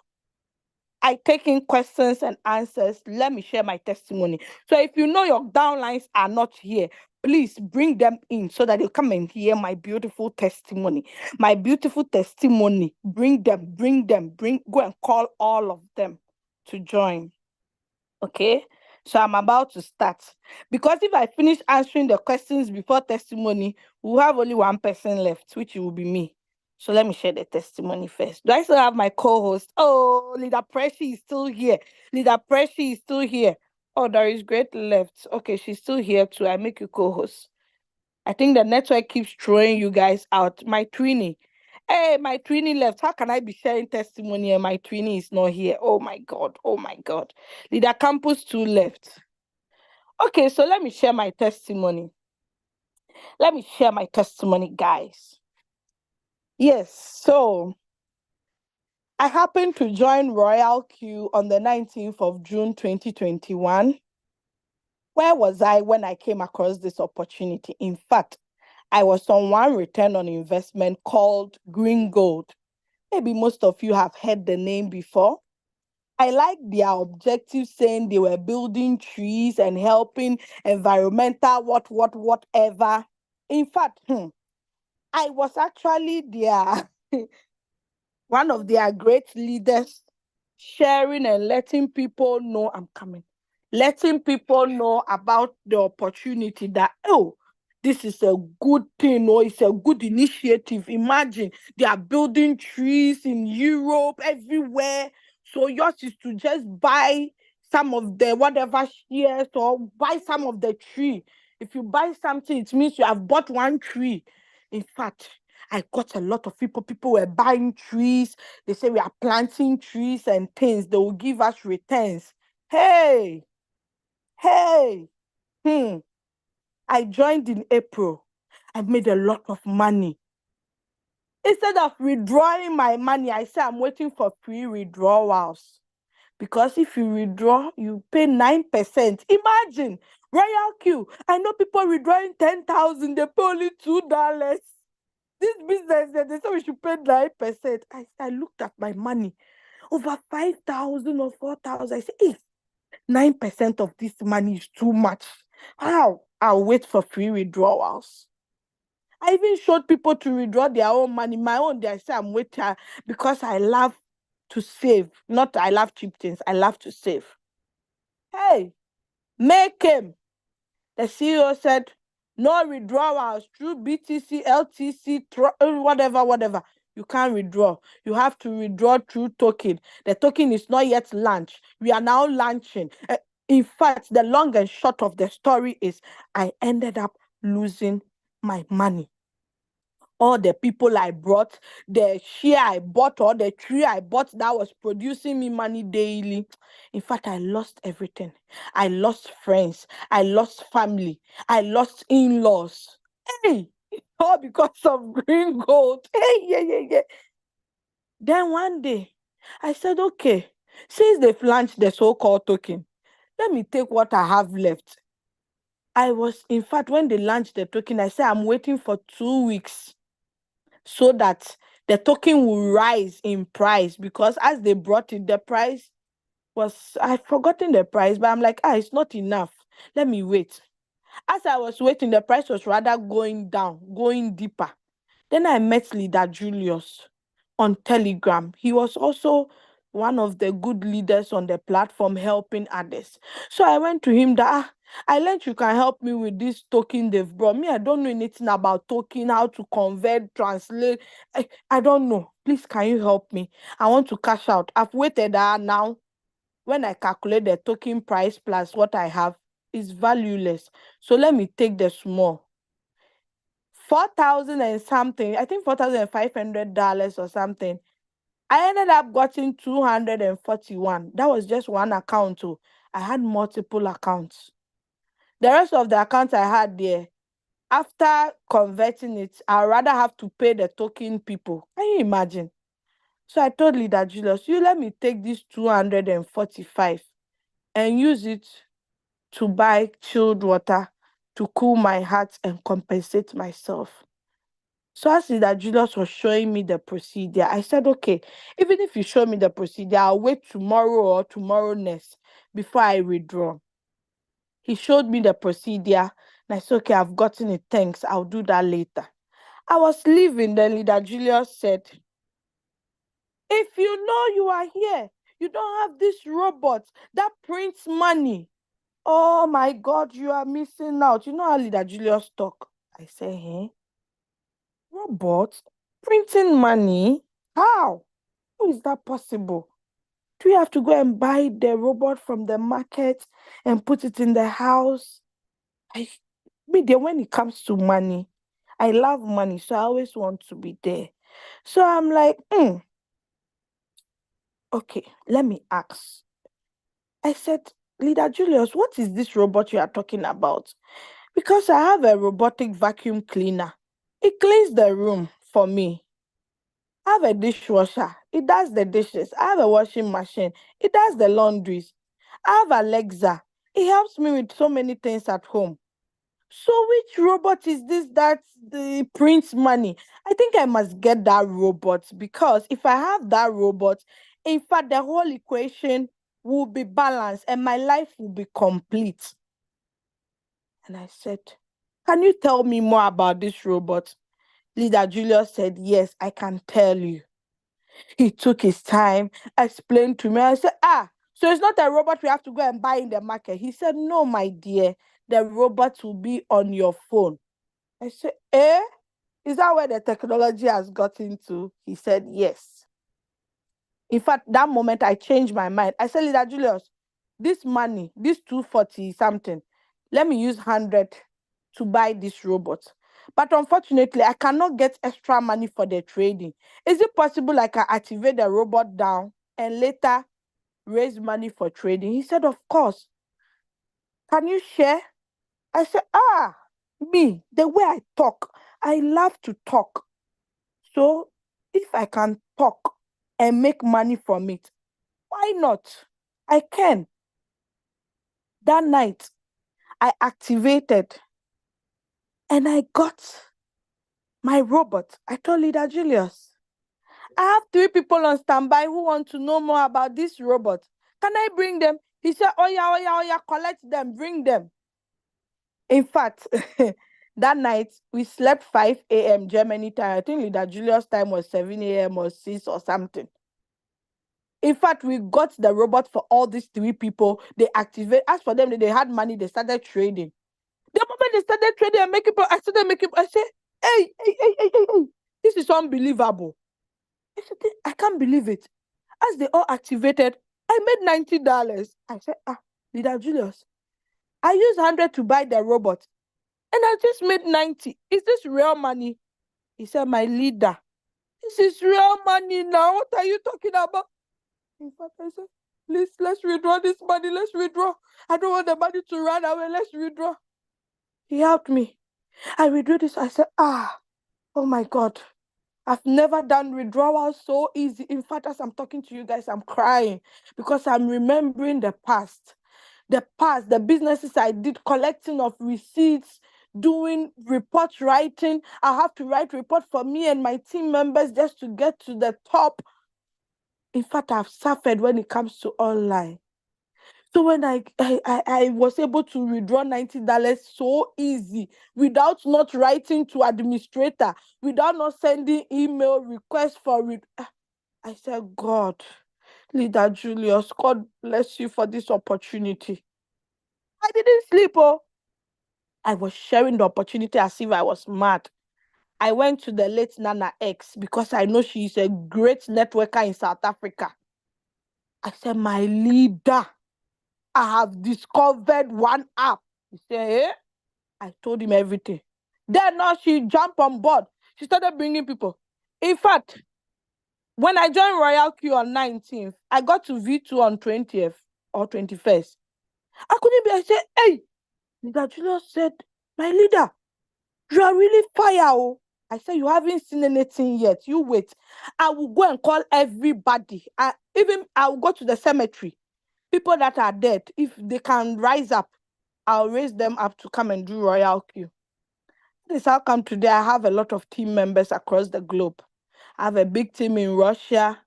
I take in questions and answers, let me share my testimony. So if you know your downlines are not here, please bring them in so that they'll come and hear my beautiful testimony. My beautiful testimony. Bring them. Go and call all of them to join. Okay, so I'm about to start. Because if I finish answering the questions before testimony, we'll have only one person left, which will be me. So let me share the testimony first. Do I still have my co-host? Oh, Leader Pressy is still here. Oh, there is Great left. Okay, she's still here too. I make you co-host. I think the network keeps throwing you guys out. My twinnie. Hey, my twinnie left. How can I be sharing testimony and my twinnie is not here? Oh my God. Leader Campus 2 left. Okay, so let me share my testimony. Guys. Yes, so I happened to join Royalq on the 19th of June 2021. Where was I when I came across this opportunity? In fact, I was on one return on investment called Green Gold. Maybe most of you have heard the name before. I like their objective saying they were building trees and helping environmental whatever. In fact, I was actually their one of their great leaders, sharing and letting people know I'm coming. Letting people know about the opportunity that, oh, this is a good thing, or it's a good initiative. Imagine they are building trees in Europe, everywhere. So yours is to just buy some of the whatever shares or buy some of the tree. If you buy something, it means you have bought one tree. In fact, I got a lot of people. People were buying trees. They say we are planting trees and things. They will give us returns. Hey. I joined in April. I made a lot of money. Instead of withdrawing my money, I say I'm waiting for free withdrawals. Because if you withdraw, you pay 9%. Imagine, Royalq. I know people withdrawing 10,000, they pay only $2. This business, they say we should pay 9%. I looked at my money, over 5,000 or 4,000. I said, hey, 9% of this money is too much. How? I'll wait for free withdrawals. I even showed people to withdraw their own money. My own, they say I'm waiting because I love to save. Not I love cheap things. I love to save. Hey, May came. The CEO said, no withdrawals through BTC, LTC, whatever. You can't withdraw. You have to withdraw through token. The token is not yet launched. We are now launching. In fact, the long and short of the story is I ended up losing my money. All the people I brought, the share I bought, or the tree I bought that was producing me money daily. In fact, I lost everything. I lost friends. I lost family. I lost in-laws. Hey, all because of green gold. Hey, yeah. Then one day, I said, okay, since they've launched the so-called token, let me take what I have left. In fact, when they launched the token, I said, I'm waiting for 2 weeks so that the token will rise in price, because as they brought it, the price was, I've forgotten the price, but I'm like, it's not enough. Let me wait. As I was waiting, the price was rather going down, going deeper. Then I met leader Julius on Telegram. He was also one of the good leaders on the platform helping others. So I went to him that I learned you can help me with this token they've brought me. I don't know anything about token, how to convert, translate. I don't know. Please, can you help me? I want to cash out. I've waited now. When I calculate the token price plus what I have, it's valueless. So let me take the small. 4,000 and something, I think $4,500 or something. I ended up getting 241. That was just one account too. I had multiple accounts. The rest of the accounts I had there, after converting it, I'd rather have to pay the token people. Can you imagine? So I told Leader Julius, you let me take this 245 and use it to buy chilled water to cool my heart and compensate myself. So as Leader Julius was showing me the procedure, I said, okay, even if you show me the procedure, I'll wait tomorrow or tomorrow next before I withdraw. He showed me the procedure, and I said, okay, I've gotten it, thanks, I'll do that later. I was leaving, then Leader Julius said, if you know you are here, you don't have this robot that prints money. Oh my God, you are missing out. You know how Leader Julius talk? I say, hey, robot printing money? How? How is that possible? Do we have to go and buy the robot from the market and put it in the house? When it comes to money, I love money, so I always want to be there. So I'm like, okay, let me ask. I said, Leader Julius, what is this robot you are talking about? Because I have a robotic vacuum cleaner. It cleans the room for me. I have a dishwasher. It does the dishes. I have a washing machine. It does the laundries. I have Alexa. It helps me with so many things at home. So which robot is this that prints money? I think I must get that robot, because if I have that robot, in fact, the whole equation will be balanced and my life will be complete. And I said, can you tell me more about this robot? Leader Julius said, yes, I can tell you. He took his time, explained to me. I said, so it's not a robot we have to go and buy in the market. He said, no, my dear, the robot will be on your phone. I said, is that where the technology has gotten to? He said, yes. In fact, that moment I changed my mind. I said, Leader Julius, this money, this 240 something, let me use 100 to buy this robot. But unfortunately, I cannot get extra money for the trading. Is it possible I can activate the robot down and later raise money for trading? He said, of course. Can you share? I said, me, the way I talk, I love to talk. So if I can talk and make money from it, why not? I can. That night, I activated and I got my robot. I told Leader Julius, I have 3 people on standby who want to know more about this robot. Can I bring them? He said, oh yeah, collect them, bring them. In fact, that night we slept 5 a.m. Germany time. I think Leader Julius' time was 7 a.m. or 6 or something. In fact, we got the robot for all these 3 people. They activate. As for them, they had money. They started trading. The moment they started trading and making, I started making. I said, hey, this is unbelievable. I said, I can't believe it. As they all activated, I made $90. I said, Leader Julius, I used 100 to buy the robot, and I just made 90. Is this real money? He said, my leader, this is real money now. What are you talking about? In fact, I said, please, let's withdraw this money. Let's withdraw. I don't want the money to run away. Let's withdraw. He helped me. I withdrew this. I said, oh my God. I've never done withdrawals so easy. In fact, as I'm talking to you guys, I'm crying because I'm remembering the past. The businesses I did, collecting of receipts, doing report writing. I have to write report for me and my team members just to get to the top. In fact, I've suffered when it comes to online. So when I was able to withdraw $90 so easy without not writing to administrator, without not sending email requests for it, I said, God, Leader Julius, God bless you for this opportunity. I didn't sleep. I was sharing the opportunity as if I was mad. I went to the late Nana X because I know she is a great networker in South Africa. I said, my leader, I have discovered one app. He said, eh? I told him everything. Then now she jumped on board. She started bringing people. In fact, when I joined Royalq on 19th, I got to V2 on 20th or 21st. I couldn't be. I said, hey, Leader Julius said, my leader, you are really fire. Oh. I said, you haven't seen anything yet. You wait. I will go and call everybody. I will go to the cemetery. People that are dead, if they can rise up, I'll raise them up to come and do Royalq. This is how come today I have a lot of team members across the globe. I have a big team in Russia,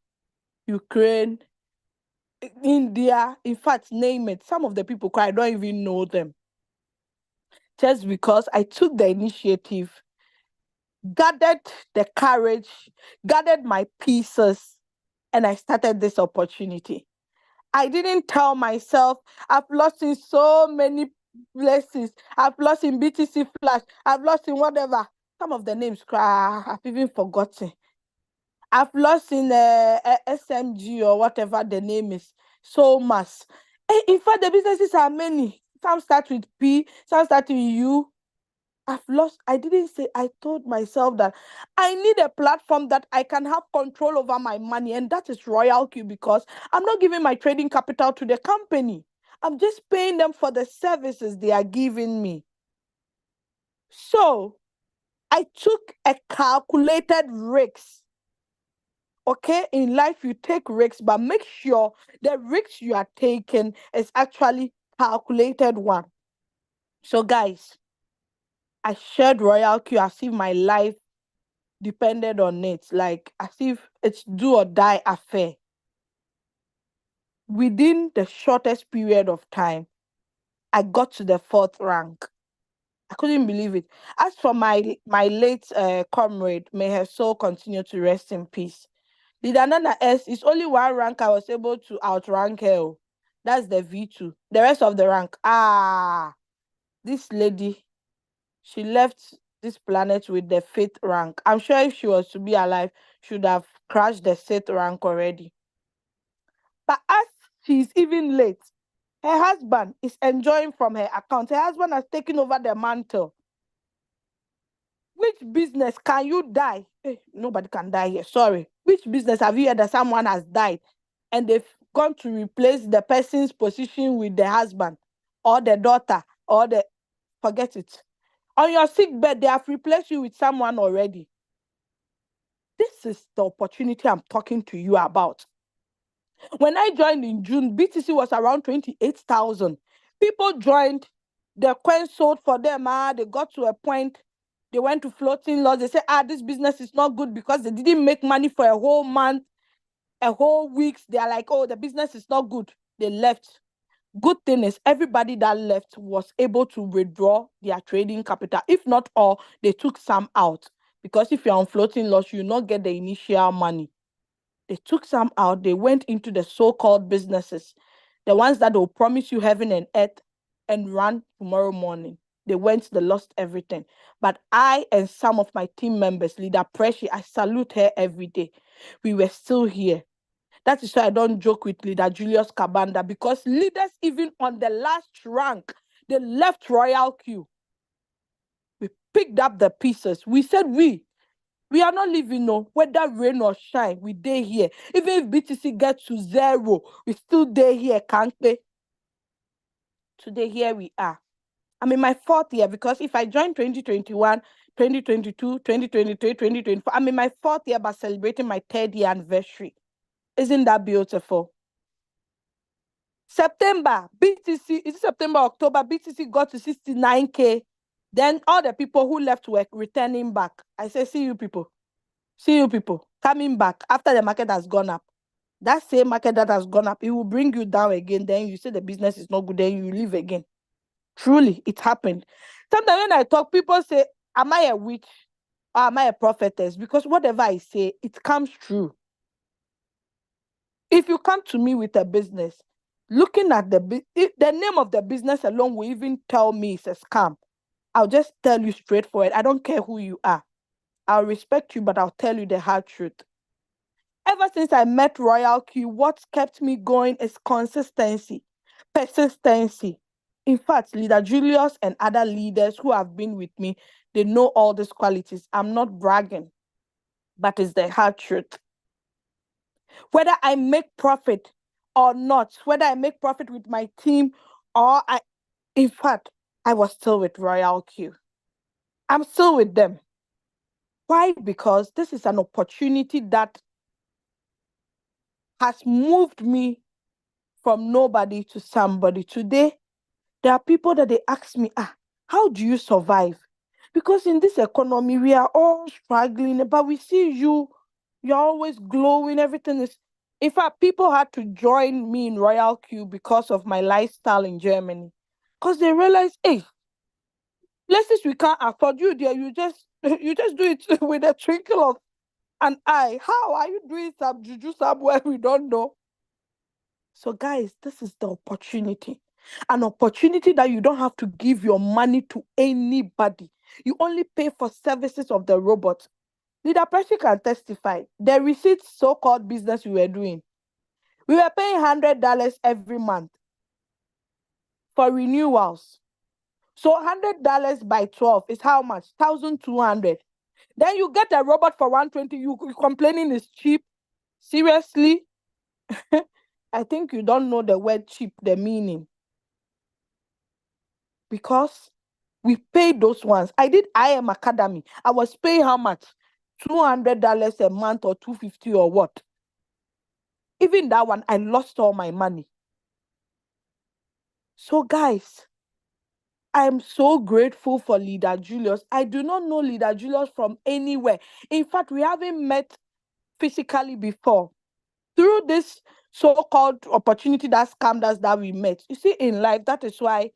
Ukraine, India. In fact, name it. Some of the people, I don't even know them. Just because I took the initiative, gathered the courage, gathered my pieces, and I started this opportunity. I didn't tell myself I've lost in so many places. I've lost in BTC Flash. I've lost in whatever. Some of the names I've even forgotten. I've lost in SMG or whatever the name is. So much. In fact, the businesses are many. Some start with P, some start with U. I've lost. I didn't say, I told myself that I need a platform that I can have control over my money, and that is Royalq, because I'm not giving my trading capital to the company. I'm just paying them for the services they are giving me. So I took a calculated risk. Okay, in life you take risks, but make sure the risks you are taking is actually calculated one. So guys, I shared Royalq as if my life depended on it, like as if it's do or die affair. Within the shortest period of time, I got to the 4th rank. I couldn't believe it. As for my late comrade, may her soul continue to rest in peace. Leader Nana S is only one rank I was able to outrank her. That's the V2. The rest of the rank, this lady, she left this planet with the 5th rank. I'm sure if she was to be alive, she would have crashed the 6th rank already. But as she's even late, her husband is enjoying from her account. Her husband has taken over the mantle. Which business can you die? Nobody can die here. Sorry. Which business have you heard that someone has died and they've gone to replace the person's position with the husband or the daughter or forget it. On your sick bed, they have replaced you with someone already. This is the opportunity I'm talking to you about. When I joined in June, BTC was around 28,000. People joined, the coin sold for them. They got to a point, they went to floating loss. They said, this business is not good because they didn't make money for a whole month, a whole week. They are like, the business is not good. They left. Good thing is everybody that left was able to withdraw their trading capital. If not all, they took some out. Because if you're on floating loss, you not get the initial money. They took some out. They went into the so-called businesses, the ones that will promise you heaven and earth and run tomorrow morning. They went, they lost everything. But I and some of my team members, Leader Pressure, I salute her every day. We were still here. That is why I don't joke with Leader Julius Kabanda, because leaders, even on the last rank, they left Royalq. We picked up the pieces. We said we are not leaving, no. Whether rain or shine, we stay here. Even if BTC gets to 0, we still stay here, can't we? Today, here we are. I'm in my 4th year, because if I joined 2021, 2022, 2023, 2024, I'm in my 4th year by celebrating my 3rd year anniversary. Isn't that beautiful? September, BTC, is it September, October, BTC got to 69K. Then all the people who left were returning back. I say, see you people. See you people coming back after the market has gone up. That same market that has gone up, it will bring you down again. Then you say the business is not good, then you leave again. Truly, it happened. Sometimes when I talk, people say, am I a witch or am I a prophetess? Because whatever I say, it comes true. If you come to me with a business, looking at the name of the business alone will even tell me it's a scam. I'll just tell you straightforward. I don't care who you are. I'll respect you, but I'll tell you the hard truth. Ever since I met Royalq, what's kept me going is consistency, persistency. In fact, Leader Julius and other leaders who have been with me, they know all these qualities. I'm not bragging, but it's the hard truth. Whether I make profit or not, whether I make profit with my team or in fact, I was still with Royalq. I'm still with them. Why? Because this is an opportunity that has moved me from nobody to somebody. Today, there are people that they ask me, how do you survive? Because in this economy, we are all struggling, but we see you're always glowing, everything is. In fact, people had to join me in Royalq because of my lifestyle in Germany. Because they realized, hey, places we can't afford you there, you just do it with a twinkle of an eye. How are you doing some juju somewhere we don't know? So guys, this is the opportunity. An opportunity that you don't have to give your money to anybody. You only pay for services of the robot. Leader Pressure can testify. The receipts so-called business we were doing, we were paying $100 every month for renewals. So $100 by 12 is how much? 1,200. Then you get a robot for 120. You complaining is cheap. Seriously? I think you don't know the word cheap, the meaning. Because we paid those ones. I did IM Academy. I was paying how much? $200 a month or $250 or what? Even that one, I lost all my money. So guys, I'm so grateful for Leader Julius. I do not know Leader Julius from anywhere. In fact, we haven't met physically before. Through this so-called opportunity that scammed us that we met. You see, in life, that is why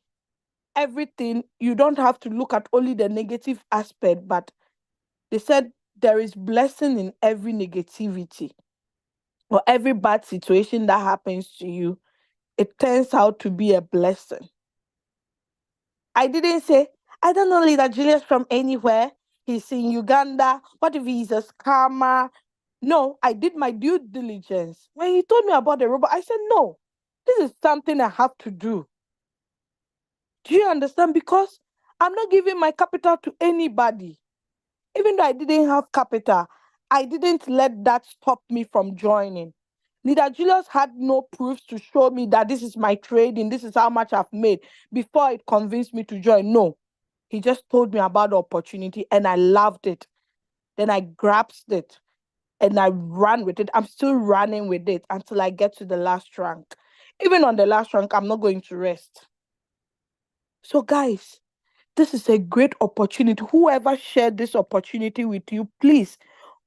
everything, you don't have to look at only the negative aspect, but they said there is blessing in every negativity or every bad situation that happens to you. It turns out to be a blessing. I didn't say, I don't know Leader Julius from anywhere. He's in Uganda. What if he's a scammer? No, I did my due diligence. When he told me about the robot, I said, no, this is something I have to do. Do you understand? Because I'm not giving my capital to anybody. Even though I didn't have capital, I didn't let that stop me from joining. Leader Julius had no proofs to show me that this is my trading, this is how much I've made before it convinced me to join. No, he just told me about the opportunity and I loved it. Then I grasped it and I ran with it. I'm still running with it until I get to the last rank. Even on the last rank, I'm not going to rest. So guys, this is a great opportunity. Whoever shared this opportunity with you, please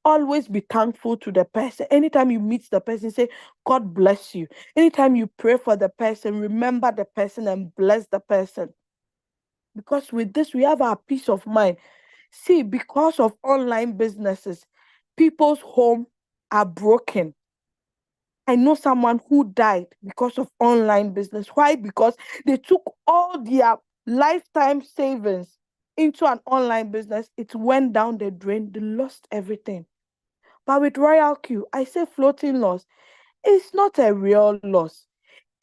Always be thankful to the person. Anytime you meet the person, say, God bless you. Anytime you pray for the person, remember the person and bless the person. Because with this, we have our peace of mind. See, because of online businesses, people's home are broken. I know someone who died because of online business. Why? Because they took all their lifetime savings into an online business. It went down the drain. They lost everything. But with Royalq, I say floating loss. It's not a real loss.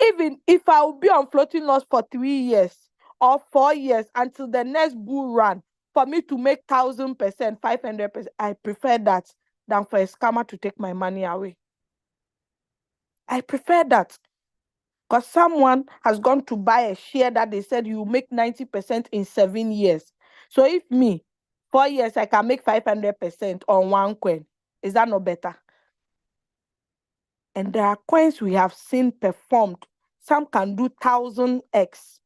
Even if I will be on floating loss for 3 years or 4 years until the next bull run, for me to make 1,000%, 500%, I prefer that than for a scammer to take my money away. I prefer that. Because someone has gone to buy a share that they said you make 90% in 7 years. So if me, 4 years, I can make 500% on one coin, is that not better? And there are coins we have seen performed. Some can do 1,000x.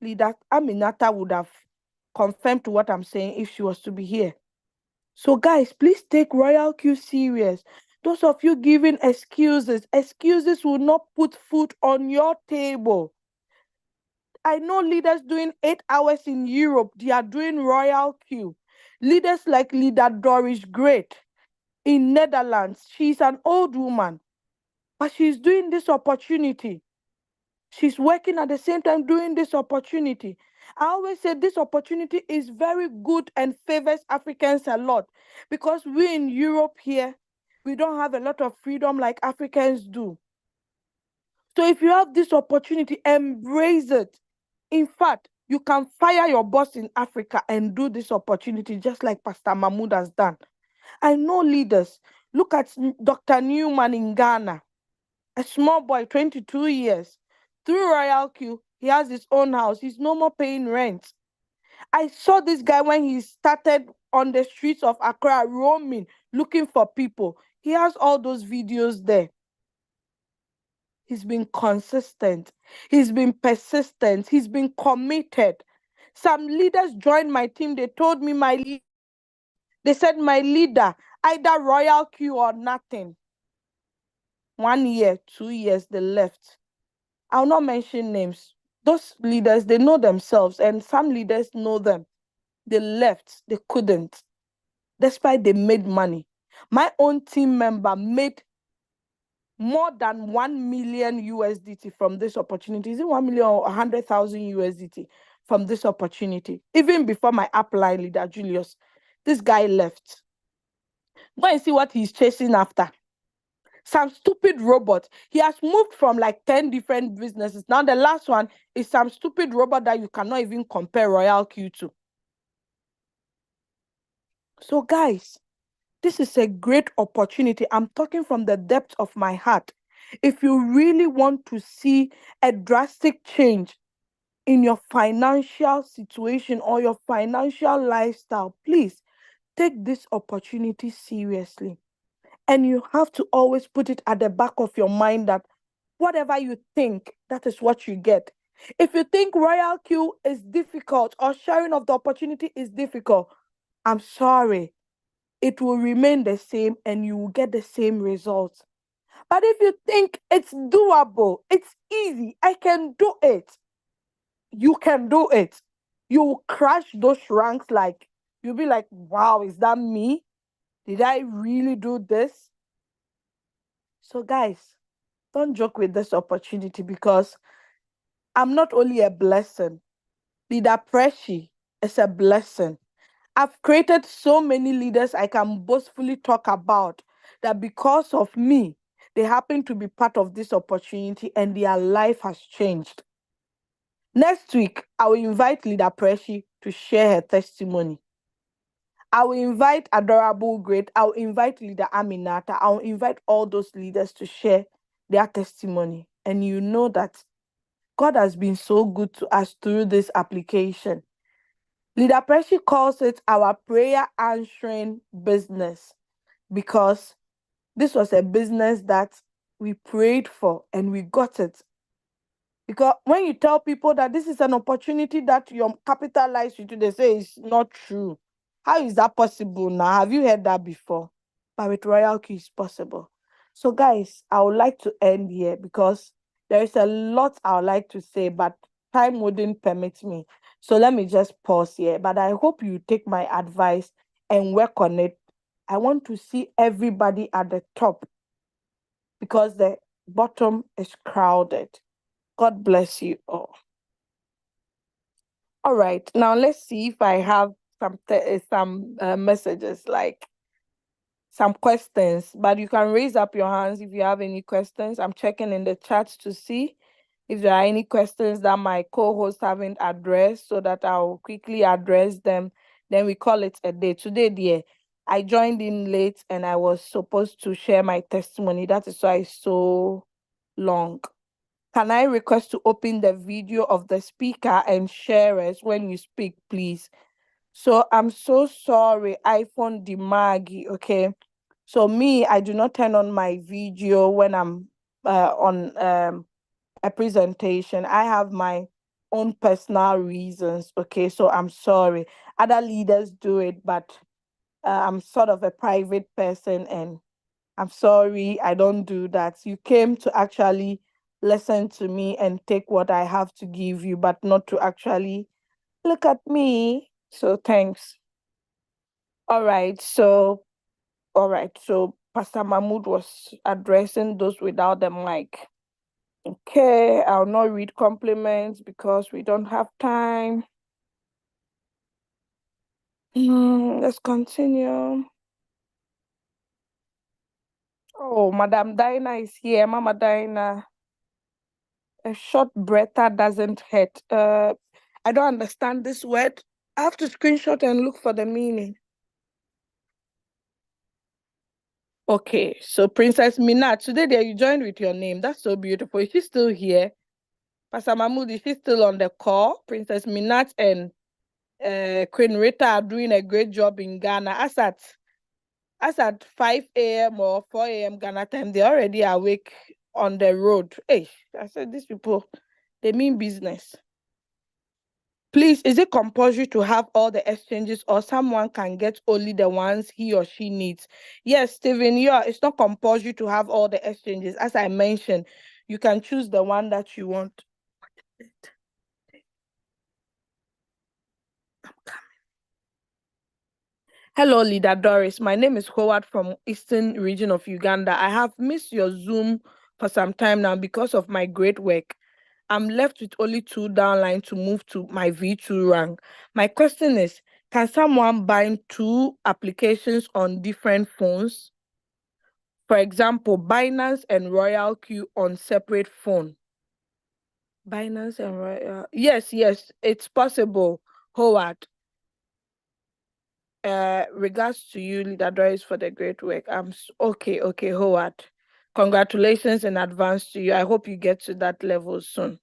Leader Aminata would have confirmed to what I'm saying if she was to be here. So guys, please take Royalq serious. Those of you giving excuses will not put food on your table. I know leaders doing 8 hours in Europe, they are doing Royalq. Leaders like leader Doris Great in Netherlands, she's an old woman, but she's doing this opportunity. She's working at the same time doing this opportunity. I always say this opportunity is very good and favors Africans a lot because we in Europe here, we don't have a lot of freedom like Africans do. So if you have this opportunity, embrace it. In fact, you can fire your boss in Africa and do this opportunity just like Pastor Mahmoud has done. I know leaders. Look at Dr. Newman in Ghana, a small boy, 22 years. Through Royalq, he has his own house. He's no more paying rent. I saw this guy when he started on the streets of Accra, roaming, looking for people. He has all those videos there. He's been consistent. He's been persistent. He's been committed. Some leaders joined my team. They told me, they said, my leader, either Royalq or nothing. 1 year, 2 years, they left. I'll not mention names. Those leaders, they know themselves, and some leaders know them. They left. They couldn't. Despite they made money. My own team member made more than 1 million USDT from this opportunity. Is it 1 million or 100,000 USDT from this opportunity? Even before my upline leader, Julius, this guy left. Go and see what he's chasing after. Some stupid robot. He has moved from like 10 different businesses. Now the last one is some stupid robot that you cannot even compare Royalq to. So guys, this is a great opportunity. I'm talking from the depth of my heart. If you really want to see a drastic change in your financial situation or your financial lifestyle, please take this opportunity seriously. And you have to always put it at the back of your mind that whatever you think, that is what you get. If you think Royalq is difficult or sharing of the opportunity is difficult, I'm sorry. It will remain the same and you will get the same results. But if you think it's doable, it's easy, I can do it, you can do it. You will crash those ranks like, you'll be like, wow, is that me? Did I really do this? So guys, don't joke with this opportunity because I'm not only a blessing. Leader Preshi is a blessing. I've created so many leaders I can boastfully talk about that because of me, they happen to be part of this opportunity and their life has changed. Next week, I will invite Leader Preshi to share her testimony. I will invite Adorable Great. I will invite Leader Aminata. I will invite all those leaders to share their testimony. And you know that God has been so good to us through this application. Leader Preshi calls it our prayer answering business because this was a business that we prayed for and we got it. Because when you tell people that this is an opportunity that you capitalize into, they say it's not true. How is that possible now? Have you heard that before? but with Royalq it's possible. So guys, I would like to end here because there is a lot I would like to say, but time wouldn't permit me. So let me just pause here. But I hope you take my advice and work on it. I want to see everybody at the top because the bottom is crowded. God bless you all. All right, now let's see if I have some messages, like some questions. But you can raise up your hands if you have any questions. I'm checking in the chat to see if there are any questions that my co-hosts haven't addressed, so that I'll quickly address them. Then we call it a day. Today, dear, I joined in late and I was supposed to share my testimony. That is why it's so long. Can I request to open the video of the speaker and sharers when you speak, please? So I'm so sorry, iPhone Dimagi, okay? So me, I do not turn on my video when I'm on a presentation. I have my own personal reasons, okay? So I'm sorry. Other leaders do it, but I'm sort of a private person and I'm sorry, I don't do that. You came to actually listen to me and take what I have to give you, but not to actually look at me. So thanks. All right. So Pastor Mahmoud was addressing those without the mic. Okay, I'll not read compliments because we don't have time. Let's continue. Oh, Madam Dinah is here. Mama Dinah. A short breather doesn't hurt. I don't understand this word. I have to screenshot and look for the meaning. Okay, so Princess Minat, today there you joined with your name. That's so beautiful. Is she still here? Pastor Mahmoud, is she still on the call? Princess Minat and Queen Rita are doing a great job in Ghana. As at 5 a.m. or 4 a.m. Ghana time, they're already awake on the road. Hey, I said, these people, they mean business. Please, is it compulsory to have all the exchanges or someone can get only the ones he or she needs? Yes, Stephen, it's not compulsory to have all the exchanges. As I mentioned, you can choose the one that you want. I'm coming. Hello, Leader Doris. My name is Howard from Eastern region of Uganda. I have missed your Zoom for some time now because of my great work. I'm left with only 2 downline to move to my V2 rank. My question is, can someone bind 2 applications on different phones? For example, Binance and Royalq on separate phone. Binance and Royal. Yes, it's possible, Howard. Regards to you, Leader Doris, for the great work. Okay, Howard. Congratulations in advance to you. I hope you get to that level soon.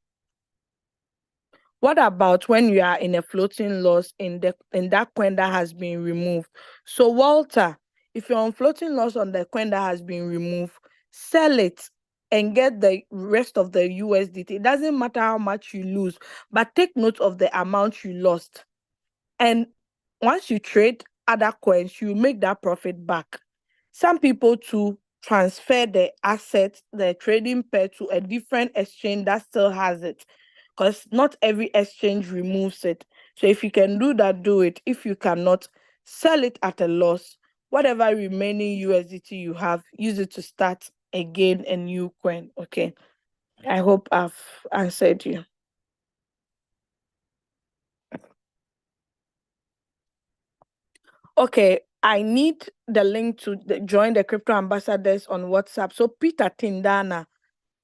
What about when you are in a floating loss in that coin that has been removed? So Walter, if you're on floating loss on the coin that has been removed, sell it and get the rest of the USDT. It doesn't matter how much you lose, but take note of the amount you lost. And once you trade other coins, you make that profit back. Some people to transfer the asset, the trading pair, to a different exchange that still has it, because not every exchange removes it. So if you can do that, do it. If you cannot, sell it at a loss. Whatever remaining USDT you have, use it to start again a new coin. Okay. I hope I've answered you. Okay, I need the link to join the crypto ambassadors on WhatsApp. So Peter Tindana,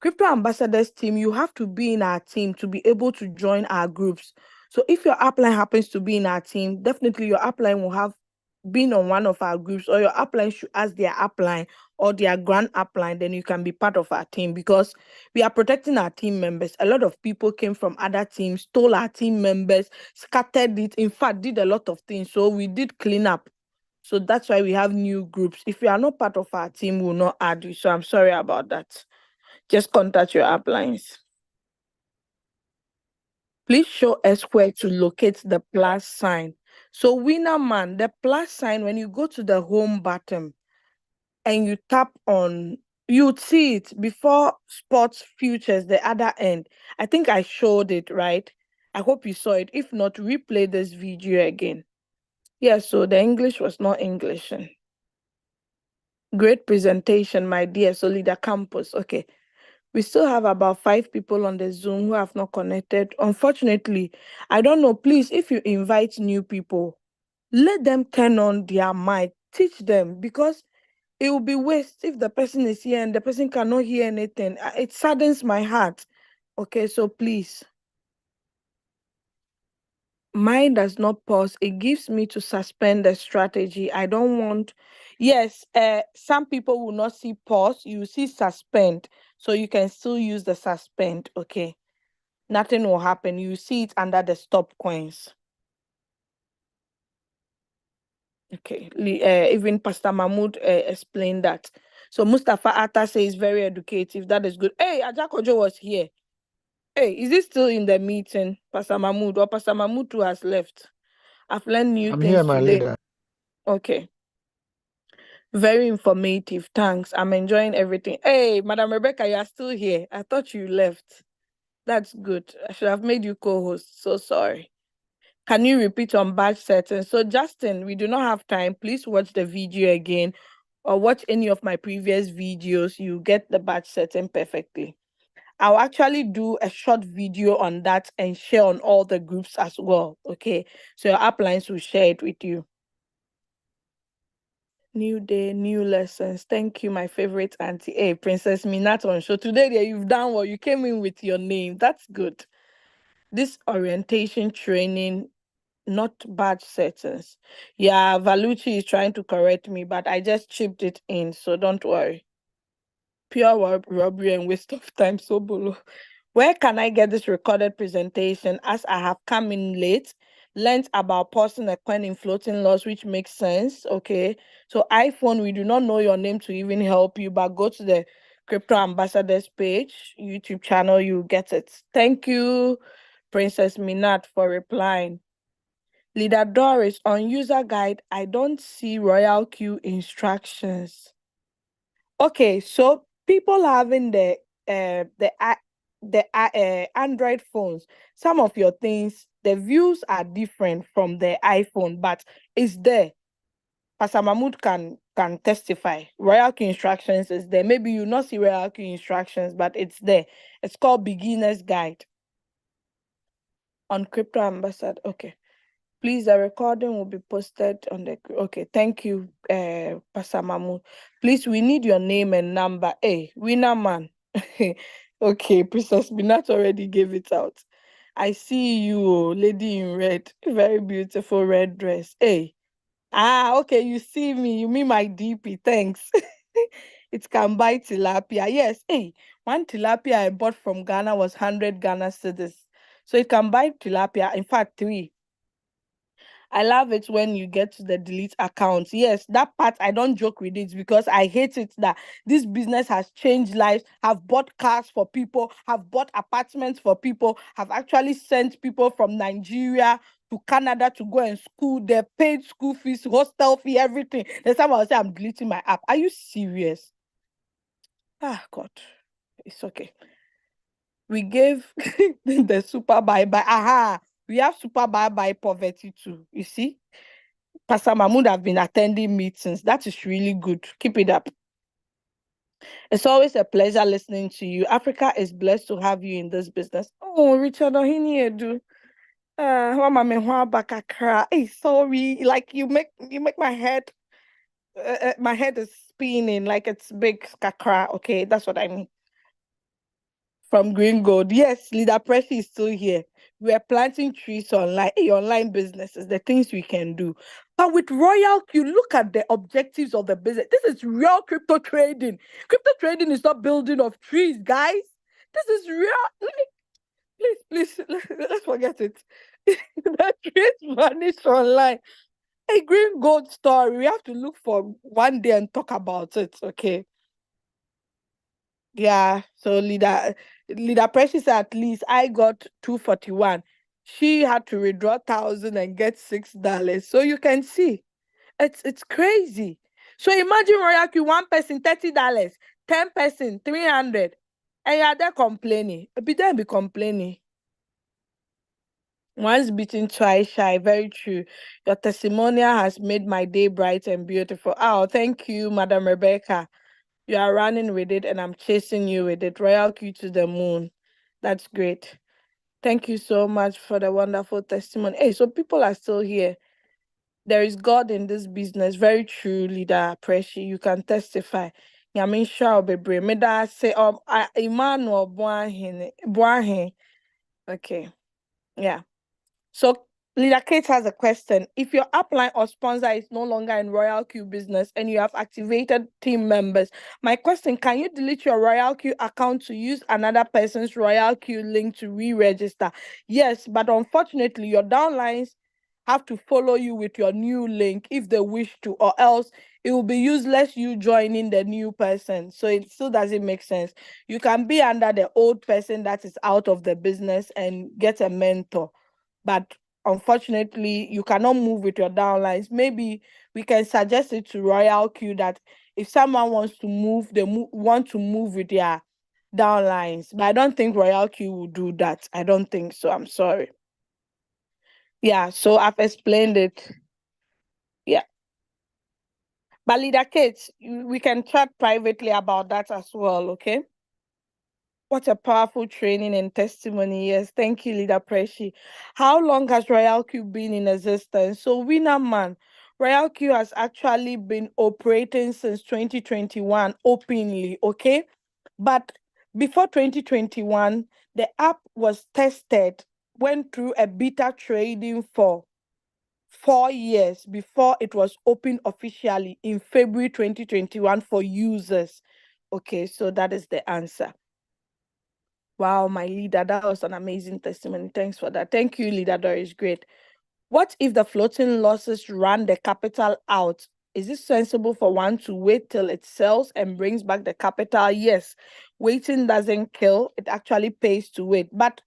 crypto ambassadors team, you have to be in our team to be able to join our groups. So if your upline happens to be in our team, definitely your upline will have been on one of our groups, or your upline should ask their upline or their grand upline, then you can be part of our team, because we are protecting our team members. A lot of people came from other teams, stole our team members, scattered it, in fact, did a lot of things. So we did clean up. So that's why we have new groups. If you are not part of our team, we will not add you. So I'm sorry about that. Just contact your uplines. Please show us where to locate the plus sign. So winner man, the plus sign, when you go to the home button, and you tap on, you'd see it before sports futures, the other end. I think I showed it, right? I hope you saw it. If not, replay this video again. Yeah, so the English was not English. Great presentation, my dear Solida Campus. Okay. We still have about 5 people on the Zoom who have not connected. Unfortunately, I don't know. Please, if you invite new people, let them turn on their mic. Teach them, because it will be waste if the person is here and the person cannot hear anything. It saddens my heart. Okay, so please. Mine does not pause. It gives me to suspend the strategy. I don't want. Yes, some people will not see pause. You see suspend. So you can still use the suspend. Okay. Nothing will happen. You see it under the stop coins. Okay. Even Pastor Mahmoud explained that. So Mustafa Atta says very educative. That is good. Hey, Ajakojo was here. Hey, is he still in the meeting, Pastor Mahmoud? Or Pastor Mahmoud too has left? I've learned new I'm things here, my today. leader. Okay. Very informative. Thanks. I'm enjoying everything. Hey, Madam Rebecca, you are still here. I thought you left. That's good. I should have made you co-host. So sorry. Can you repeat on badge settings? So Justin, we do not have time. Please watch the video again or watch any of my previous videos. You get the badge setting perfectly. I'll actually do a short video on that and share on all the groups as well. Okay. So your uplines will share it with you. New day, new lessons. Thank you, my favorite auntie. Hey, Princess Minat on show. Today, you've done well. You came in with your name. That's good. This orientation training, not badge settings. Yeah, Valucci is trying to correct me, but I just chipped it in, so don't worry. Pure robbery and waste of time, so below. Where can I get this recorded presentation, as I have come in late, learned about pausing a coin in floating loss, which makes sense, okay? So iPhone, we do not know your name to even help you, but go to the Crypto Ambassadors page, YouTube channel, you get it. Thank you, Princess Minat, for replying. Leader Doris, on user guide, I don't see Royalq instructions. Okay, so people having the Android phones, some of your things, the views are different from the iPhone, but it's there. Pastor Mahmoud can testify. Royalq instructions is there. Maybe you not see Royalq instructions, but it's there. It's called Beginner's Guide on Crypto Ambassador. Okay. Please, the recording will be posted on the... Okay, thank you, Pastor Mahmoud. Please, we need your name and number. Hey, winner man. Okay, Princess Binat already gave it out. I see you, lady in red. Very beautiful red dress. Hey. Okay, you see me. You mean my DP. Thanks. It can buy tilapia. Yes, hey, one tilapia I bought from Ghana was 100 Ghana cedis. So it can buy tilapia. In fact, 3. I love it when you get to the delete accounts. Yes, that part I don't joke with it, because I hate it that this business has changed lives, have bought cars for people, have bought apartments for people, have actually sent people from Nigeria to Canada to go and school. They paid school fees, hostel fee, everything. Then someone will say, I'm deleting my app. Are you serious? Ah, God. It's okay. We gave the super bye-bye. Aha. We have super bye-bye poverty too. You see? Pastor Mahmoud have been attending meetings. That is really good. Keep it up. It's always a pleasure listening to you. Africa is blessed to have you in this business. Oh, Richard Ohini, hey, sorry. Like you make my head is spinning like it's big kakra. Okay, that's what I mean. From Green Gold. Yes, Leader Pressy is still here. We are planting trees online, online businesses, the things we can do. But with Royalq, you look at the objectives of the business. This is real crypto trading. Crypto trading is not building of trees, guys. This is real. Please, let's forget it. The trees vanish online. A Green Gold story. We have to look for one day and talk about it, okay? Yeah, so leader Precious, at least I got 241. She had to withdraw 1,000 and get $6. So you can see it's crazy. So imagine Royalq, one person $30, 10 person 300, and you're there complaining. Be there be complaining. Once beaten, twice shy. Very true. Your testimonial has made my day bright and beautiful. Oh, thank you, Madam Rebecca. You are running with it, and I'm chasing you with it. Royalq to the moon. That's great. Thank you so much for the wonderful testimony. Hey, so people are still here. There is God in this business. Very true, Leader Pressy. You can testify. Yamin Shao Bebre. Meda say Emmanuel Boahin. Okay. Yeah. So Leader Kate has a question. If your upline or sponsor is no longer in Royalq business and you have activated team members, my question, can you delete your Royalq account to use another person's Royalq link to re-register? Yes, but unfortunately, your downlines have to follow you with your new link if they wish to, or else it will be useless you joining the new person. So it still doesn't make sense. You can be under the old person that is out of the business and get a mentor. But unfortunately, you cannot move with your downlines. Maybe we can suggest it to Royalq that if someone wants to move, they want to move with their downlines. But I don't think Royalq will do that. I don't think so. I'm sorry. Yeah, so I've explained it. Yeah. But Leader Kate, we can chat privately about that as well, okay? What a powerful training and testimony. Yes, thank you, Leader Pressy. How long has Royalq been in existence? So, Winner Man, Royalq has actually been operating since 2021 openly, okay? But before 2021, the app was tested, went through a beta trading for 4 years before it was open officially in February 2021 for users. Okay, so that is the answer. Wow, my leader, that was an amazing testimony. Thanks for that. Thank you, Leader Doris. Great. What if the floating losses run the capital out? Is it sensible for one to wait till it sells and brings back the capital? Yes. Waiting doesn't kill. It actually pays to wait. But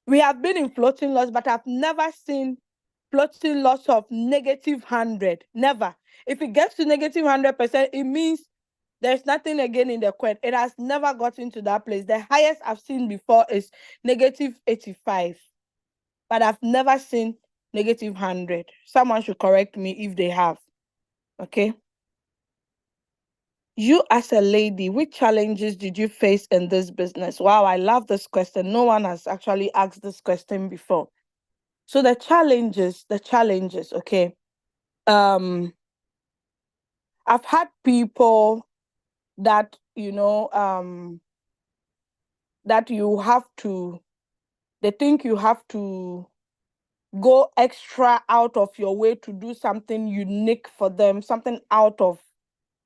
we have been in floating loss, but I've never seen floating loss of -100. Never. If it gets to -100%, it means there's nothing again in the coin. It has never gotten to that place. The highest I've seen before is -85, but I've never seen -100. Someone should correct me if they have. Okay. You as a lady, which challenges did you face in this business? Wow, I love this question. No one has actually asked this question before. So the challenges, okay. I've had people that, that they think you have to go extra out of your way to do something unique for them, something out of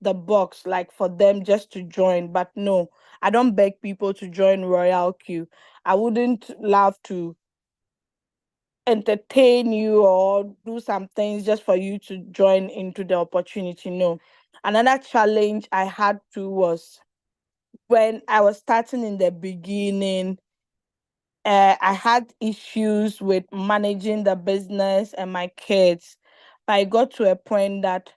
the box, like for them just to join. But no, I don't beg people to join Royalq. I wouldn't love to entertain you or do some things just for you to join into the opportunity. No. Another challenge I had to was when I was starting in the beginning, I had issues with managing the business and my kids. I got to a point that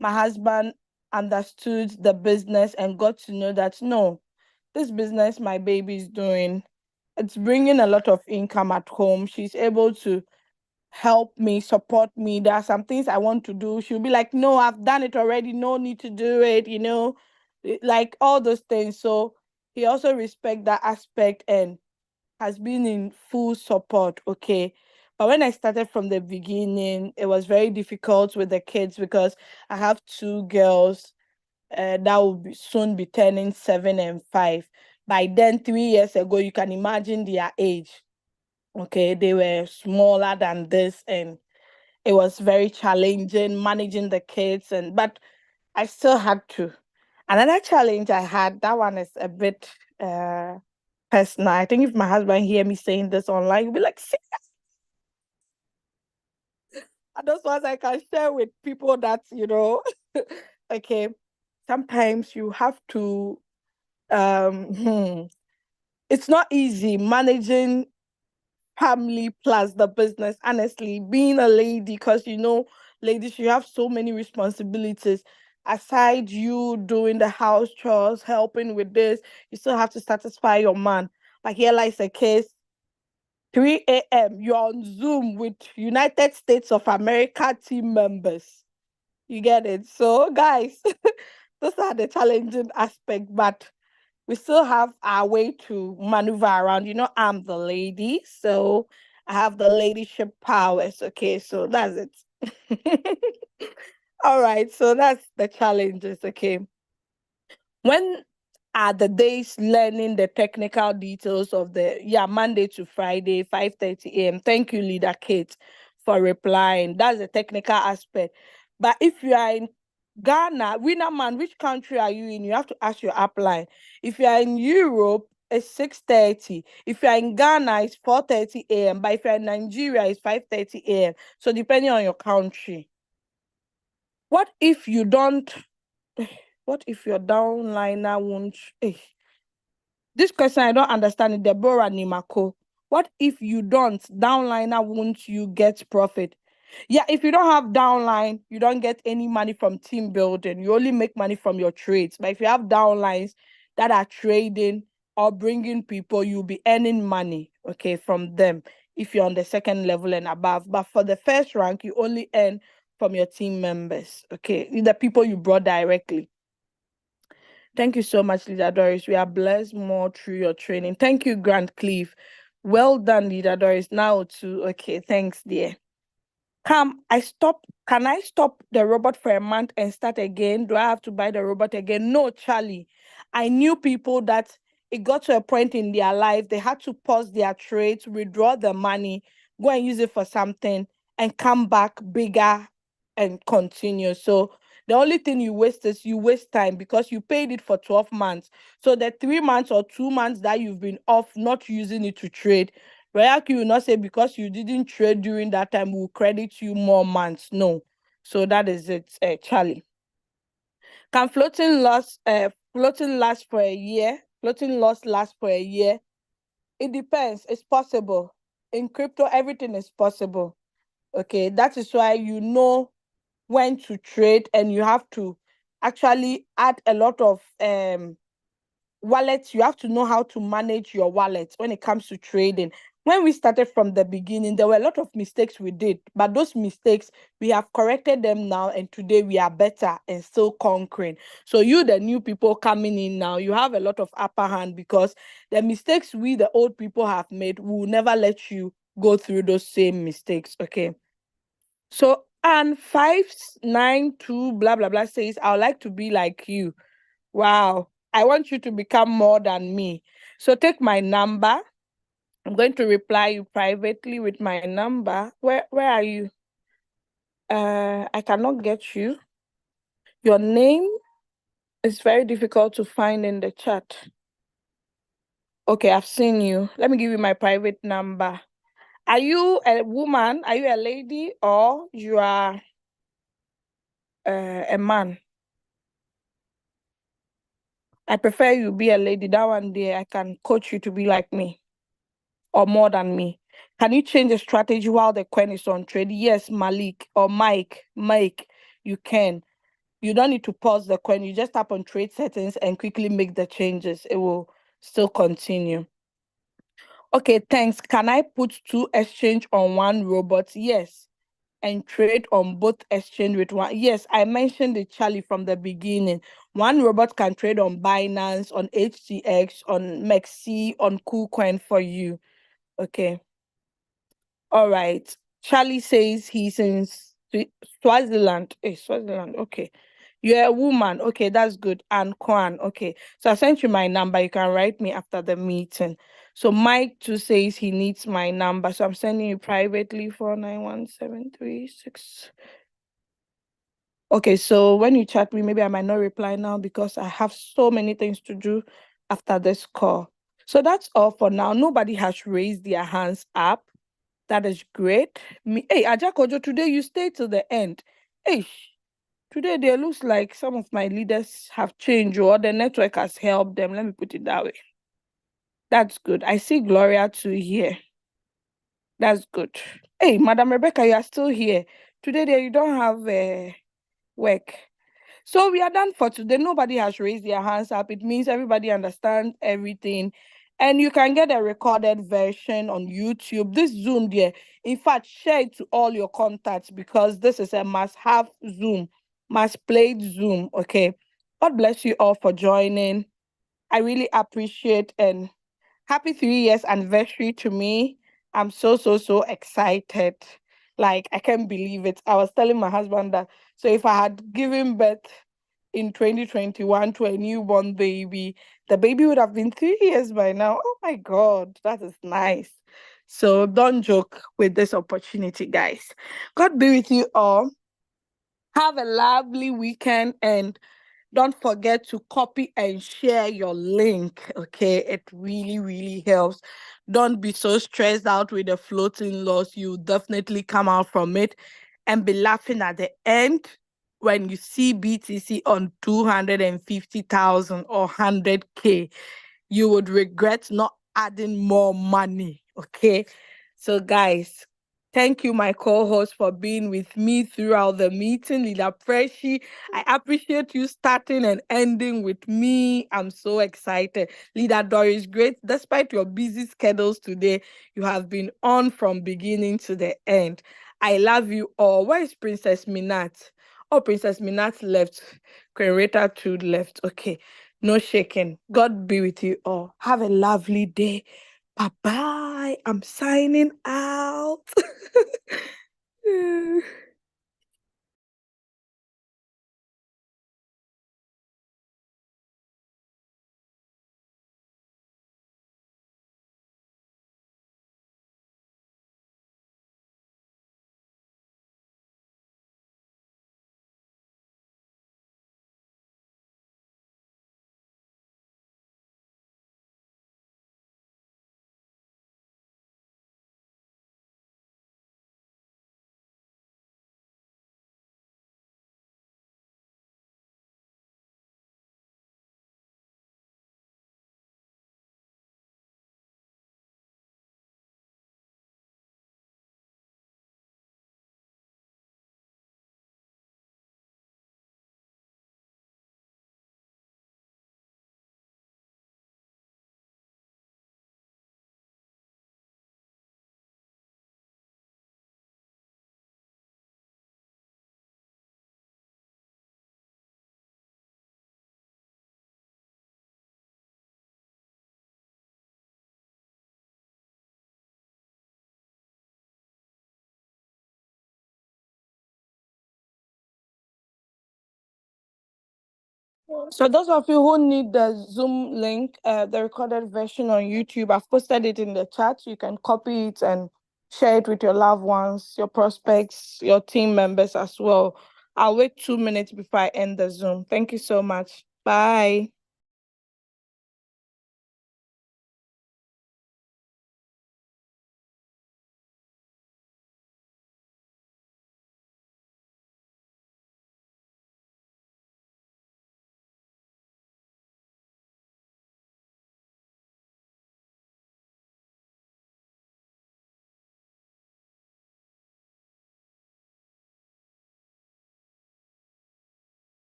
my husband understood the business and got to know that no, this business my baby is doing, it's bringing a lot of income at home. She's able to help me, support me. There are some things I want to do. She'll be like, no, I've done it already. No need to do it, like all those things. So he also respect that aspect and has been in full support. Okay. But when I started from the beginning, it was very difficult with the kids because I have two girls that will soon be turning 7 and 5. By then, 3 years ago, you can imagine their age. Okay, they were smaller than this, and it was very challenging managing the kids. But I still had to. Another challenge I had, that one is a bit personal. I think if my husband hear me saying this online, he'll be like, "See?" And those ones I can share with people that, okay. Sometimes you have to it's not easy managing family plus the business, honestly, being a lady, because ladies, you have so many responsibilities. aside you doing the house chores, helping with this, you still have to satisfy your man. Like here lies a case, 3 a.m., you're on Zoom with United States of America team members. You get it? So, guys, those are the challenging aspect, but we still have our way to maneuver around. I'm the lady, so I have the leadership powers. Okay, so that's it. All right, so that's the challenges. Okay. When are the days learning the technical details of Monday to Friday, 5:30 a.m.? Thank you, Leader Kate, for replying. That's the technical aspect. But if you are in Ghana, winner man, which country are you in? You have to ask your upline. If you are in Europe, it's 6:30. If you are in Ghana, it's 4:30 a.m. But if you are in Nigeria, it's 5:30 a.m. So depending on your country. What if you don't? What if your downliner won't? This question I don't understand it. Deborah Nimako. What if you don't? Downliner won't you get profit? Yeah, if you don't have downline, you don't get any money from team building. You only make money from your trades. But if you have downlines that are trading or bringing people, you'll be earning money, okay, from them if you're on the second level and above. But for the first rank, you only earn from your team members, okay, the people you brought directly. Thank you so much, Leader Doris. We are blessed more through your training. Thank you, Grant Cleve. Well done, Leader Doris. Now to, okay, thanks, dear. Can I stop the robot for a month and start again? Do I have to buy the robot again? No, Charlie. I knew people that it got to a point in their life, they had to pause their trades, withdraw the money, go and use it for something, and come back bigger and continue. So the only thing you waste is you waste time because you paid it for 12 months. So the 3 months or 2 months that you've been off, not using it to trade, Royalq will not say because you didn't trade during that time, we'll credit you more months. No. So that is it, Charlie. Can floating loss last for a year? Floating loss last for a year? It depends. It's possible. In crypto, everything is possible. Okay, that is why you know when to trade and you have to actually add a lot of wallets. You have to know how to manage your wallet when it comes to trading. When we started from the beginning, there were a lot of mistakes we did, but those mistakes, we have corrected them now, and today we are better and still conquering. So you, the new people coming in now, you have a lot of upper hand because the mistakes we, the old people, have made, we will never let you go through those same mistakes, okay? So, and 592 blah, blah, blah says, I would like to be like you. Wow. I want you to become more than me. So take my number. I'm going to reply you privately with my number. Where are you? I cannot get you. Your name is very difficult to find in the chat. Okay, I've seen you. Let me give you my private number. Are you a woman? Are you a lady? Or you are a man? I prefer you be a lady. That one day I can coach you to be like me or more than me. Can you change the strategy while the coin is on trade? Yes, Malik or Mike, you can. You don't need to pause the coin. You just tap on trade settings and quickly make the changes. It will still continue. Okay, thanks. Can I put 2 exchange on one robot? Yes. And trade on both exchange with one. Yes, I mentioned it, Charlie, from the beginning. One robot can trade on Binance, on HTX, on Mexi, on KuCoin for you. Okay. All right. Charlie says he's in Swaziland. Hey, Swaziland. Okay. You're a woman. Okay, that's good. And Kwan. Okay. So I sent you my number. You can write me after the meeting. So Mike too says he needs my number. So I'm sending you privately 4917336. Okay, so when you chat me, maybe I might not reply now because I have so many things to do after this call. So that's all for now. Nobody has raised their hands up. That is great. Hey, Ajakojo, today you stayed till the end. Hey, today there looks like some of my leaders have changed or the network has helped them. Let me put it that way. That's good. I see Gloria too here. That's good. Hey, Madam Rebecca, you are still here. Today there you don't have work. So we are done for today. Nobody has raised their hands up. It means everybody understands everything. And you can get a recorded version on YouTube. This Zoom there, in fact, share it to all your contacts because this is a must-have Zoom, must-play Zoom, okay? God bless you all for joining. I really appreciate and happy 3 years anniversary to me. I'm so excited. Like, I can't believe it. I was telling my husband that, so if I had given birth in 2021 to a newborn baby, the baby would have been 3 years by now. Oh my God, that is nice. So don't joke with this opportunity, guys. God be with you all. Have a lovely weekend and don't forget to copy and share your link, okay? It really helps. Don't be so stressed out with the floating loss. You definitely come out from it and be laughing at the end when you see BTC on 250,000 or 100K. You would regret not adding more money, okay? So guys, thank you, my co-host, for being with me throughout the meeting. Leader Freshie, I appreciate you starting and ending with me. I'm so excited. Leader Doris, great. Despite your busy schedules today, you have been on from beginning to the end. I love you all. Where is Princess Minat? Oh, Princess Minat left. Creator 2 left. Okay. No shaking. God be with you all. Have a lovely day. Bye-bye. I'm signing out. So those of you who need the Zoom link, the recorded version on YouTube, I've posted it in the chat. You can copy it and share it with your loved ones, your prospects, your team members as well. I'll wait 2 minutes before I end the Zoom. Thank you so much. Bye.